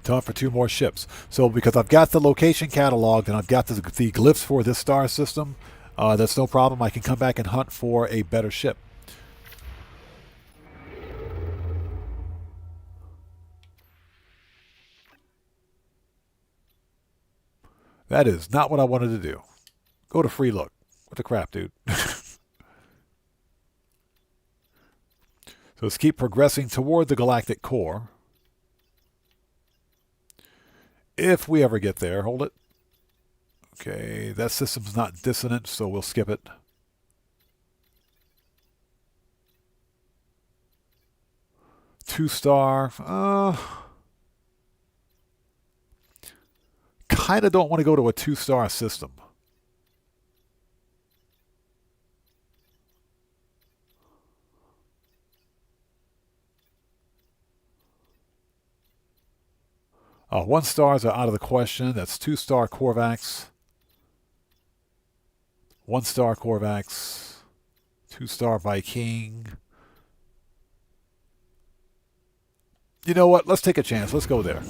Time for two more ships. So because I've got the location cataloged and I've got the glyphs for this star system, that's no problem. I can come back and hunt for a better ship. That is not what I wanted to do. Go to free look. What the crap, dude? So let's keep progressing toward the galactic core. If we ever get there, hold it. Okay, that system's not dissonant, so we'll skip it. Two-star. Kind of don't want to go to a two-star system. One stars are out of the question. That's two-star Corvax. One-star Corvax. Two-star Viking. You know what? Let's take a chance. Let's go there.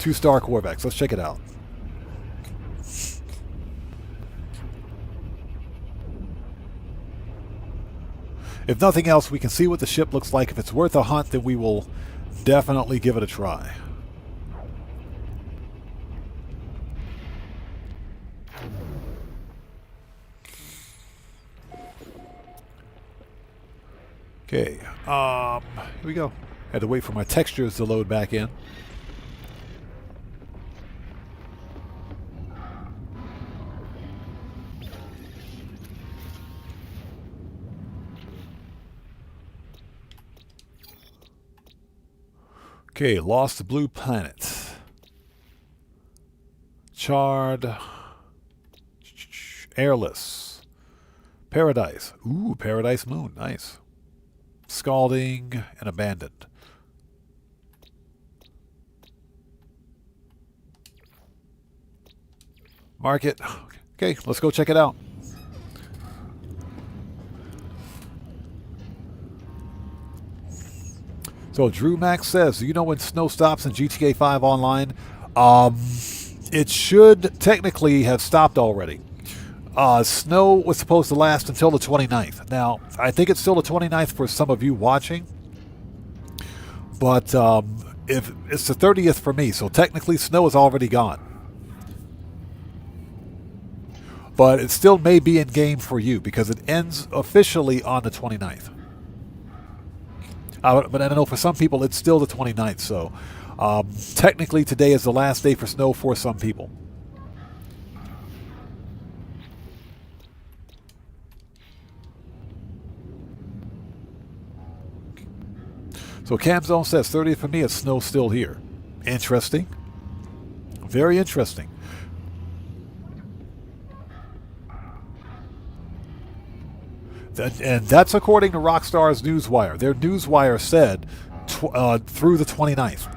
Two-star Corvax. Let's check it out. If nothing else, we can see what the ship looks like. If it's worth a hunt, then we will definitely give it a try. Okay, here we go. Had to wait for my textures to load back in. Okay, Lost Blue Planet. Charred. Airless. Paradise. Ooh, Paradise Moon. Nice. Scalding and Abandoned. Market. Okay, let's go check it out. So Drew Max says, do you know when snow stops in GTA 5 Online? It should technically have stopped already. Snow was supposed to last until the 29th. Now, I think it's still the 29th for some of you watching. But if it's the 30th for me, so technically snow is already gone. But it still may be in game for you because it ends officially on the 29th. But I don't know, for some people it's still the 29th, so Technically, today is the last day for snow for some people. So Camzone says 30th for me, it's snow still here. Interesting. Very interesting. And that's according to Rockstar's Newswire. Their Newswire said through the 29th.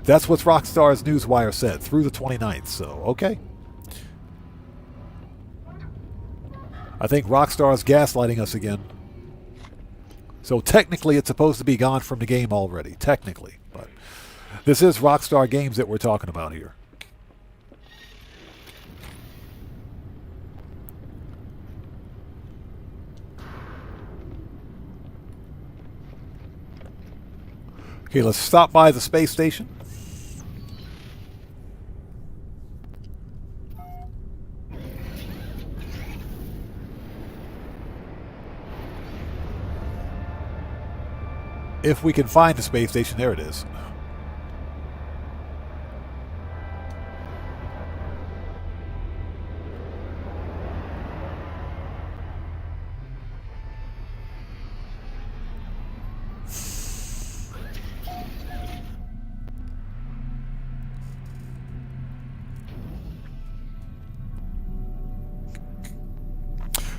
That's what Rockstar's Newswire said, through the 29th. So, okay. I think Rockstar's gaslighting us again. So technically it's supposed to be gone from the game already. Technically. But this is Rockstar Games that we're talking about here. Okay, let's stop by the space station. If we can find the space station, there it is.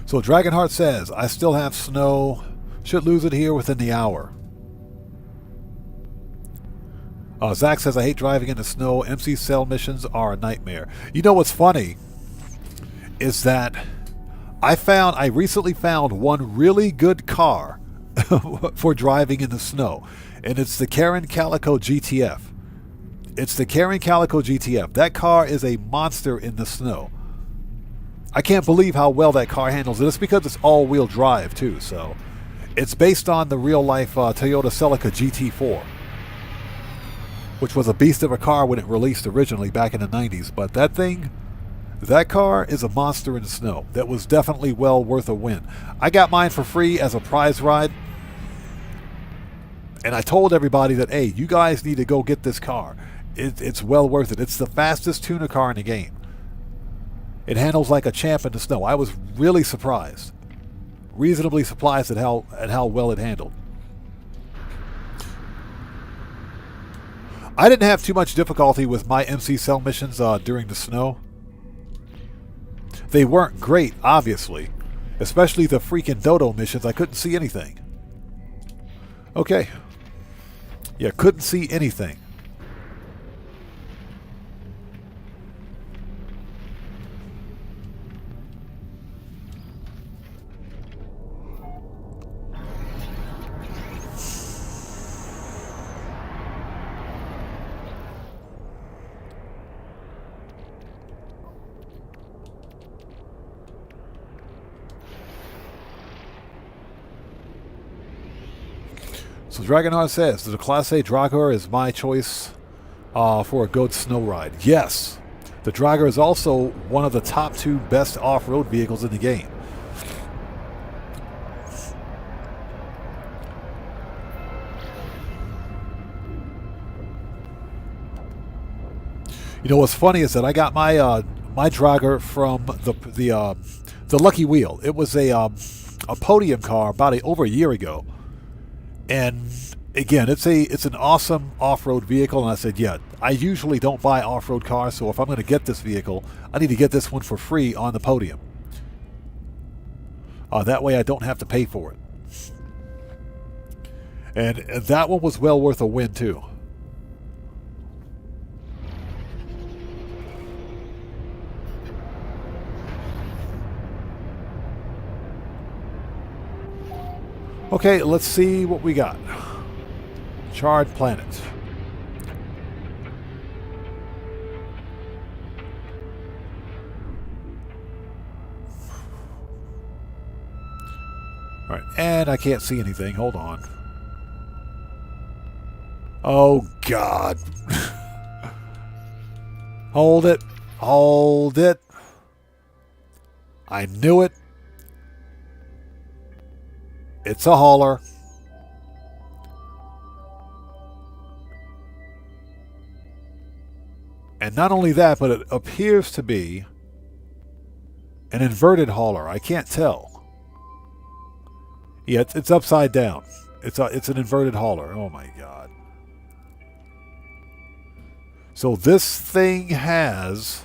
So Dragonheart says, I still have snow. Should lose it here within the hour. Zach says, I hate driving in the snow. MC cell missions are a nightmare. You know what's funny is that I recently found one really good car for driving in the snow. And it's the Karen Calico GTF. It's the Karen Calico GTF. That car is a monster in the snow. I can't believe how well that car handles it. It's because it's all-wheel drive, too. So it's based on the real-life Toyota Celica GT4, which was a beast of a car when it released originally back in the 90s. But that car is a monster in the snow. That was definitely well worth a win. I got mine for free as a prize ride. And I told everybody that, hey, you guys need to go get this car. It's well worth it. It's the fastest tuner car in the game. It handles like a champ in the snow. I was really surprised. Reasonably surprised at how well it handled. I didn't have too much difficulty with my MC cell missions during the snow. They weren't great, obviously. Especially the freaking dodo missions. I couldn't see anything. Okay. Yeah, couldn't see anything. So Dragonheart says, the Class A Draugr is my choice for a good snow ride. Yes, the Draugr is also one of the top 2 best off-road vehicles in the game. You know what's funny is that I got my my Draugr from the Lucky Wheel. It was a podium car about over a year ago. And again, it's an awesome off-road vehicle, and I said, yeah, I usually don't buy off-road cars, so if I'm going to get this vehicle, I need to get this one for free on the podium. That way I don't have to pay for it. And that one was well worth a win, too. Okay, let's see what we got. Charred planet. All right, and I can't see anything. Hold on. Oh, God. Hold it. Hold it. I knew it. It's a hauler. And not only that, but it appears to be an inverted hauler. I can't tell. Yeah, it's upside down. It's an inverted hauler. Oh my god. So this thing has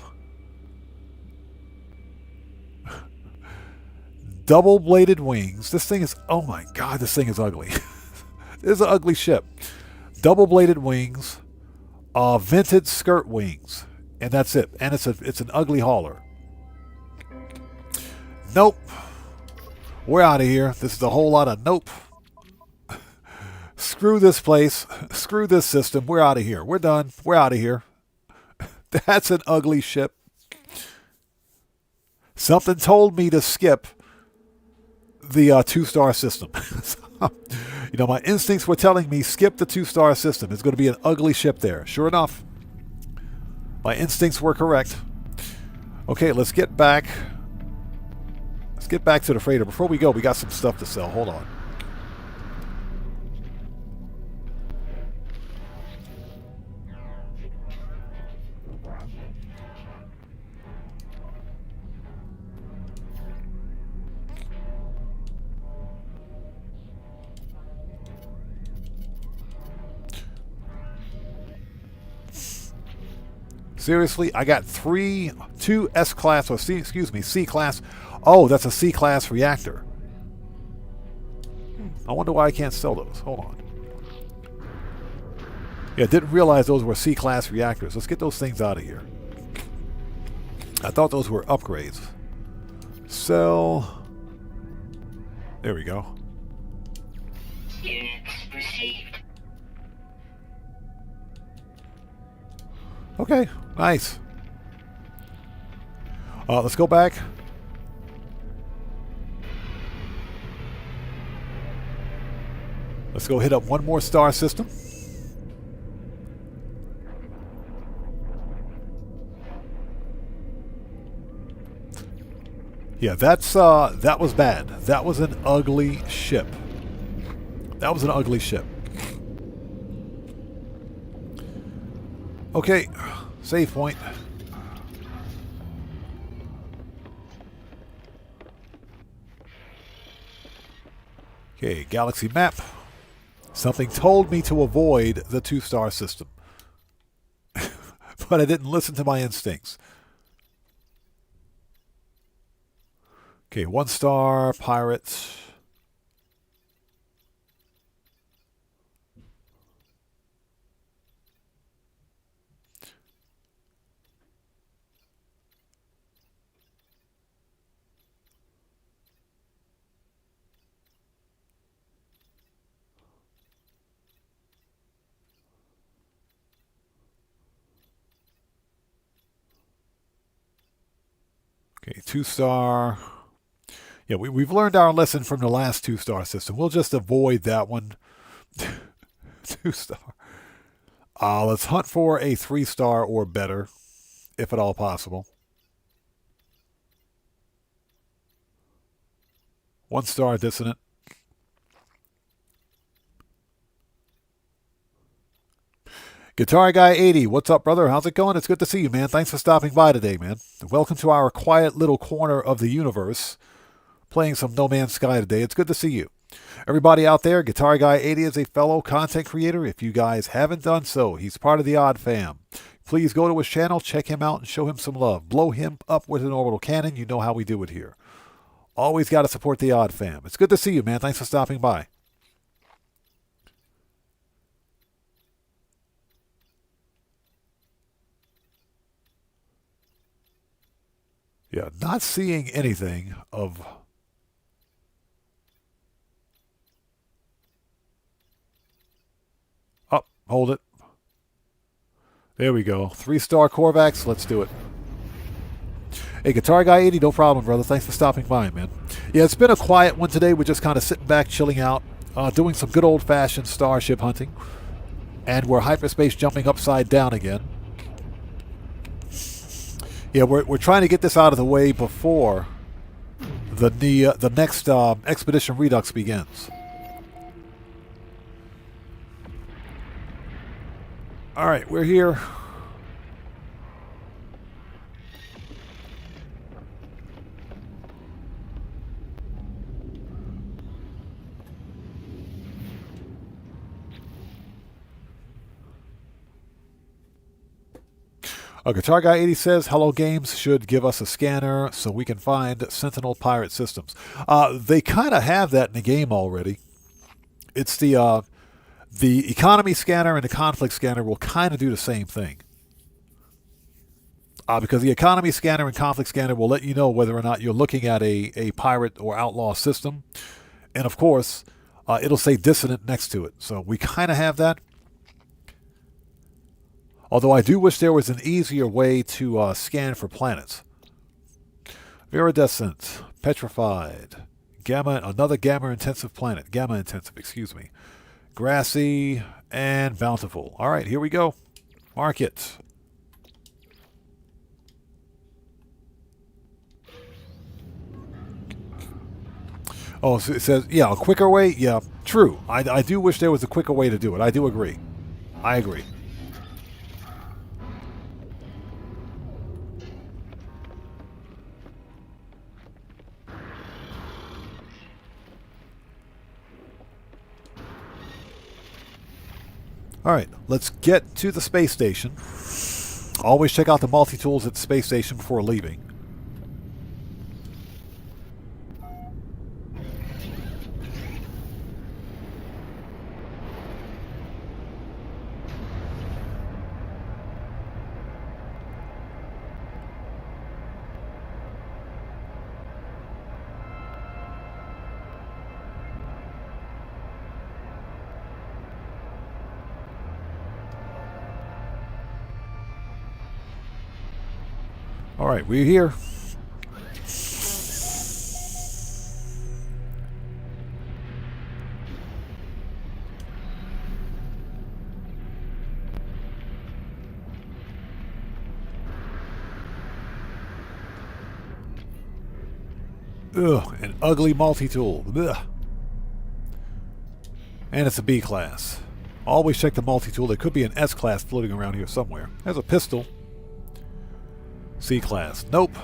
double-bladed wings. This thing is, oh my god, this thing is ugly. This is an ugly ship. Double-bladed wings, vented skirt wings, and that's it. And it's an ugly hauler. Nope. We're out of here. This is a whole lot of nope. Screw this place. Screw this system. We're out of here. We're done. We're out of here. That's an ugly ship. Something told me to skip the 2-star system. You know, my instincts were telling me skip the 2-star system. It's going to be an ugly ship there. Sure enough, my instincts were correct. Okay, let's get back. Let's get back to the freighter. Before we go, we got some stuff to sell. Hold on. Seriously, I got two S-class, or C-class. Oh, that's a C-class reactor. I wonder why I can't sell those. Hold on. Yeah, didn't realize those were C-class reactors. Let's get those things out of here. I thought those were upgrades. Sell. There we go. Units received. Okay, nice. Let's go back. Let's go hit up one more star system. Yeah, that was bad. That was an ugly ship. That was an ugly ship. Okay, save point. Okay, galaxy map. Something told me to avoid the 2-star system. But I didn't listen to my instincts. Okay, 1-star, pirates. Okay, 2-star. Yeah, we've learned our lesson from the last 2-star system. We'll just avoid that one. 2-star. Let's hunt for a 3-star or better, if at all possible. 1-star dissonant. Guitar Guy 80, what's up, brother? How's it going? It's good to see you, man. Thanks for stopping by today, man. Welcome to our quiet little corner of the universe. Playing some No Man's Sky today. It's good to see you. Everybody out there, Guitar Guy 80 is a fellow content creator. If you guys haven't done so, he's part of the Odd Fam. Please go to his channel, check him out, and show him some love. Blow him up with an orbital cannon. You know how we do it here. Always got to support the Odd Fam. It's good to see you, man. Thanks for stopping by. Yeah, not seeing anything of... Oh, hold it. There we go. 3-star Korvax. Let's do it. Hey, Guitar Guy 80, no problem, brother. Thanks for stopping by, man. Yeah, it's been a quiet one today. We're just kind of sitting back, chilling out, doing some good old-fashioned starship hunting. And we're hyperspace jumping upside down again. Yeah, we're trying to get this out of the way before the next Expedition Redux begins. All right, we're here. Guitar Guy 80 says, Hello Games should give us a scanner so we can find Sentinel pirate systems. They kind of have that in the game already. It's the economy scanner and the conflict scanner will kind of do the same thing. Because the economy scanner and conflict scanner will let you know whether or not you're looking at a pirate or outlaw system. And of course, it'll say dissident next to it. So we kind of have that. Although I do wish there was an easier way to scan for planets. Viridescent, petrified, another gamma-intensive planet. Gamma-intensive, excuse me. Grassy and bountiful. All right, here we go. Mark it. Oh, so it says, yeah, a quicker way? Yeah, true. I do wish there was a quicker way to do it. I do agree. I agree. All right, let's get to the space station. Always check out the multi-tools at the space station before leaving. All right, we're here. Ugh, an ugly multi-tool. Ugh. And it's a B class. Always check the multi-tool. There could be an S class floating around here somewhere. There's a pistol. C class. Nope.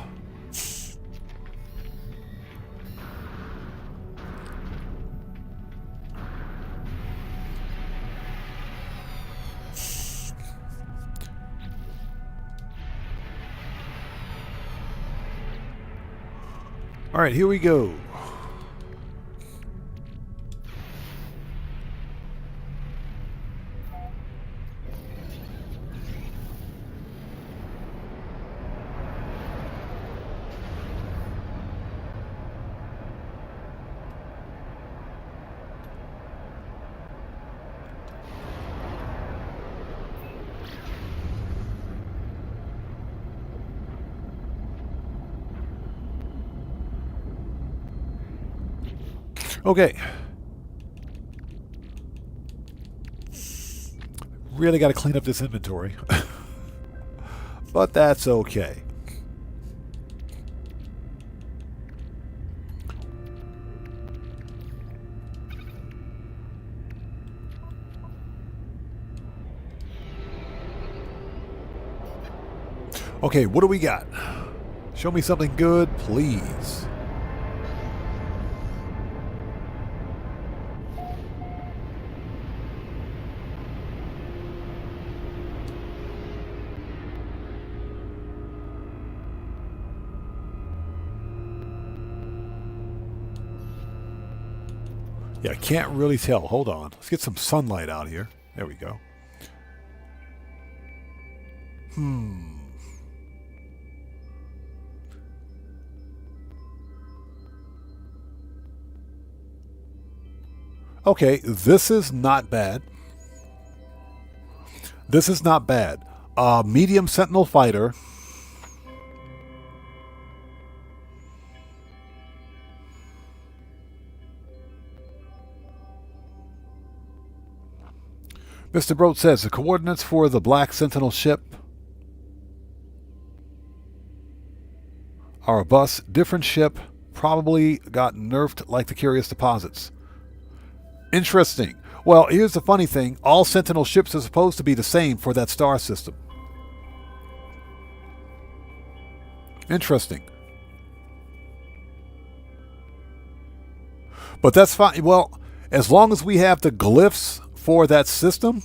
All right, here we go. Okay. Really got to clean up this inventory. But that's okay. Okay, what do we got? Show me something good, please. Yeah, I can't really tell. Hold on. Let's get some sunlight out here. There we go. Okay, this is not bad. This is not bad. Medium Sentinel fighter. Mr. Brote says the coordinates for the Black Sentinel ship are a bus. Different ship. Probably got nerfed like the Curious Deposits. Interesting. Well, here's the funny thing. All Sentinel ships are supposed to be the same for that star system. Interesting. But that's fine. Well, as long as we have the glyphs for that system,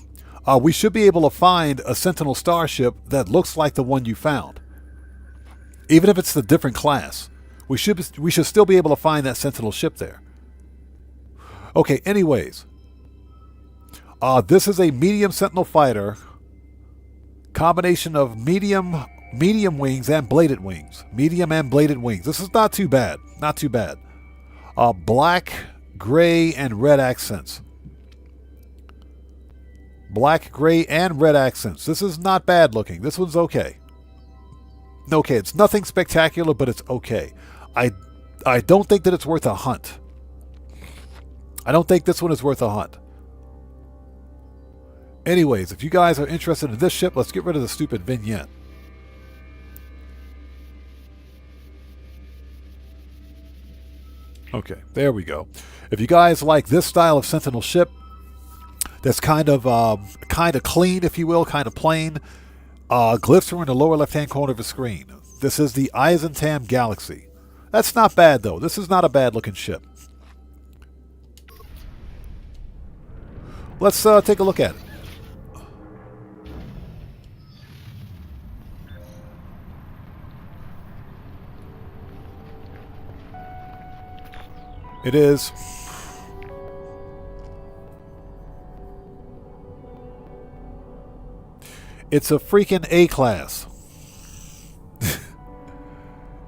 we should be able to find a Sentinel Starship that looks like the one you found. Even if it's the different class, we should still be able to find that Sentinel ship there. Okay, anyways. This is a medium Sentinel fighter. Combination of medium wings and bladed wings. Medium and bladed wings. This is not too bad. Not too bad. Black, gray, and red accents. Black, gray, and red accents. This is not bad looking. This one's okay. Okay, it's nothing spectacular, but it's okay. I don't think that it's worth a hunt. I don't think this one is worth a hunt. Anyways, if you guys are interested in this ship, let's get rid of the stupid vignette. Okay, there we go. If you guys like this style of Sentinel ship, that's kind of clean, if you will, kind of plain. Glyphs are in the lower left-hand corner of the screen. This is the Eisentam Galaxy. That's not bad, though. This is not a bad-looking ship. Let's take a look at it. It is. It's a freaking A-class.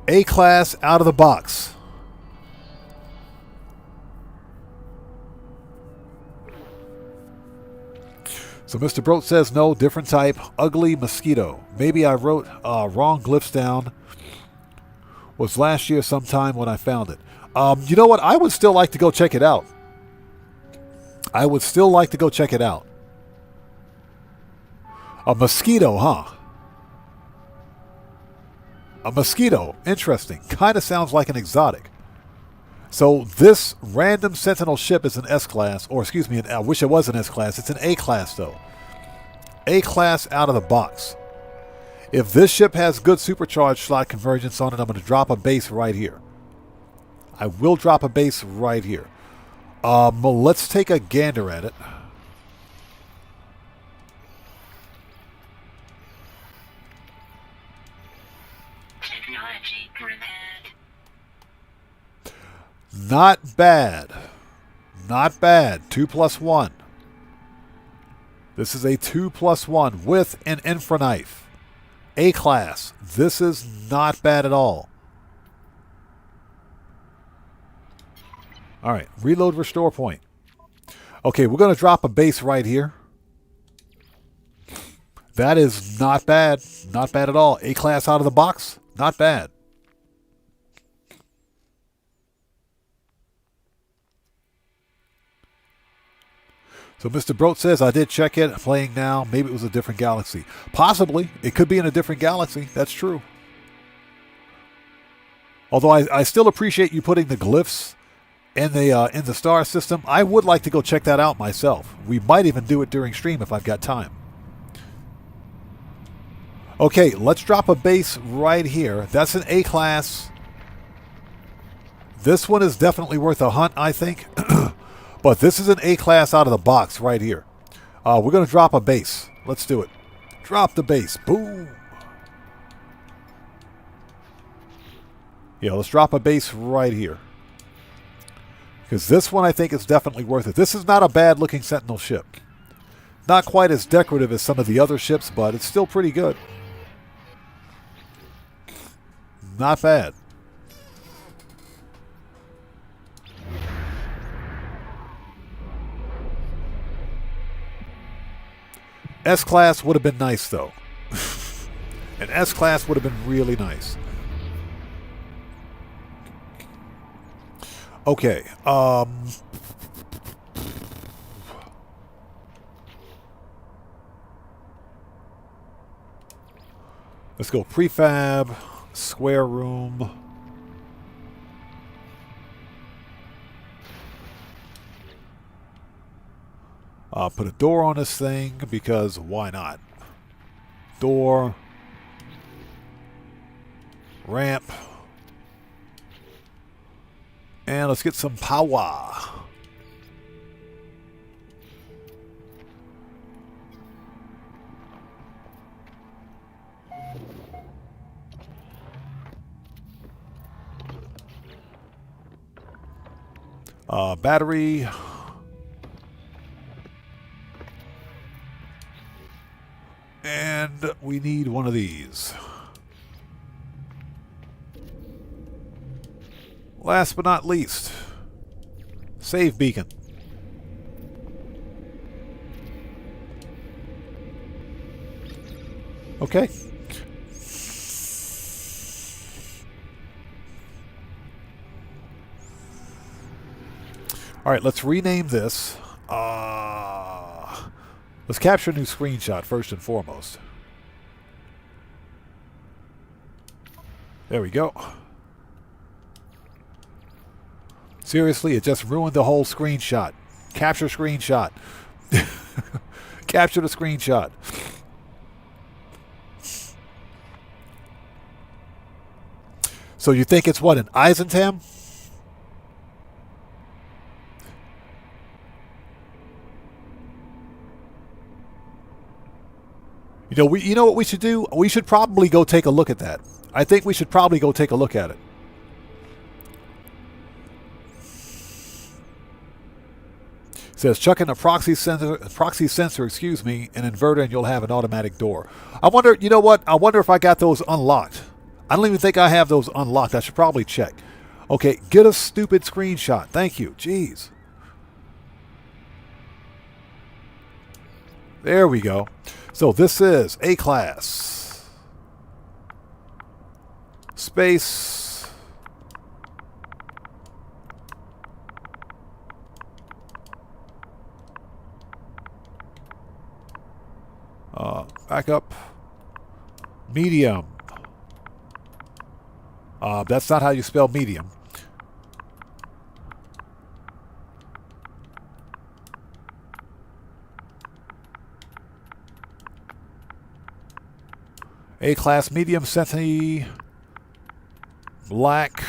A-class out of the box. So Mr. Brote says no, different type. Ugly mosquito. Maybe I wrote wrong glyphs down. Was last year sometime when I found it. You know what? I would still like to go check it out. I would still like to go check it out. A mosquito, huh? A mosquito. Interesting. Kind of sounds like an exotic. So this random Sentinel ship is an S-class. Or excuse me, I wish it was an S-class. It's an A-class, though. A-class out of the box. If this ship has good supercharged slot convergence on it, I'm going to drop a base right here. I will drop a base right here. Let's take a gander at it. Technology prepared. Not bad. Not bad. 2+1. This is a 2+1 with an infra knife. A-class. This is not bad at all. All right, reload, restore point. Okay, we're going to drop a base right here. That is not bad. Not bad at all. A-class out of the box. Not bad. So Mr. Brote says, I did check it. Playing now. Maybe it was a different galaxy. Possibly. It could be in a different galaxy. That's true. Although I still appreciate you putting the glyphs in the star system. I would like to go check that out myself. We might even do it during stream if I've got time. Okay, let's drop a base right here. That's an A-class. This one is definitely worth a hunt, I think. But this is an A-class out of the box right here. We're going to drop a base. Let's do it. Drop the base. Boom. Yeah, let's drop a base right here. Because this one I think is definitely worth it. This is not a bad looking Sentinel ship. Not quite as decorative as some of the other ships, but it's still pretty good. Not bad. S-Class would have been nice, though. An S-Class would have been really nice. Okay. Let's go prefab, square room. Put a door on this thing because why not? Door. Ramp. And let's get some power. Battery. And we need one of these. Last but not least, save beacon. Okay. All right, let's rename this. Let's capture a new screenshot first and foremost. There we go. Seriously, it just ruined the whole screenshot. Capture screenshot. Capture the screenshot. So you think it's what, an Eisentam? You know what we should do? We should probably go take a look at that. I think we should probably go take a look at it. It says chuck in a proxy sensor, excuse me, an inverter, and you'll have an automatic door. I wonder, you know what? I wonder if I got those unlocked. I don't even think I have those unlocked. I should probably check. Okay, get a stupid screenshot. Thank you. Jeez. There we go. So this is A class. Space. Back up. Medium. That's not how you spell medium. A class medium Senti black.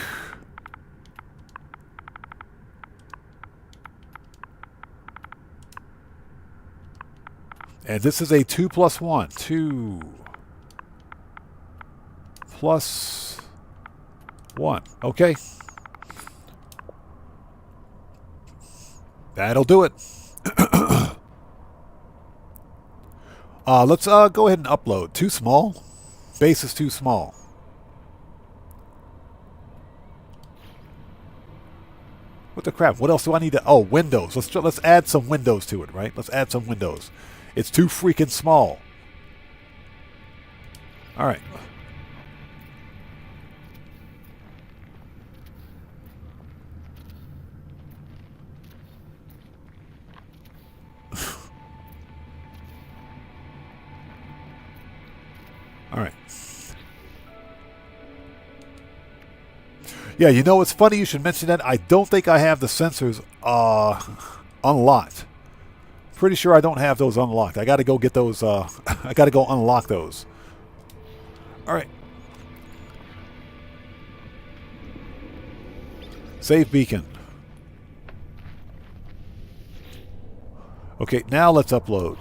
And this is a 2 plus 1. 2 plus 1. Okay. That'll do it. Let's go ahead and upload. Too small? Base is too small. What the crap? What else do I need to... Oh, windows. Let's add some windows to it, right? Let's add some windows. It's too freaking small. All right. All right. Yeah, you know, it's funny you should mention that. I don't think I have the sensors unlocked. Pretty sure I don't have those unlocked. I got to go get those. I got to go unlock those. All right. Save beacon. Okay, now let's upload.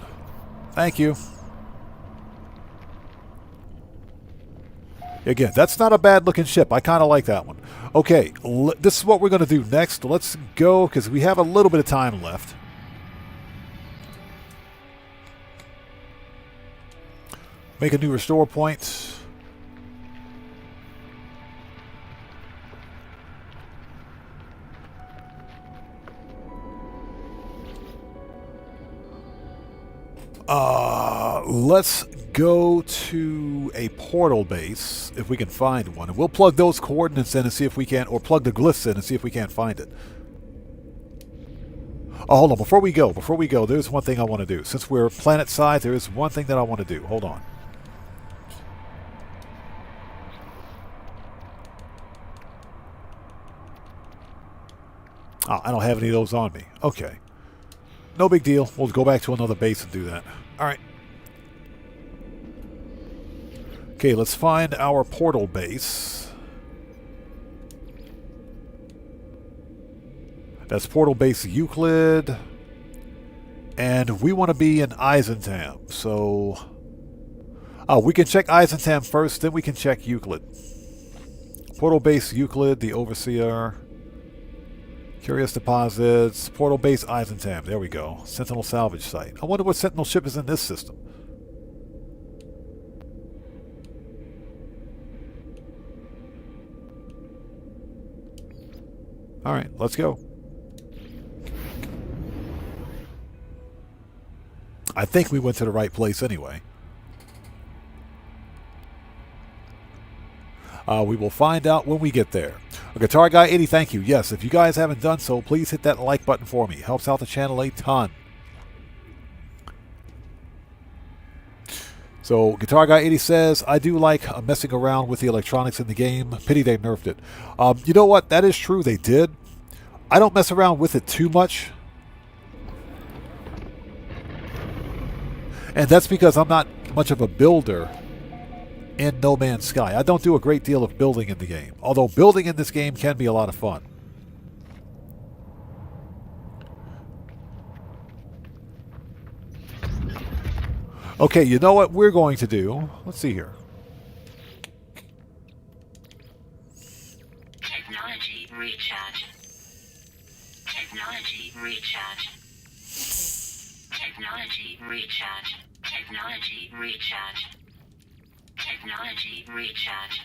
Thank you. Again, that's not a bad looking ship. I kind of like that one. Okay, this is what we're going to do next. Let's go, because we have a little bit of time left. Make a new restore point. Let's go to a portal base if we can find one, and we'll plug those coordinates in and see if we can, or plug the glyphs in and see if we can't find it. Oh, hold on, before we go, there's one thing I want to do. Since we're planet side, there is one thing that I want to do. Hold on. Oh, I don't have any of those on me. Okay. No big deal. We'll go back to another base and do that. All right. Okay, let's find our portal base. That's portal base Euclid. And we want to be in Eisentam. So, we can check Eisentam first, then we can check Euclid. Portal base Euclid, the Overseer. Curious deposits. Portal base Eisentam. There we go. Sentinel salvage site. I wonder what Sentinel ship is in this system. Alright, let's go. I think we went to the right place anyway. We will find out when we get there. Guitar Guy 80, thank you. Yes, if you guys haven't done so, please hit that like button for me. Helps out the channel a ton. So, Guitar Guy 80 says, I do like messing around with the electronics in the game. Pity they nerfed it. You know what? That is true. They did. I don't mess around with it too much. And that's because I'm not much of a builder in No Man's Sky. I don't do a great deal of building in the game. Although building in this game can be a lot of fun. Okay, you know what we're going to do? Let's see here. Technology recharge. Technology recharge. Technology recharge. Technology recharge. Technology recharge.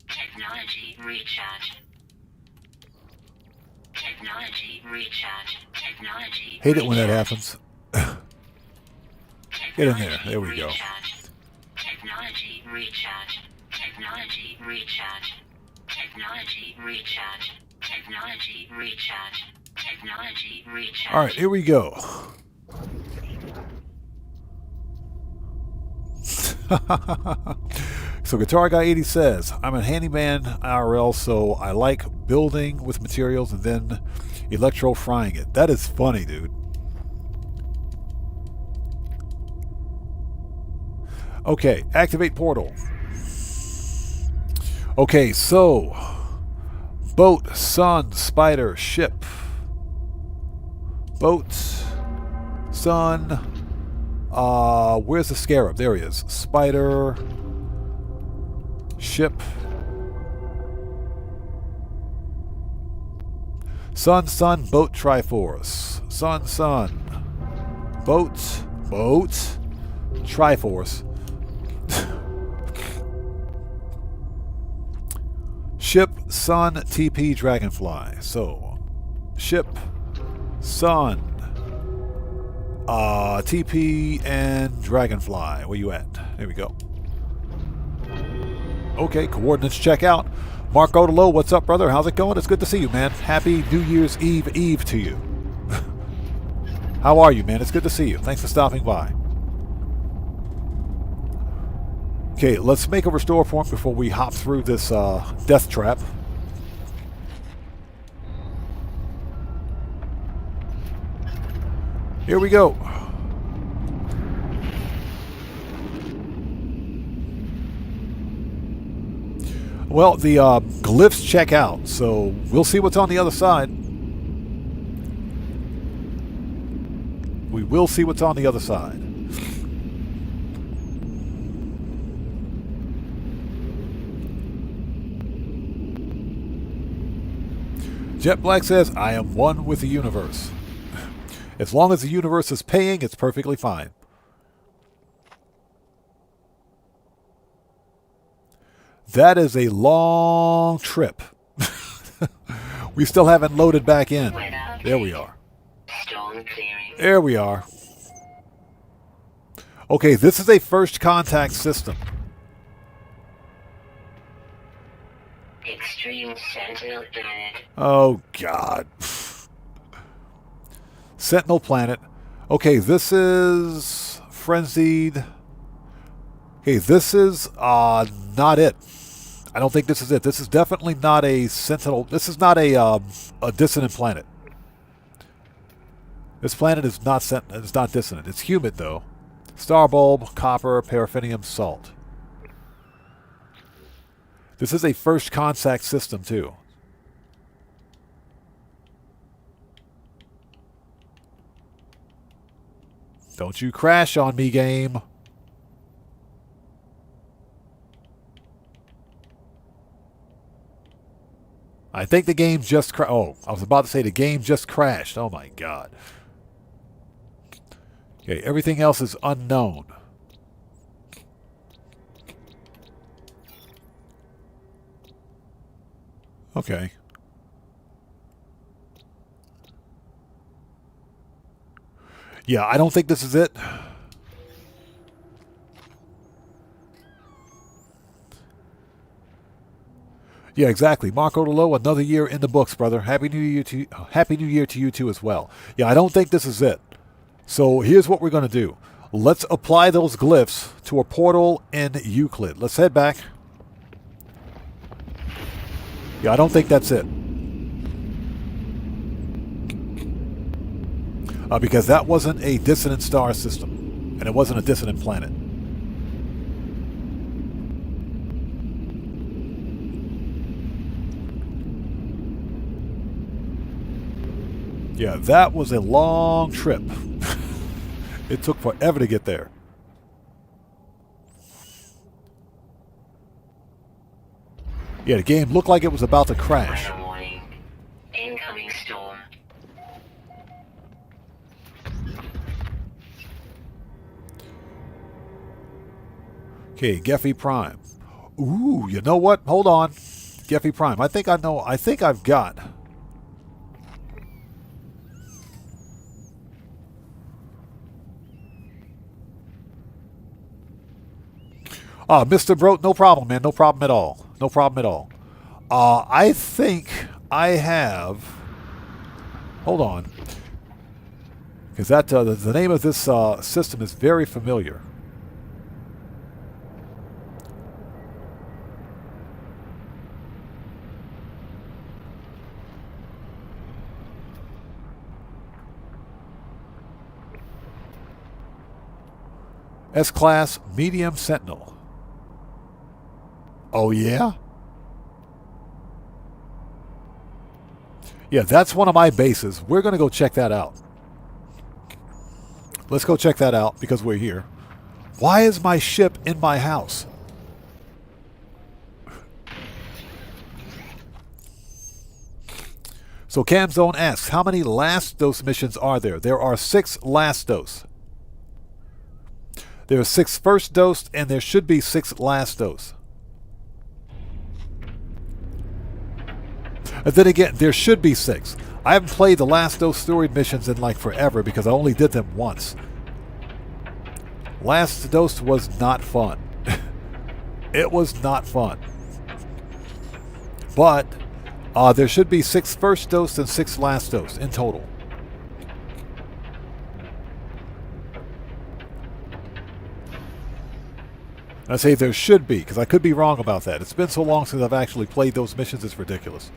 Technology recharge. Technology recharge. Technology. Hate it when that happens. Get in there. There we go. Technology recharge. Technology recharge. Technology recharge. Technology recharge. Technology recharge. All right, here we go. So Guitar Guy 80 says, I'm a handyman IRL, so I like building with materials and then electro frying it. That is funny, dude. Okay, activate portal. Okay, so boat, sun, spider, ship. Boat, sun, where's the scarab? There he is. Spider, ship, sun, sun, boat, Triforce. Sun, sun, boat, boat, Triforce. Ship, sun, TP, dragonfly. So, ship, sun, TP, and dragonfly. Where you at? There we go. Okay, coordinates check out. Mark Odelo, what's up, brother? How's it going? It's good to see you, man. Happy New Year's Eve to you. How are you, man? It's good to see you. Thanks for stopping by. Okay, let's make a restore point before we hop through this death trap. Here we go. Well, the glyphs check out, so we'll see what's on the other side. We will see what's on the other side. Jet Black says, I am one with the universe. As long as the universe is paying, it's perfectly fine. That is a long trip. We still haven't loaded back in. There we are. Storm clearing. There we are. Okay, this is a first contact system. Extreme Sentinel Planet. Oh, God. Sentinel Planet. Okay, this is Frenzied. Okay, this is not it. I don't think this is it. This is definitely not a Sentinel. This is not a dissonant planet. This planet is not it's not dissonant. It's humid, though. Starbulb, copper, paraffinium, salt. This is a first contact system, too. Don't you crash on me, game. I think the game just oh, I was about to say the game just crashed. Oh my god. Okay, everything else is unknown. Okay. Yeah, I don't think this is it. Yeah, exactly. Marco Delo, another year in the books, brother. Happy New Year to you too as well. Yeah, I don't think this is it. So here's what we're going to do. Let's apply those glyphs to a portal in Euclid. Let's head back. Yeah, I don't think that's it. Because that wasn't a dissonant star system. And it wasn't a dissonant planet. Yeah, that was a long trip. It took forever to get there. Yeah, the game looked like it was about to crash. Weather warning. Incoming storm. Okay, Geffy Prime. Ooh, you know what? Hold on. Geffy Prime. I think I know. I think I've got... Mr. Brote, no problem, man. No problem at all. No problem at all. I think I have... Hold on. Because that the name of this system is very familiar. S-Class Medium Sentinel. Oh, yeah? Yeah, that's one of my bases. We're going to go check that out. Let's go check that out because we're here. Why is my ship in my house? So Camzone asks, how many last dose missions are there? There are 6 last dose. There are 6 first dose, and there should be 6 last dose. And then again, there should be 6. I haven't played the last dose story missions in like forever because I only did them once. Last dose was not fun. It was not fun. But there should be 6 first dose and 6 last dose in total. I say there should be, because I could be wrong about that. It's been so long since I've actually played those missions, it's ridiculous.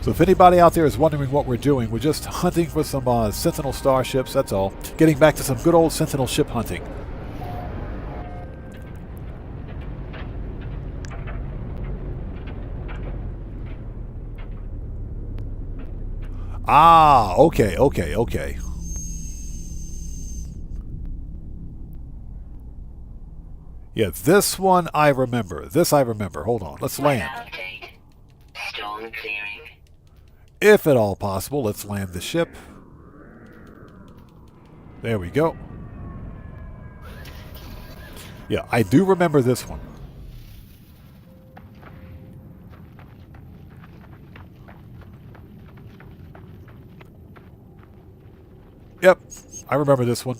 So if anybody out there is wondering what we're doing, we're just hunting for some Sentinel starships, that's all. Getting back to some good old Sentinel ship hunting. Ah, okay. Yeah, this one I remember. Hold on, let's land. Update. Storm clearing. If at all possible, let's land the ship. There we go. Yeah, I do remember this one. Yep, I remember this one.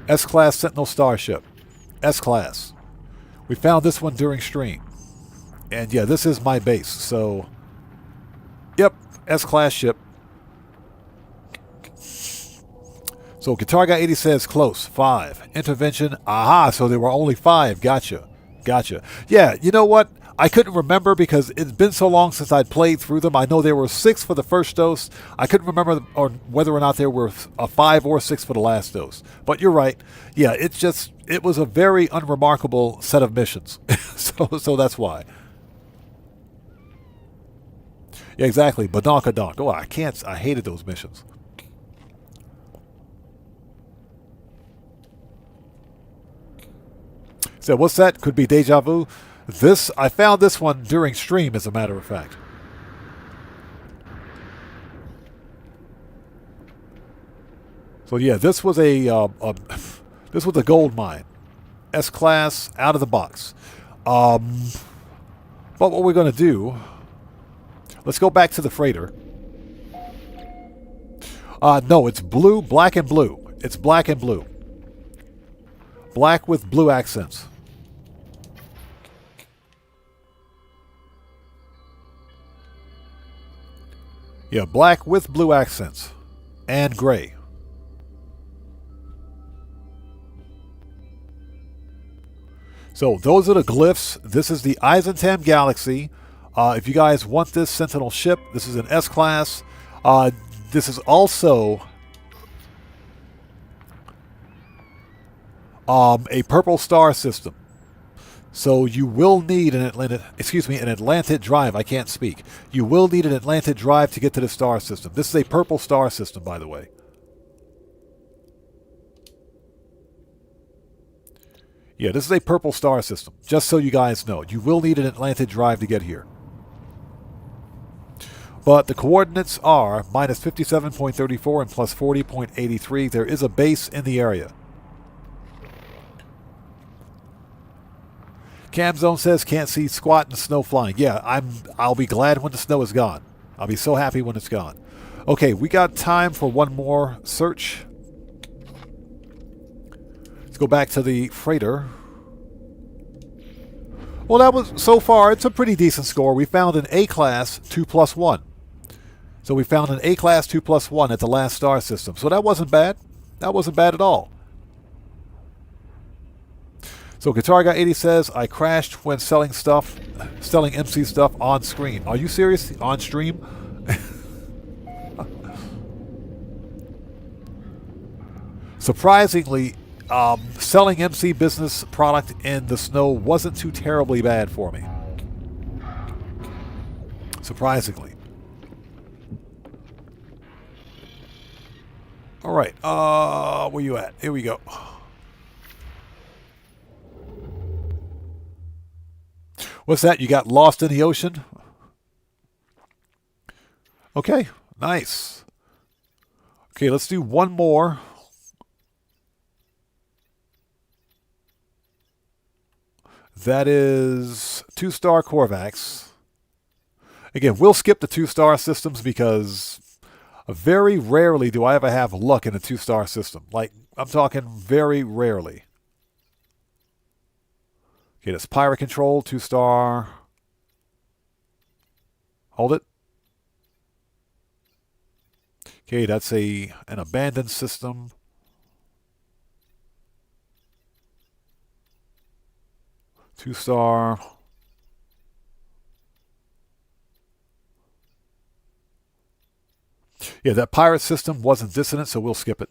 S-Class Sentinel Starship. S-Class. We found this one during stream. And yeah, this is my base, so... Yep, S-Class ship. So Guitar Guy 80 says close. 5. Intervention. Aha, so there were only 5. Gotcha. Yeah, you know what? I couldn't remember because it's been so long since I'd played through them. I know there were 6 for the first dose. I couldn't remember whether or not there were a 5 or 6 for the last dose. But you're right. Yeah, it was a very unremarkable set of missions. so that's why. Yeah, exactly. Badonkadonk. Oh, I hated those missions. So what's that? Could be deja vu. I found this one during stream, as a matter of fact. So yeah, this was a gold mine, S-class, out of the box. But what we're going to do, let's go back to the freighter. No, it's blue, black and blue. It's black and blue. Black with blue accents. Yeah, black with blue accents. And gray. So those are the glyphs. This is the Eisentam Galaxy. If you guys want this Sentinel ship, this is an S-class. This is also a purple star system. So you will need an Atlantic drive. I can't speak. You will need an Atlantic drive to get to the star system. This is a purple star system, by the way. Yeah, this is a purple star system, just so you guys know. You will need an Atlantic drive to get here. But the coordinates are minus 57.34 and plus 40.83. There is a base in the area. Camzone says can't see squat in the snow flying. Yeah, I'll be glad when the snow is gone. I'll be so happy when it's gone. Okay, we got time for one more search. Let's go back to the freighter. Well, that was, so far, it's a pretty decent score. We found an A-class 2+1. So we found an A-class 2+1 at the last star system. So that wasn't bad. That wasn't bad at all. So Guitar Guy 80 says, I crashed when selling MC stuff on screen. Are you serious? On stream? Surprisingly, selling MC business product in the snow wasn't too terribly bad for me. Surprisingly. All right. Where you at? Here we go. What's that? You got lost in the ocean? Okay. Nice. Okay, let's do one more. That is 2-star Korvax. Again, we'll skip the 2-star systems because very rarely do I ever have luck in a 2-star system. Like, I'm talking very rarely. Okay, that's Pirate Control, 2-star. Hold it. Okay, that's an abandoned system. Two-star. Yeah, that pirate system wasn't dissonant, so we'll skip it.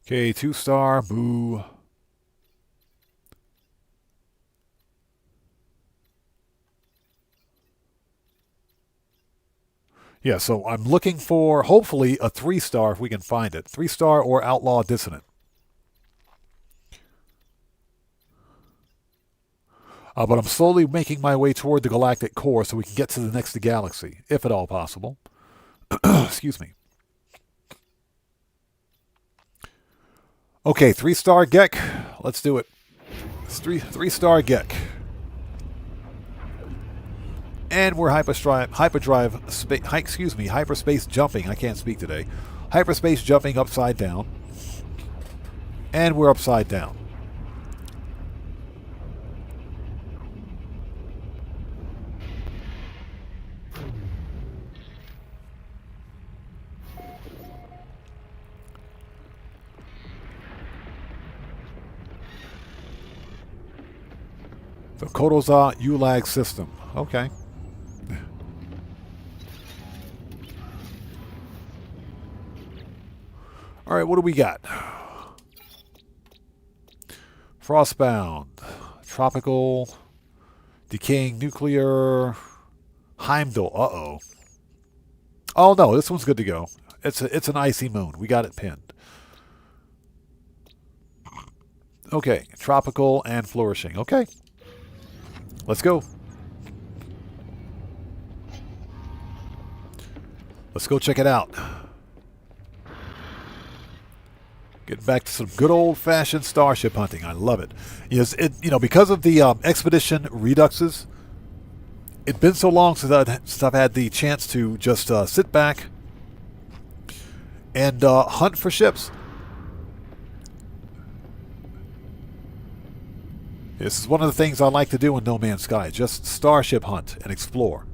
Okay, 2-star, boo. Yeah, so I'm looking for, hopefully, a 3-star if we can find it. 3-star or Outlaw Dissonant. But I'm slowly making my way toward the galactic core so we can get to the next galaxy, if at all possible. Excuse me. Okay, 3-star Gek. Let's do it. It's 3-star Gek. And we're hyperspace jumping. I can't speak today. Hyperspace jumping upside down. And we're upside down. The Kotoza ULAG system. Okay. All right, what do we got? Frostbound, tropical, decaying nuclear, Heimdall. Uh-oh. Oh, no, this one's good to go. It's an icy moon. We got it pinned. Okay, tropical and flourishing. Okay. Let's go. Let's go check it out. Getting back to some good old-fashioned starship hunting. I love it. Yes, because of the expedition reduxes, it's been so long since I've had the chance to just sit back and hunt for ships. This is one of the things I like to do in No Man's Sky. Just starship hunt and explore.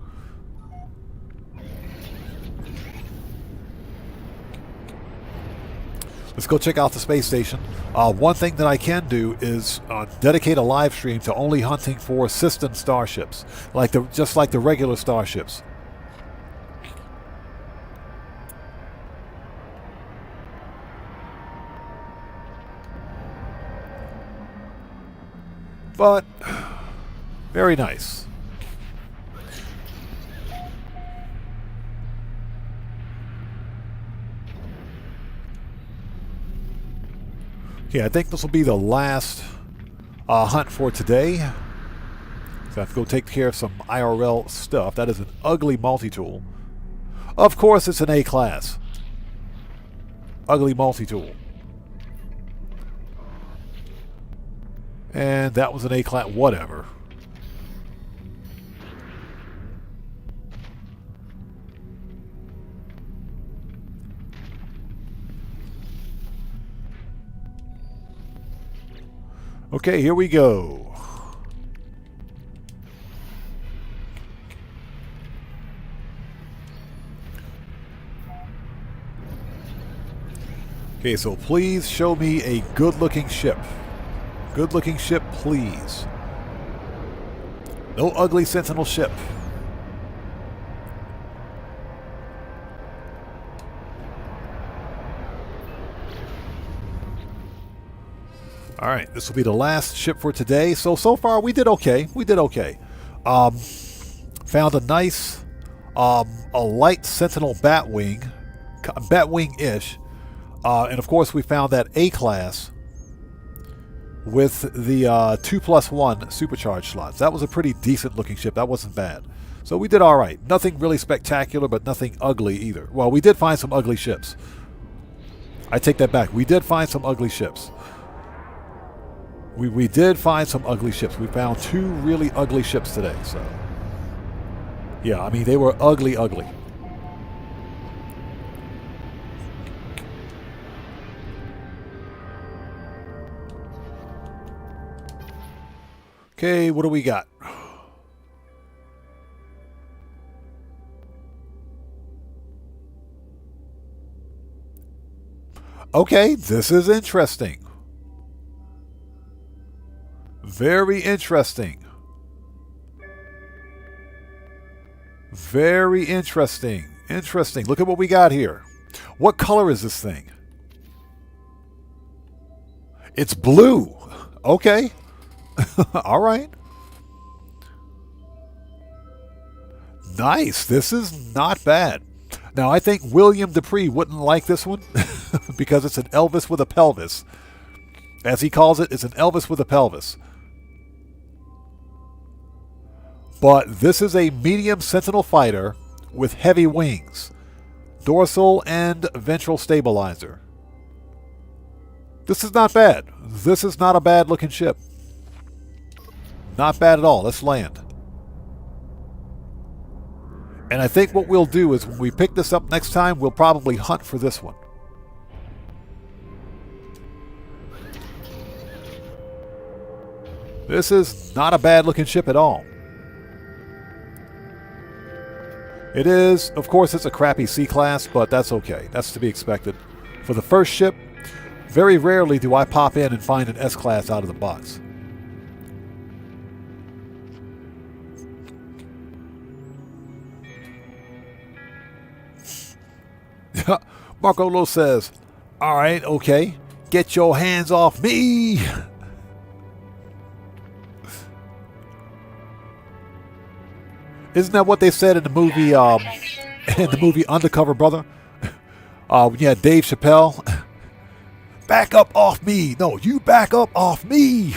Let's go check out the space station. One thing that I can do is dedicate a live stream to only hunting for system starships, just like the regular starships. But very nice. Okay, I think this will be the last hunt for today. So I have to go take care of some IRL stuff. That is an ugly multi-tool. Of course, it's an A-class. Ugly multi-tool. And that was an A-class. Whatever. Okay, here we go. Okay, so please show me a good-looking ship. Good-looking ship, please. No ugly sentinel ship. All right, this will be the last ship for today. So far we did okay. We did okay. Found a nice, a light sentinel Batwing, Batwing-ish. And of course we found that A-class with the 2+1 supercharged slots. That was a pretty decent looking ship. That wasn't bad. So we did all right. Nothing really spectacular, but nothing ugly either. Well, we did find some ugly ships. I take that back. We did find some ugly ships. We did find some ugly ships. We found 2 really ugly ships today. So, yeah, I mean, they were ugly. Okay, what do we got? Okay, this is interesting. Very interesting. Very interesting. Interesting. Look at what we got here. What color is this thing? It's blue. Okay. All right. Nice. This is not bad. Now, I think William Dupree wouldn't like this one because it's an Elvis with a pelvis. As he calls it, it's an Elvis with a pelvis. But this is a medium sentinel fighter with heavy wings, dorsal and ventral stabilizer. This is not bad. This is not a bad looking ship. Not bad at all. Let's land. And I think what we'll do is when we pick this up next time, we'll probably hunt for this one. This is not a bad looking ship at all. It is, of course, it's a crappy C-class, but that's okay. That's to be expected. For the first ship, very rarely do I pop in and find an S-class out of the box. Marco Lo says, all right, okay, get your hands off me. Isn't that what they said in the movie? In the movie Undercover Brother, when you had Dave Chappelle, back up off me. No, you back up off me.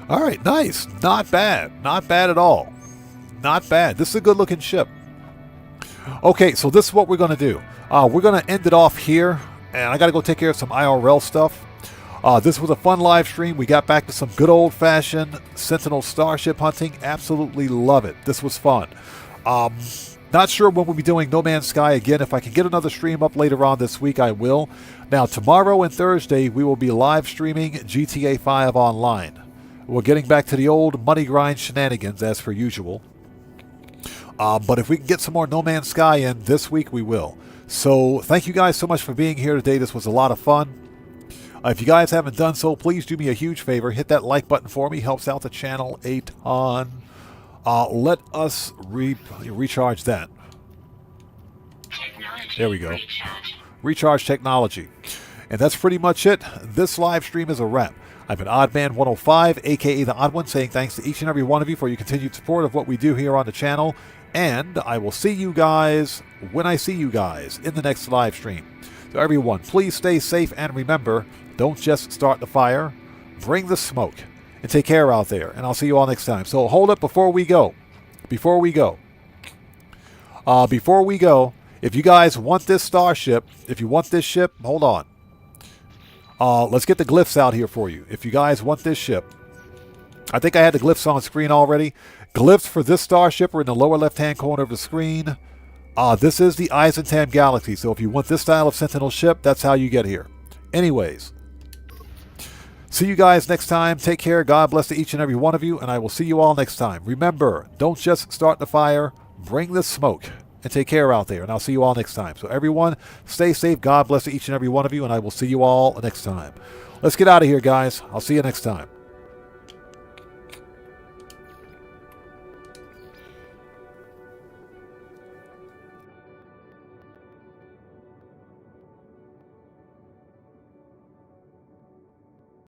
All right, nice. Not bad. Not bad at all. Not bad. This is a good looking ship. Okay, so this is what we're going to do. We're going to end it off here, and I got to go take care of some IRL stuff. This was a fun live stream. We got back to some good old-fashioned Sentinel Starship hunting. Absolutely love it. This was fun. Not sure when we'll be doing No Man's Sky again. If I can get another stream up later on this week, I will. Now, tomorrow and Thursday, we will be live streaming GTA 5 online. We're getting back to the old money grind shenanigans as per usual. But if we can get some more No Man's Sky in this week, we will. So thank you guys so much for being here today. This was a lot of fun. If you guys haven't done so, please do me a huge favor. Hit that like button for me. Helps out the channel a ton. Let us recharge that. There we go. Recharge technology. And that's pretty much it. This live stream is a wrap. I've been Oddman105, a.k.a. The Odd One, saying thanks to each and every one of you for your continued support of what we do here on the channel. And I will see you guys when I see you guys in the next live stream. So everyone, please stay safe and remember, don't just start the fire, bring the smoke. And take care out there. And I'll see you all next time. So hold up before we go. If you guys want this starship, if you want this ship, hold on. Let's get the glyphs out here for you. If you guys want this ship, I think I had the glyphs on screen already. Glyphs for this starship are in the lower left-hand corner of the screen. This is the Eisentam Galaxy, so if you want this style of Sentinel ship, that's how you get here. Anyways, see you guys next time. Take care. God bless to each and every one of you, and I will see you all next time. Remember, don't just start the fire, bring the smoke. And take care out there, and I'll see you all next time. So everyone, stay safe. God bless to each and every one of you, and I will see you all next time. Let's get out of here, guys. I'll see you next time.